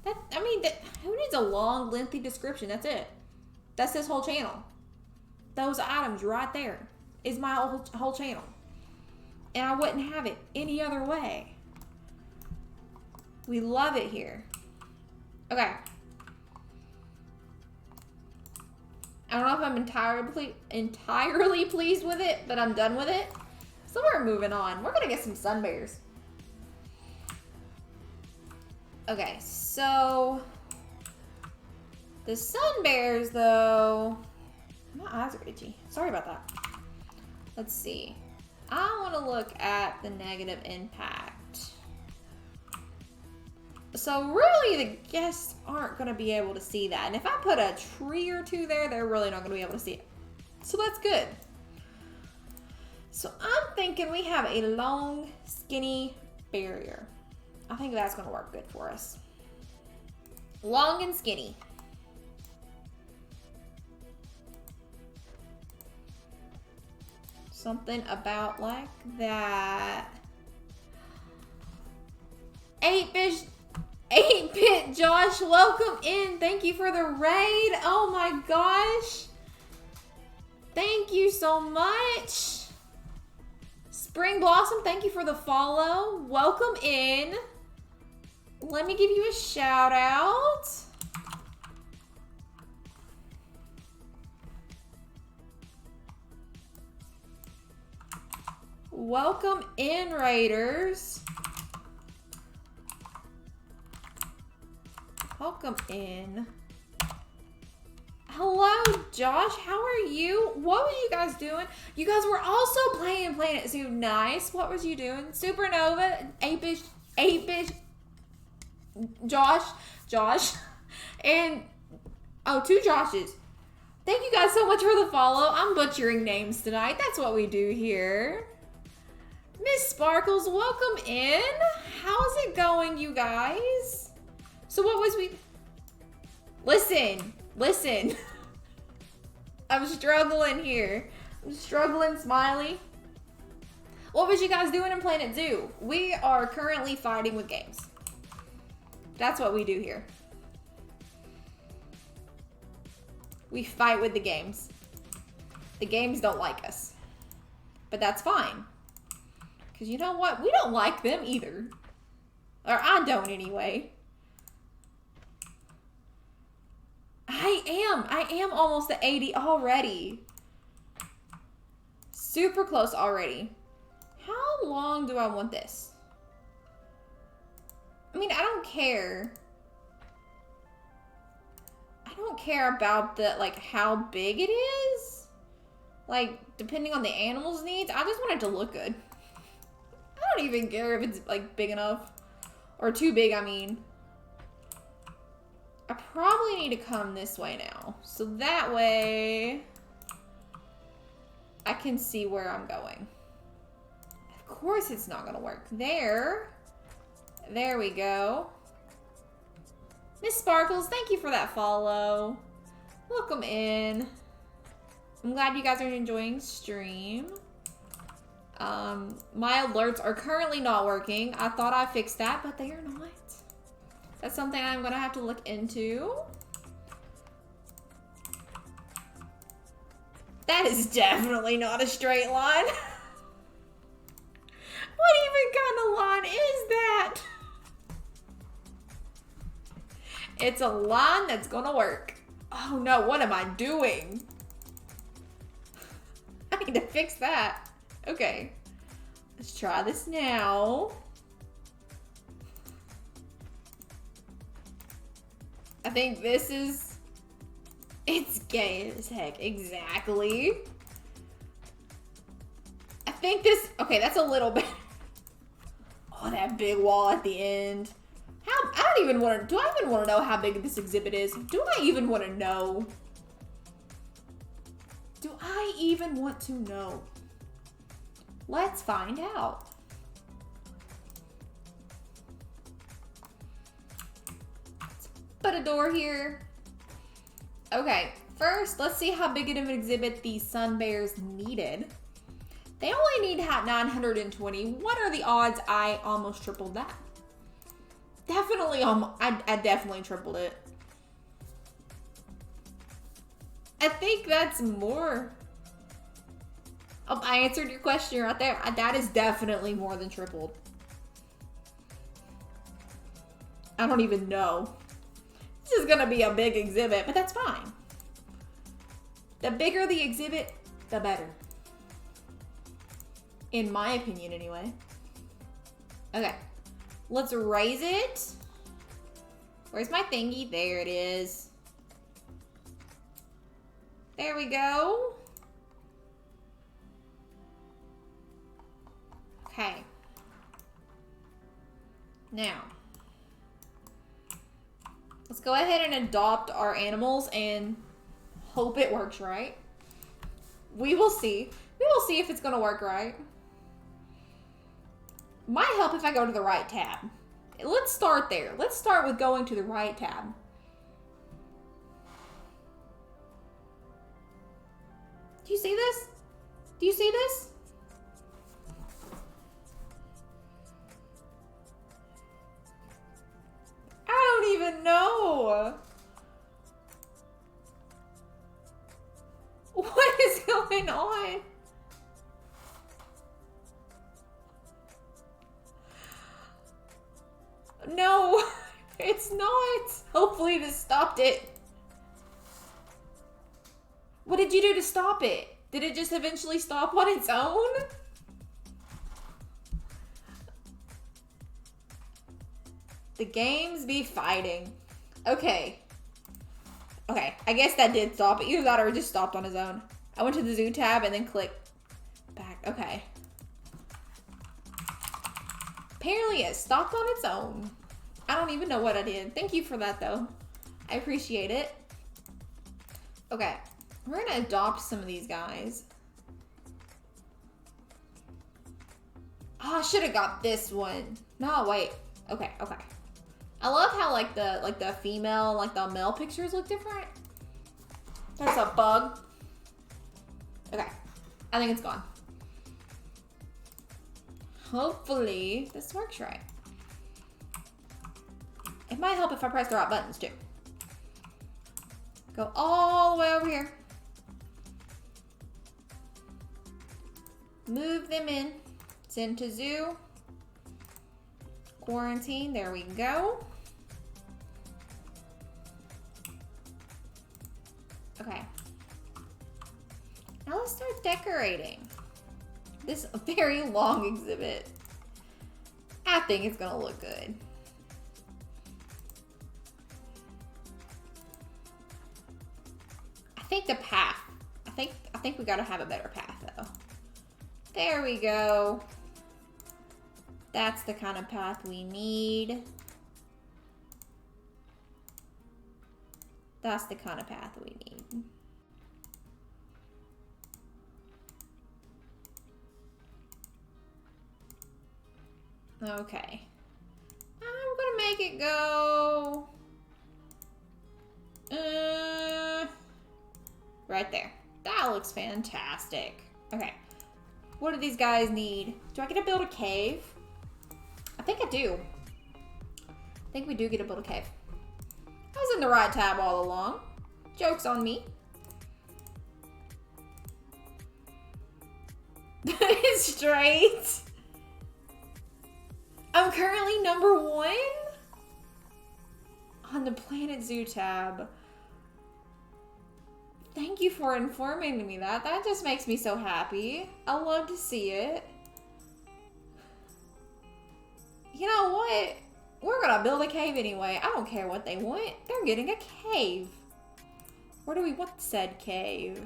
Who needs a long, lengthy description? That's it. That's this whole channel. Those items right there is my whole channel. And I wouldn't have it any other way. We love it here. Okay. I don't know if I'm entirely pleased with it, but I'm done with it. So we're moving on. We're gonna get some sun bears. Okay, so the sun bears, though, my eyes are itchy. Sorry about that. Let's see. I want to look at the negative impact. So really, the guests aren't going to be able to see that. And if I put a tree or two there, they're really not going to be able to see it. So that's good. So I'm thinking we have a long, skinny barrier. I think that's going to work good for us. Long and skinny. Something about like that. 8-bit Josh, welcome in. Thank you for the raid. Oh my gosh. Thank you so much. Spring Blossom, thank you for the follow. Welcome in. Let me give you a shout out. Welcome in, Raiders. Welcome in. Hello, Josh. How are you? What were you guys doing? You guys were also playing Planet Zoo. Nice. What was you doing? Supernova, 8-Bish, Josh, and oh, 2 Joshes. Thank you guys so much for the follow. I'm butchering names tonight. That's what we do here. Miss Sparkles, welcome in. How's it going, you guys? So what was we... Listen. I'm struggling here. I'm struggling, Smiley. What was you guys doing in Planet Zoo? We are currently fighting with games. That's what we do here. We fight with the games. The games don't like us. But that's fine. Because you know what? We don't like them either. Or I don't anyway. I am almost at 80 already. Super close already. How long do I want this? I mean, I don't care. I don't care about the, like, how big it is. Like, depending on the animal's needs. I just want it to look good. I don't even care if it's, like, big enough. Or too big, I mean. I probably need to come this way now. So that way, I can see where I'm going. Of course it's not going to work. There we go. Miss Sparkles, thank you for that follow. Welcome in. I'm glad you guys are enjoying stream. My alerts are currently not working. I thought I fixed that, but they are not. That's something I'm gonna have to look into. That is definitely not a straight line. What even kind of line is that? It's a line that's gonna work. Oh no, what am I doing? I need to fix that. Okay, let's try this now. I think this is, it's gay as heck, exactly. I think this, okay, that's a little bit, oh, that big wall at the end. I don't even want to, do I even want to know how big this exhibit is? Do I even want to know? Do I even want to know? Let's find out. Put a door here. Okay, first, let's see how big of an exhibit the Sun Bears needed. They only need 920. What are the odds I almost tripled that? Definitely, I definitely tripled it. I think that's more. Oh, I answered your question right there. That is definitely more than tripled. I don't even know. This is gonna be a big exhibit, but that's fine. The bigger the exhibit, the better. In my opinion, anyway. Okay, let's raise it. Where's my thingy? There it is. There we go. Okay. Now, let's go ahead and adopt our animals and hope it works right. We will see. We will see if it's gonna work right. Might help if I go to the right tab. Let's start there. Let's start with going to the right tab. Do you see this? Do you see this? I don't even know. What is going on? No, it's not. Hopefully this stopped it. What did you do to stop it? Did it just eventually stop on its own? The games be fighting. Okay. Okay, I guess that did stop. Either that or it just stopped on its own. I went to the zoo tab and then clicked back. Okay. Apparently it stopped on its own. I don't even know what I did. Thank you for that though. I appreciate it. Okay. We're gonna adopt some of these guys. Oh, I should have got this one. No, wait. Okay, okay. I love how like the female, like the male pictures look different. There's a bug. Okay. I think it's gone. Hopefully this works right. It might help if I press the right buttons too. Go all the way over here. Move them in. Send to zoo. Quarantine. There we go. Okay. Now let's start decorating this very long exhibit. I think it's gonna look good. I think the path. I think we gotta have a better path though. There we go. That's the kind of path we need. That's the kind of path we need. Okay. I'm gonna make it go right there. That looks fantastic. Okay. What do these guys need? Do I get to build a cave? I think I do. I think we do get to build a cave. I was in the right tab all along. Joke's on me. Straight. I'm currently #1 on the Planet Zoo tab. Thank you for informing me that. That just makes me so happy. I love to see it. You know what? We're gonna build a cave anyway. I don't care what they want. They're getting a cave. Where do we want said cave?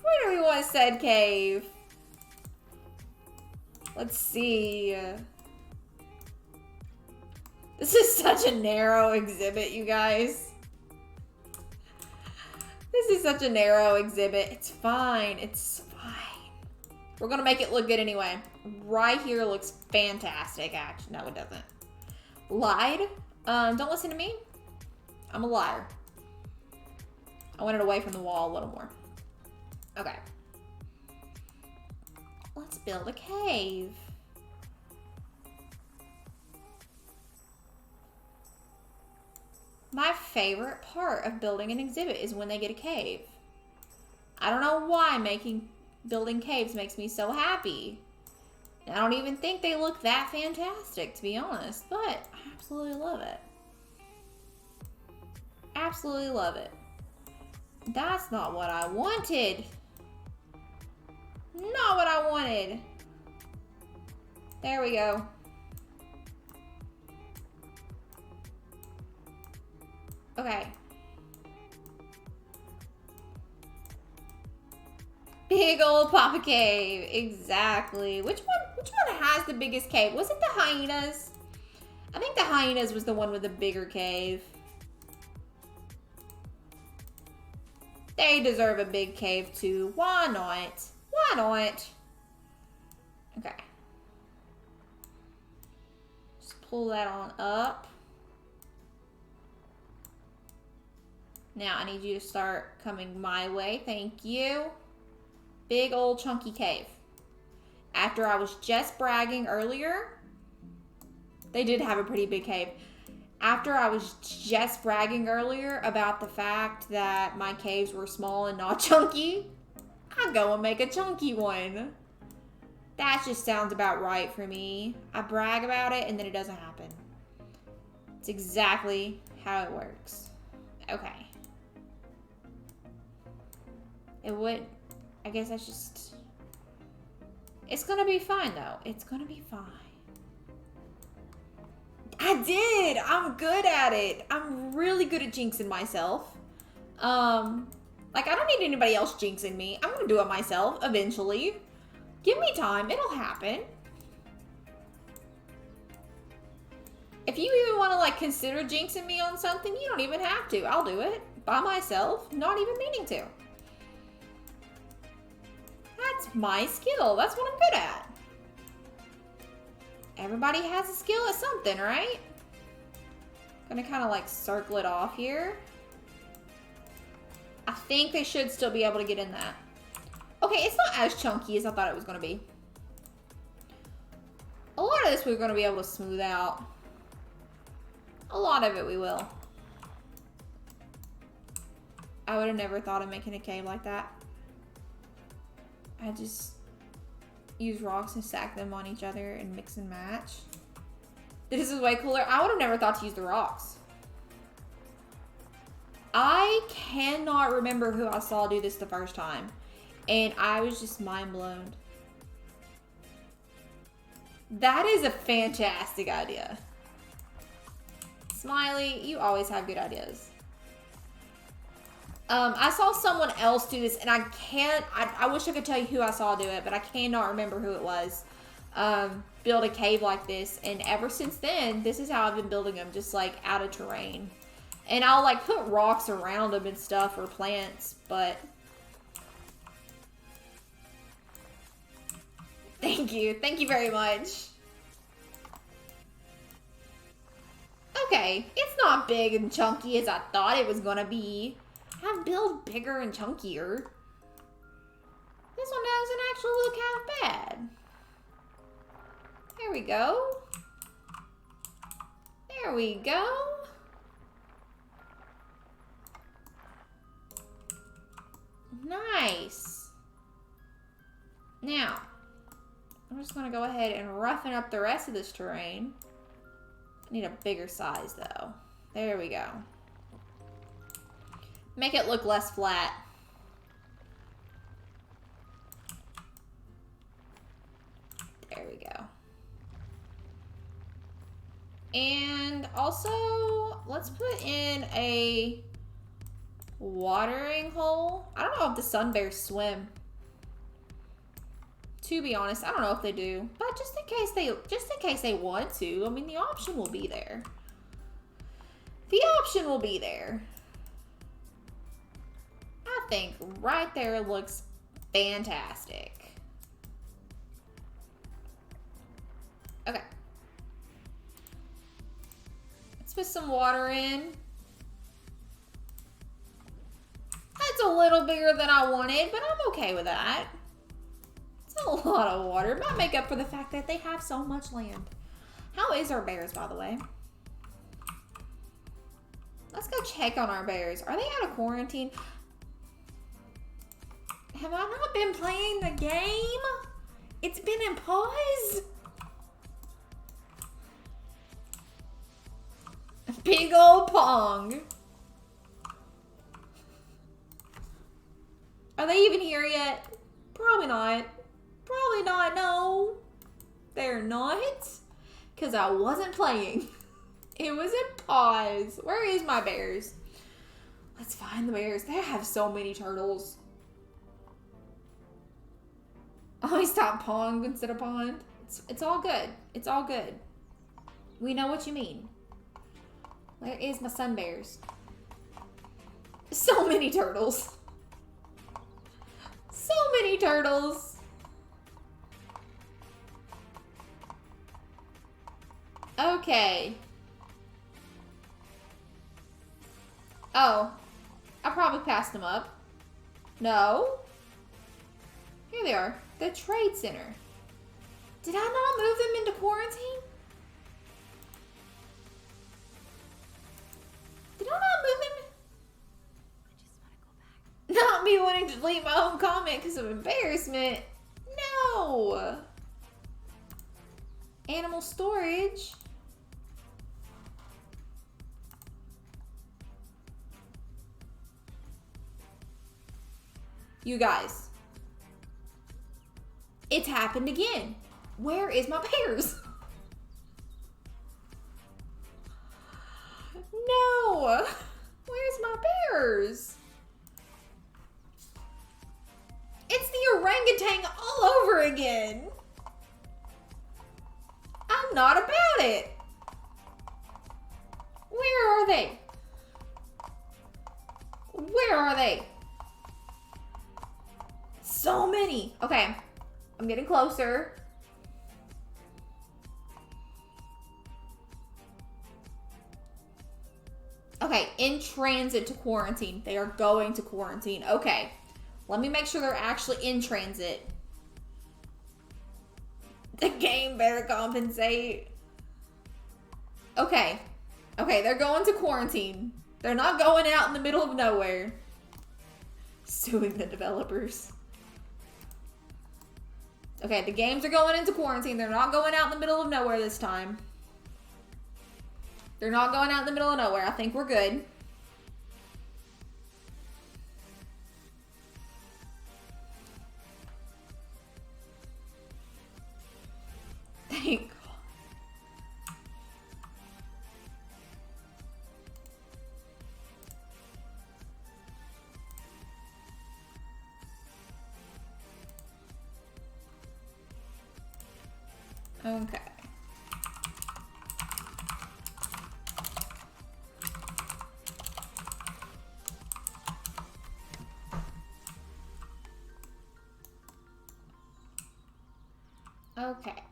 Where do we want said cave? Let's see. This is such a narrow exhibit, you guys. This is such a narrow exhibit. It's fine. It's fine. We're gonna make it look good anyway. Right here looks fantastic, actually. No, it doesn't. Lied? Don't listen to me. I'm a liar. I want it away from the wall a little more. Okay. Let's build a cave. My favorite part of building an exhibit is when they get a cave. I don't know why building caves makes me so happy. I don't even think they look that fantastic, to be honest, but I absolutely love it. Absolutely love it. That's not what I wanted. Not what I wanted. There we go. Okay. Big old Papa Cave. Exactly. Which one has the biggest cave? Was it the hyenas? I think the hyenas was the one with the bigger cave. They deserve a big cave too. Why not? Why not? Okay. Just pull that on up. Now I need you to start coming my way. Thank you. Big old chunky cave. After I was just bragging earlier, they did have a pretty big cave. After I was just bragging earlier about the fact that my caves were small and not chunky, I go and make a chunky one. That just sounds about right for me. I brag about it and then it doesn't happen. It's exactly how it works. Okay. It would... I guess that's just... It's gonna be fine, though. It's gonna be fine. I did! I'm good at it. I'm really good at jinxing myself. Like, I don't need anybody else jinxing me. I'm gonna do it myself, eventually. Give me time. It'll happen. If you even want to, like, consider jinxing me on something, you don't even have to. I'll do it by myself, not even meaning to. That's my skill. That's what I'm good at. Everybody has a skill at something, right? Gonna kind of, like, circle it off here. I think they should still be able to get in that. Okay, it's not as chunky as I thought it was gonna be. A lot of this we're gonna be able to smooth out. A lot of it we will. I would have never thought of making a cave like that. I just use rocks and stack them on each other and mix and match. This is way cooler. I would have never thought to use the rocks. I cannot remember who I saw do this the first time. And I was just mind blown. That is a fantastic idea. Smiley, you always have good ideas. I saw someone else do this, and I wish I could tell you who I saw do it, but I cannot remember who it was. Build a cave like this, and ever since then, this is how I've been building them, just like out of terrain. And I'll like put rocks around them and stuff, or plants, but... Thank you very much. Okay, it's not big and chunky as I thought it was gonna be. I've built bigger and chunkier. This one doesn't actually look half bad. There we go. There we go. Nice. Now, I'm just gonna go ahead and roughen up the rest of this terrain. I need a bigger size though. There we go. Make it look less flat. There we go. And also, let's put in a watering hole. I don't know if the sun bears swim. To be honest, I don't know if they do, but just in case they want to, I mean, the option will be there. The option will be there. I think right there looks fantastic. Okay. Let's put some water in. That's a little bigger than I wanted, but I'm okay with that. It's a lot of water. It might make up for the fact that they have so much land. How is our bears, by the way? Let's go check on our bears. Are they out of quarantine? Have I not been playing the game? It's been in pause? Big old Pong. Are they even here yet? Probably not. Probably not, no. They're not. Because I wasn't playing. It was in pause. Where is my bears? Let's find the bears. They have so many turtles. I stopped Pong instead of pond. It's all good. It's all good. We know what you mean. Where is my sun bears? So many turtles. So many turtles. Okay. Oh. I probably passed them up. No. Here they are. The Trade Center. Did I not move them into quarantine? Did I not move them? I just want to go back. Not me wanting to delete my own comment because of embarrassment. No. Animal storage. You guys. It's happened again. Where is my bears? No. Where's my bears? It's the orangutan all over again. I'm not about it. Where are they? Where are they? So many. Okay, I'm getting closer. Okay, in transit to quarantine. They are going to quarantine. Okay, let me make sure they're actually in transit. The game better compensate. Okay. Okay, they're going to quarantine. They're not going out in the middle of nowhere. Suing the developers. Okay, the games are going into quarantine. They're not going out in the middle of nowhere this time. They're not going out in the middle of nowhere. I think we're good. Thank God. Okay. Okay.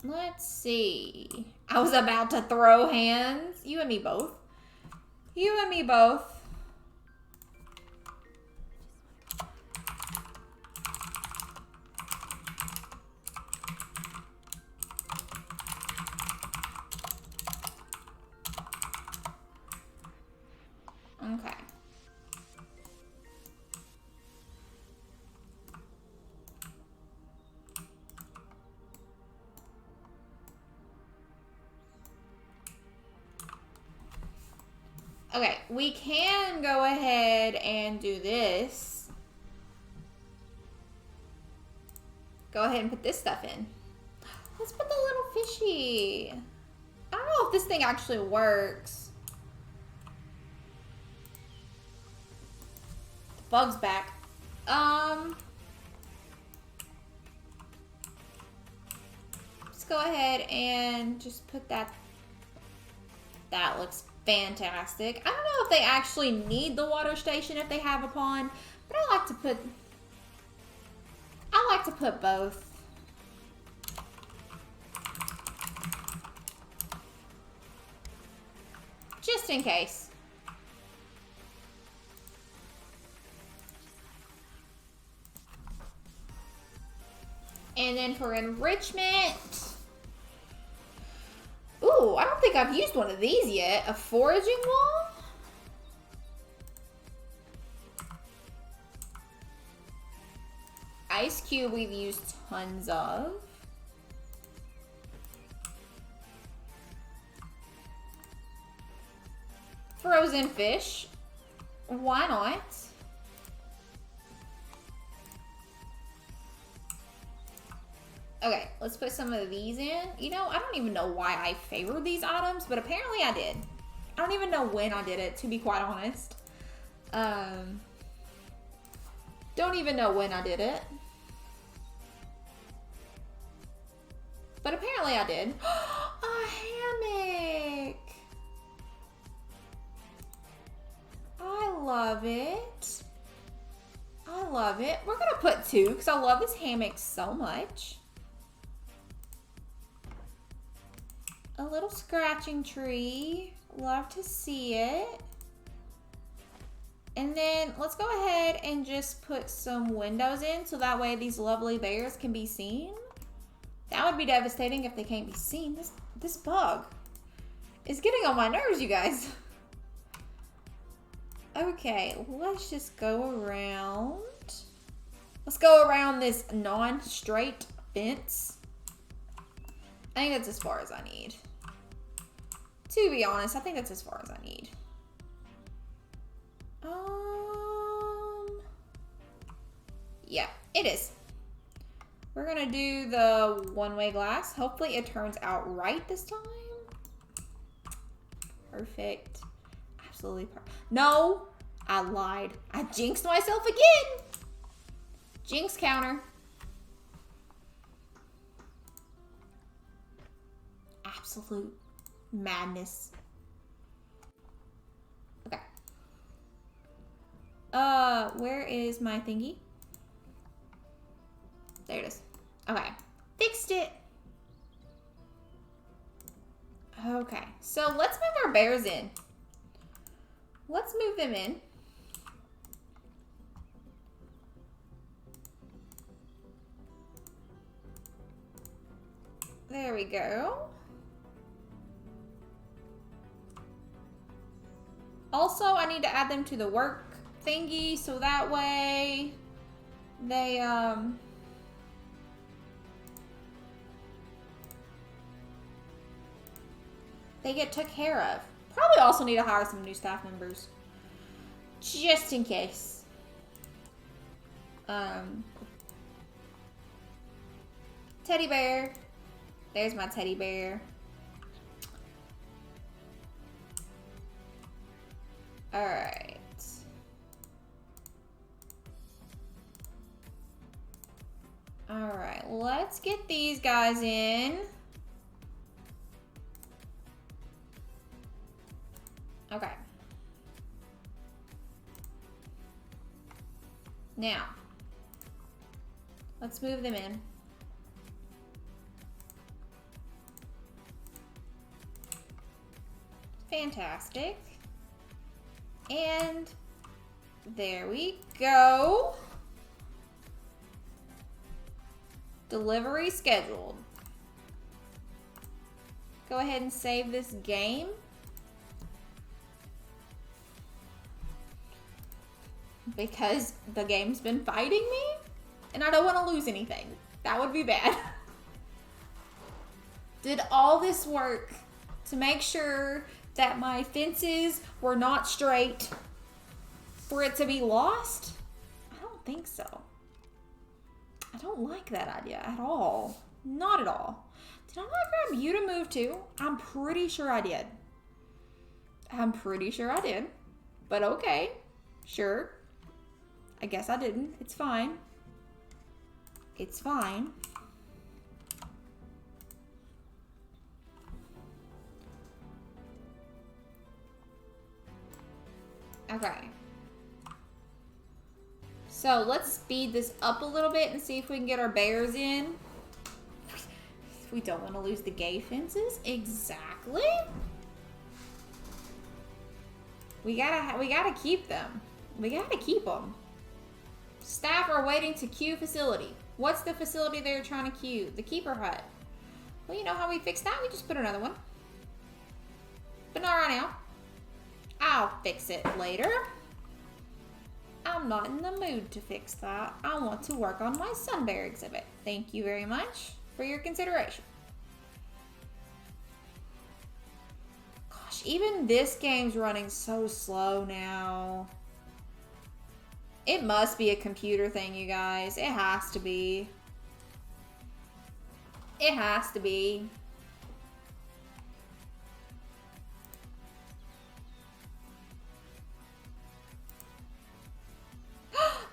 Let's see. I was about to throw hands. You and me both. You and me both. Okay. Okay, we can go ahead and do this. Go ahead and put this stuff in. Let's put the little fishy. I don't know if this thing actually works. The bug's back. Let's go ahead and just put that. That looks fantastic. I don't know if they actually need the water station if they have a pond, but I like to put both. Just in case. And then for enrichment, ooh, I don't think I've used one of these yet. A foraging wall? Ice cube we've used tons of. Frozen fish. Why not? Okay, let's put some of these in. You know, I don't even know why I favored these items, but apparently I did. I don't even know when I did it, to be quite honest. Don't even know when I did it. But apparently I did. A hammock! I love it. I love it. We're gonna put two, because I love this hammock so much. A little scratching tree. Love to see it. And then let's go ahead and just put some windows in so that way these lovely bears can be seen. That would be devastating if they can't be seen. This bug is getting on my nerves, you guys. Okay, let's just go around. Let's go around this non-straight fence. I think that's as far as I need. To be honest, I think that's as far as I need. Yeah, it is. We're gonna do the one-way glass. Hopefully it turns out right this time. Perfect. Absolutely perfect. No, I lied. I jinxed myself again. Jinx counter. Absolute madness. Okay. Where is my thingy? There it is. Okay. Fixed it. Okay. So let's move our bears in. Let's move them in. There we go. Also, I need to add them to the work thingy so that way they get took care of. Probably also need to hire some new staff members. Just in case. Teddy bear. There's my teddy bear. Alright. Alright, let's get these guys in. Okay. Now, let's move them in. Fantastic. And there we go. Delivery scheduled. Go ahead and save this game. Because the game's been fighting me and I don't want to lose anything. That would be bad. Did all this work to make sure that my fences were not straight for it to be lost? I don't think so. I don't like that idea at all. Not at all. Did I not grab you to move too? I'm pretty sure I did. I'm pretty sure I did. But okay. Sure. I guess I didn't. It's fine. It's fine. Okay. So let's speed this up a little bit and see if we can get our bears in. We don't want to lose the gay fences. Exactly. We gotta keep them. We gotta keep them. Staff are waiting to queue facility. What's the facility they're trying to queue? The keeper hut. Well, you know how we fix that? We just put another one. But not right now. I'll fix it later. I'm not in the mood to fix that. I want to work on my sun bear exhibit. Thank you very much for your consideration. Gosh, even this game's running so slow now. It must be a computer thing, you guys. It has to be. It has to be.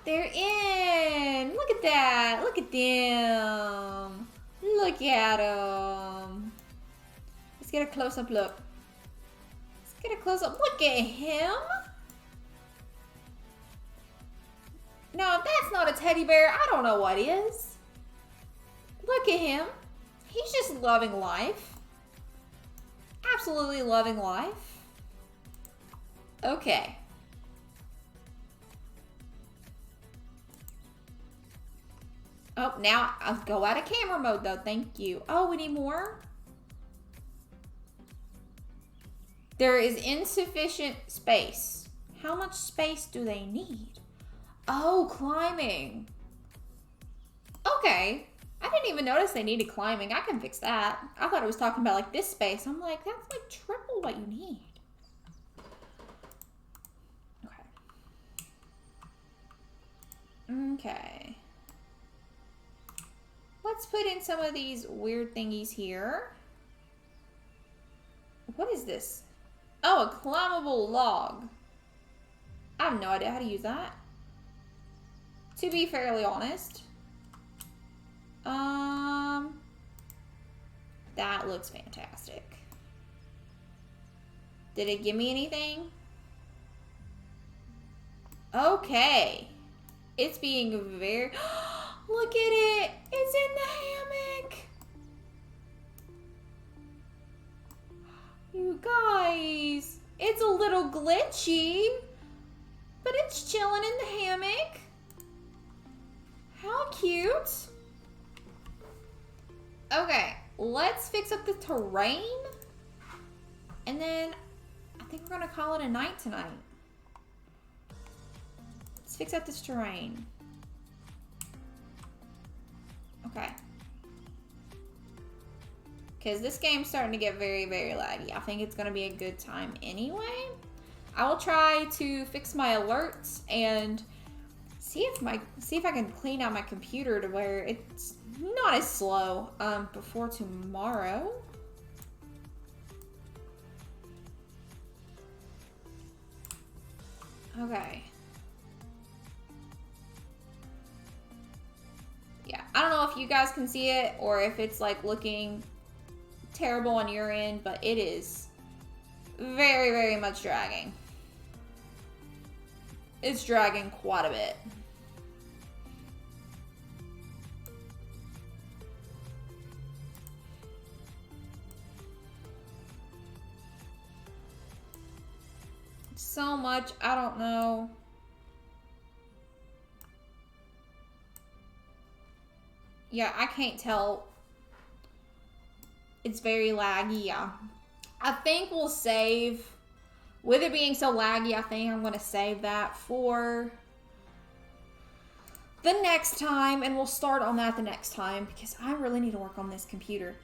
They're in. Look at that. Look at them. Look at them. Let's get a close-up look. Let's get a close-up. Look at him. No, if that's not a teddy bear, I don't know what is. Look at him. He's just loving life. Absolutely loving life. Okay. Oh, now I'll go out of camera mode though. Thank you. Oh, we need more? There is insufficient space. How much space do they need? Oh, climbing. Okay. I didn't even notice they needed climbing. I can fix that. I thought it was talking about like this space. I'm like, that's like triple what you need. Okay. Okay. let's put in some of these weird thingies here. What is this? Oh, a climbable log. I have no idea how to use that, to be fairly honest. That looks fantastic. Did it give me anything? Okay. It's being very... Look at it! It's in the hammock! You guys, it's a little glitchy, but it's chilling in the hammock. How cute. Okay, let's fix up the terrain. And then I think we're gonna call it a night tonight. Let's fix up this terrain. Okay. Because this game's starting to get very, very laggy. I think it's going to be a good time anyway. I will try to fix my alerts and see if I can clean out my computer to where it's not as slow before tomorrow. Okay. Yeah, I don't know if you guys can see it or if it's like looking terrible on your end, but it is very, very much dragging. It's dragging quite a bit. So much, I don't know. Yeah, I can't tell. It's very laggy, yeah. I think we'll save, with it being so laggy, I think I'm going to save that for the next time, and we'll start on that the next time, because I really need to work on this computer.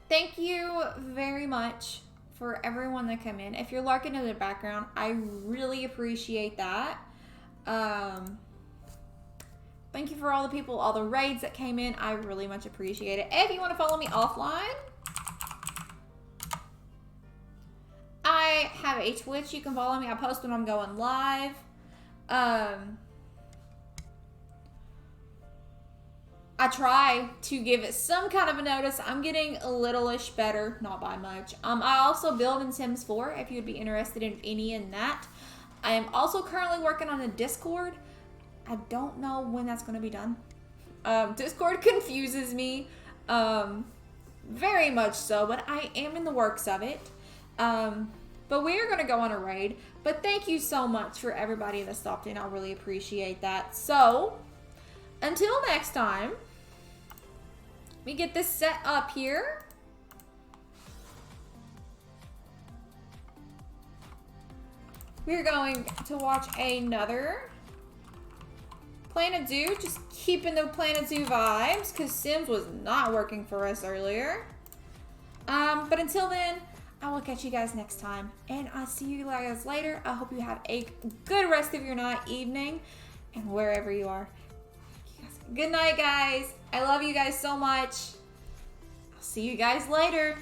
Thank you very much for everyone that came in. If you're lurking in the background, I really appreciate that. Thank you for all the people, all the raids that came in. I really much appreciate it. If you want to follow me offline, I have a Twitch. You can follow me. I post when I'm going live. I try to give it some kind of a notice. I'm getting a little-ish better, not by much. I also build in Sims 4 if you'd be interested in any in that. I am also currently working on a Discord. I don't know when that's going to be done. Discord confuses me very much so, but I am in the works of it. But we are going to go on a raid. But thank you so much for everybody that stopped in. I really appreciate that. So, until next time, we get this set up here. We're going to watch another Planet Zoo. Just keeping the Planet Zoo vibes, because Sims was not working for us earlier. But until then, I will catch you guys next time. And I'll see you guys later. I hope you have a good rest of your night, evening, and wherever you are. Good night, guys. I love you guys so much. I'll see you guys later.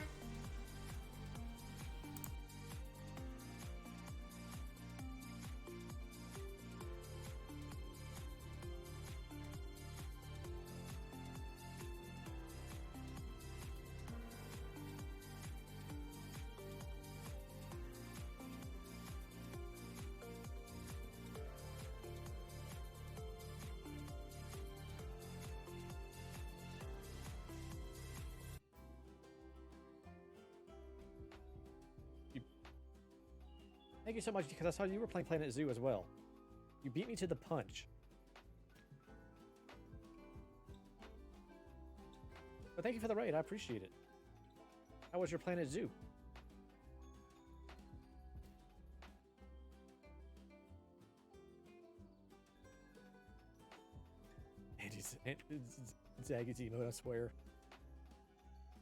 Thank you so much, because I saw you were playing Planet Zoo as well. You beat me to the punch. But thank you for the raid, I appreciate it. How was your Planet Zoo? It's Aggies emote, I swear.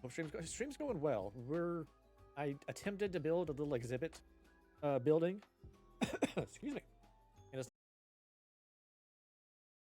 Hope stream's going well. I attempted to build a little exhibit building. Excuse me.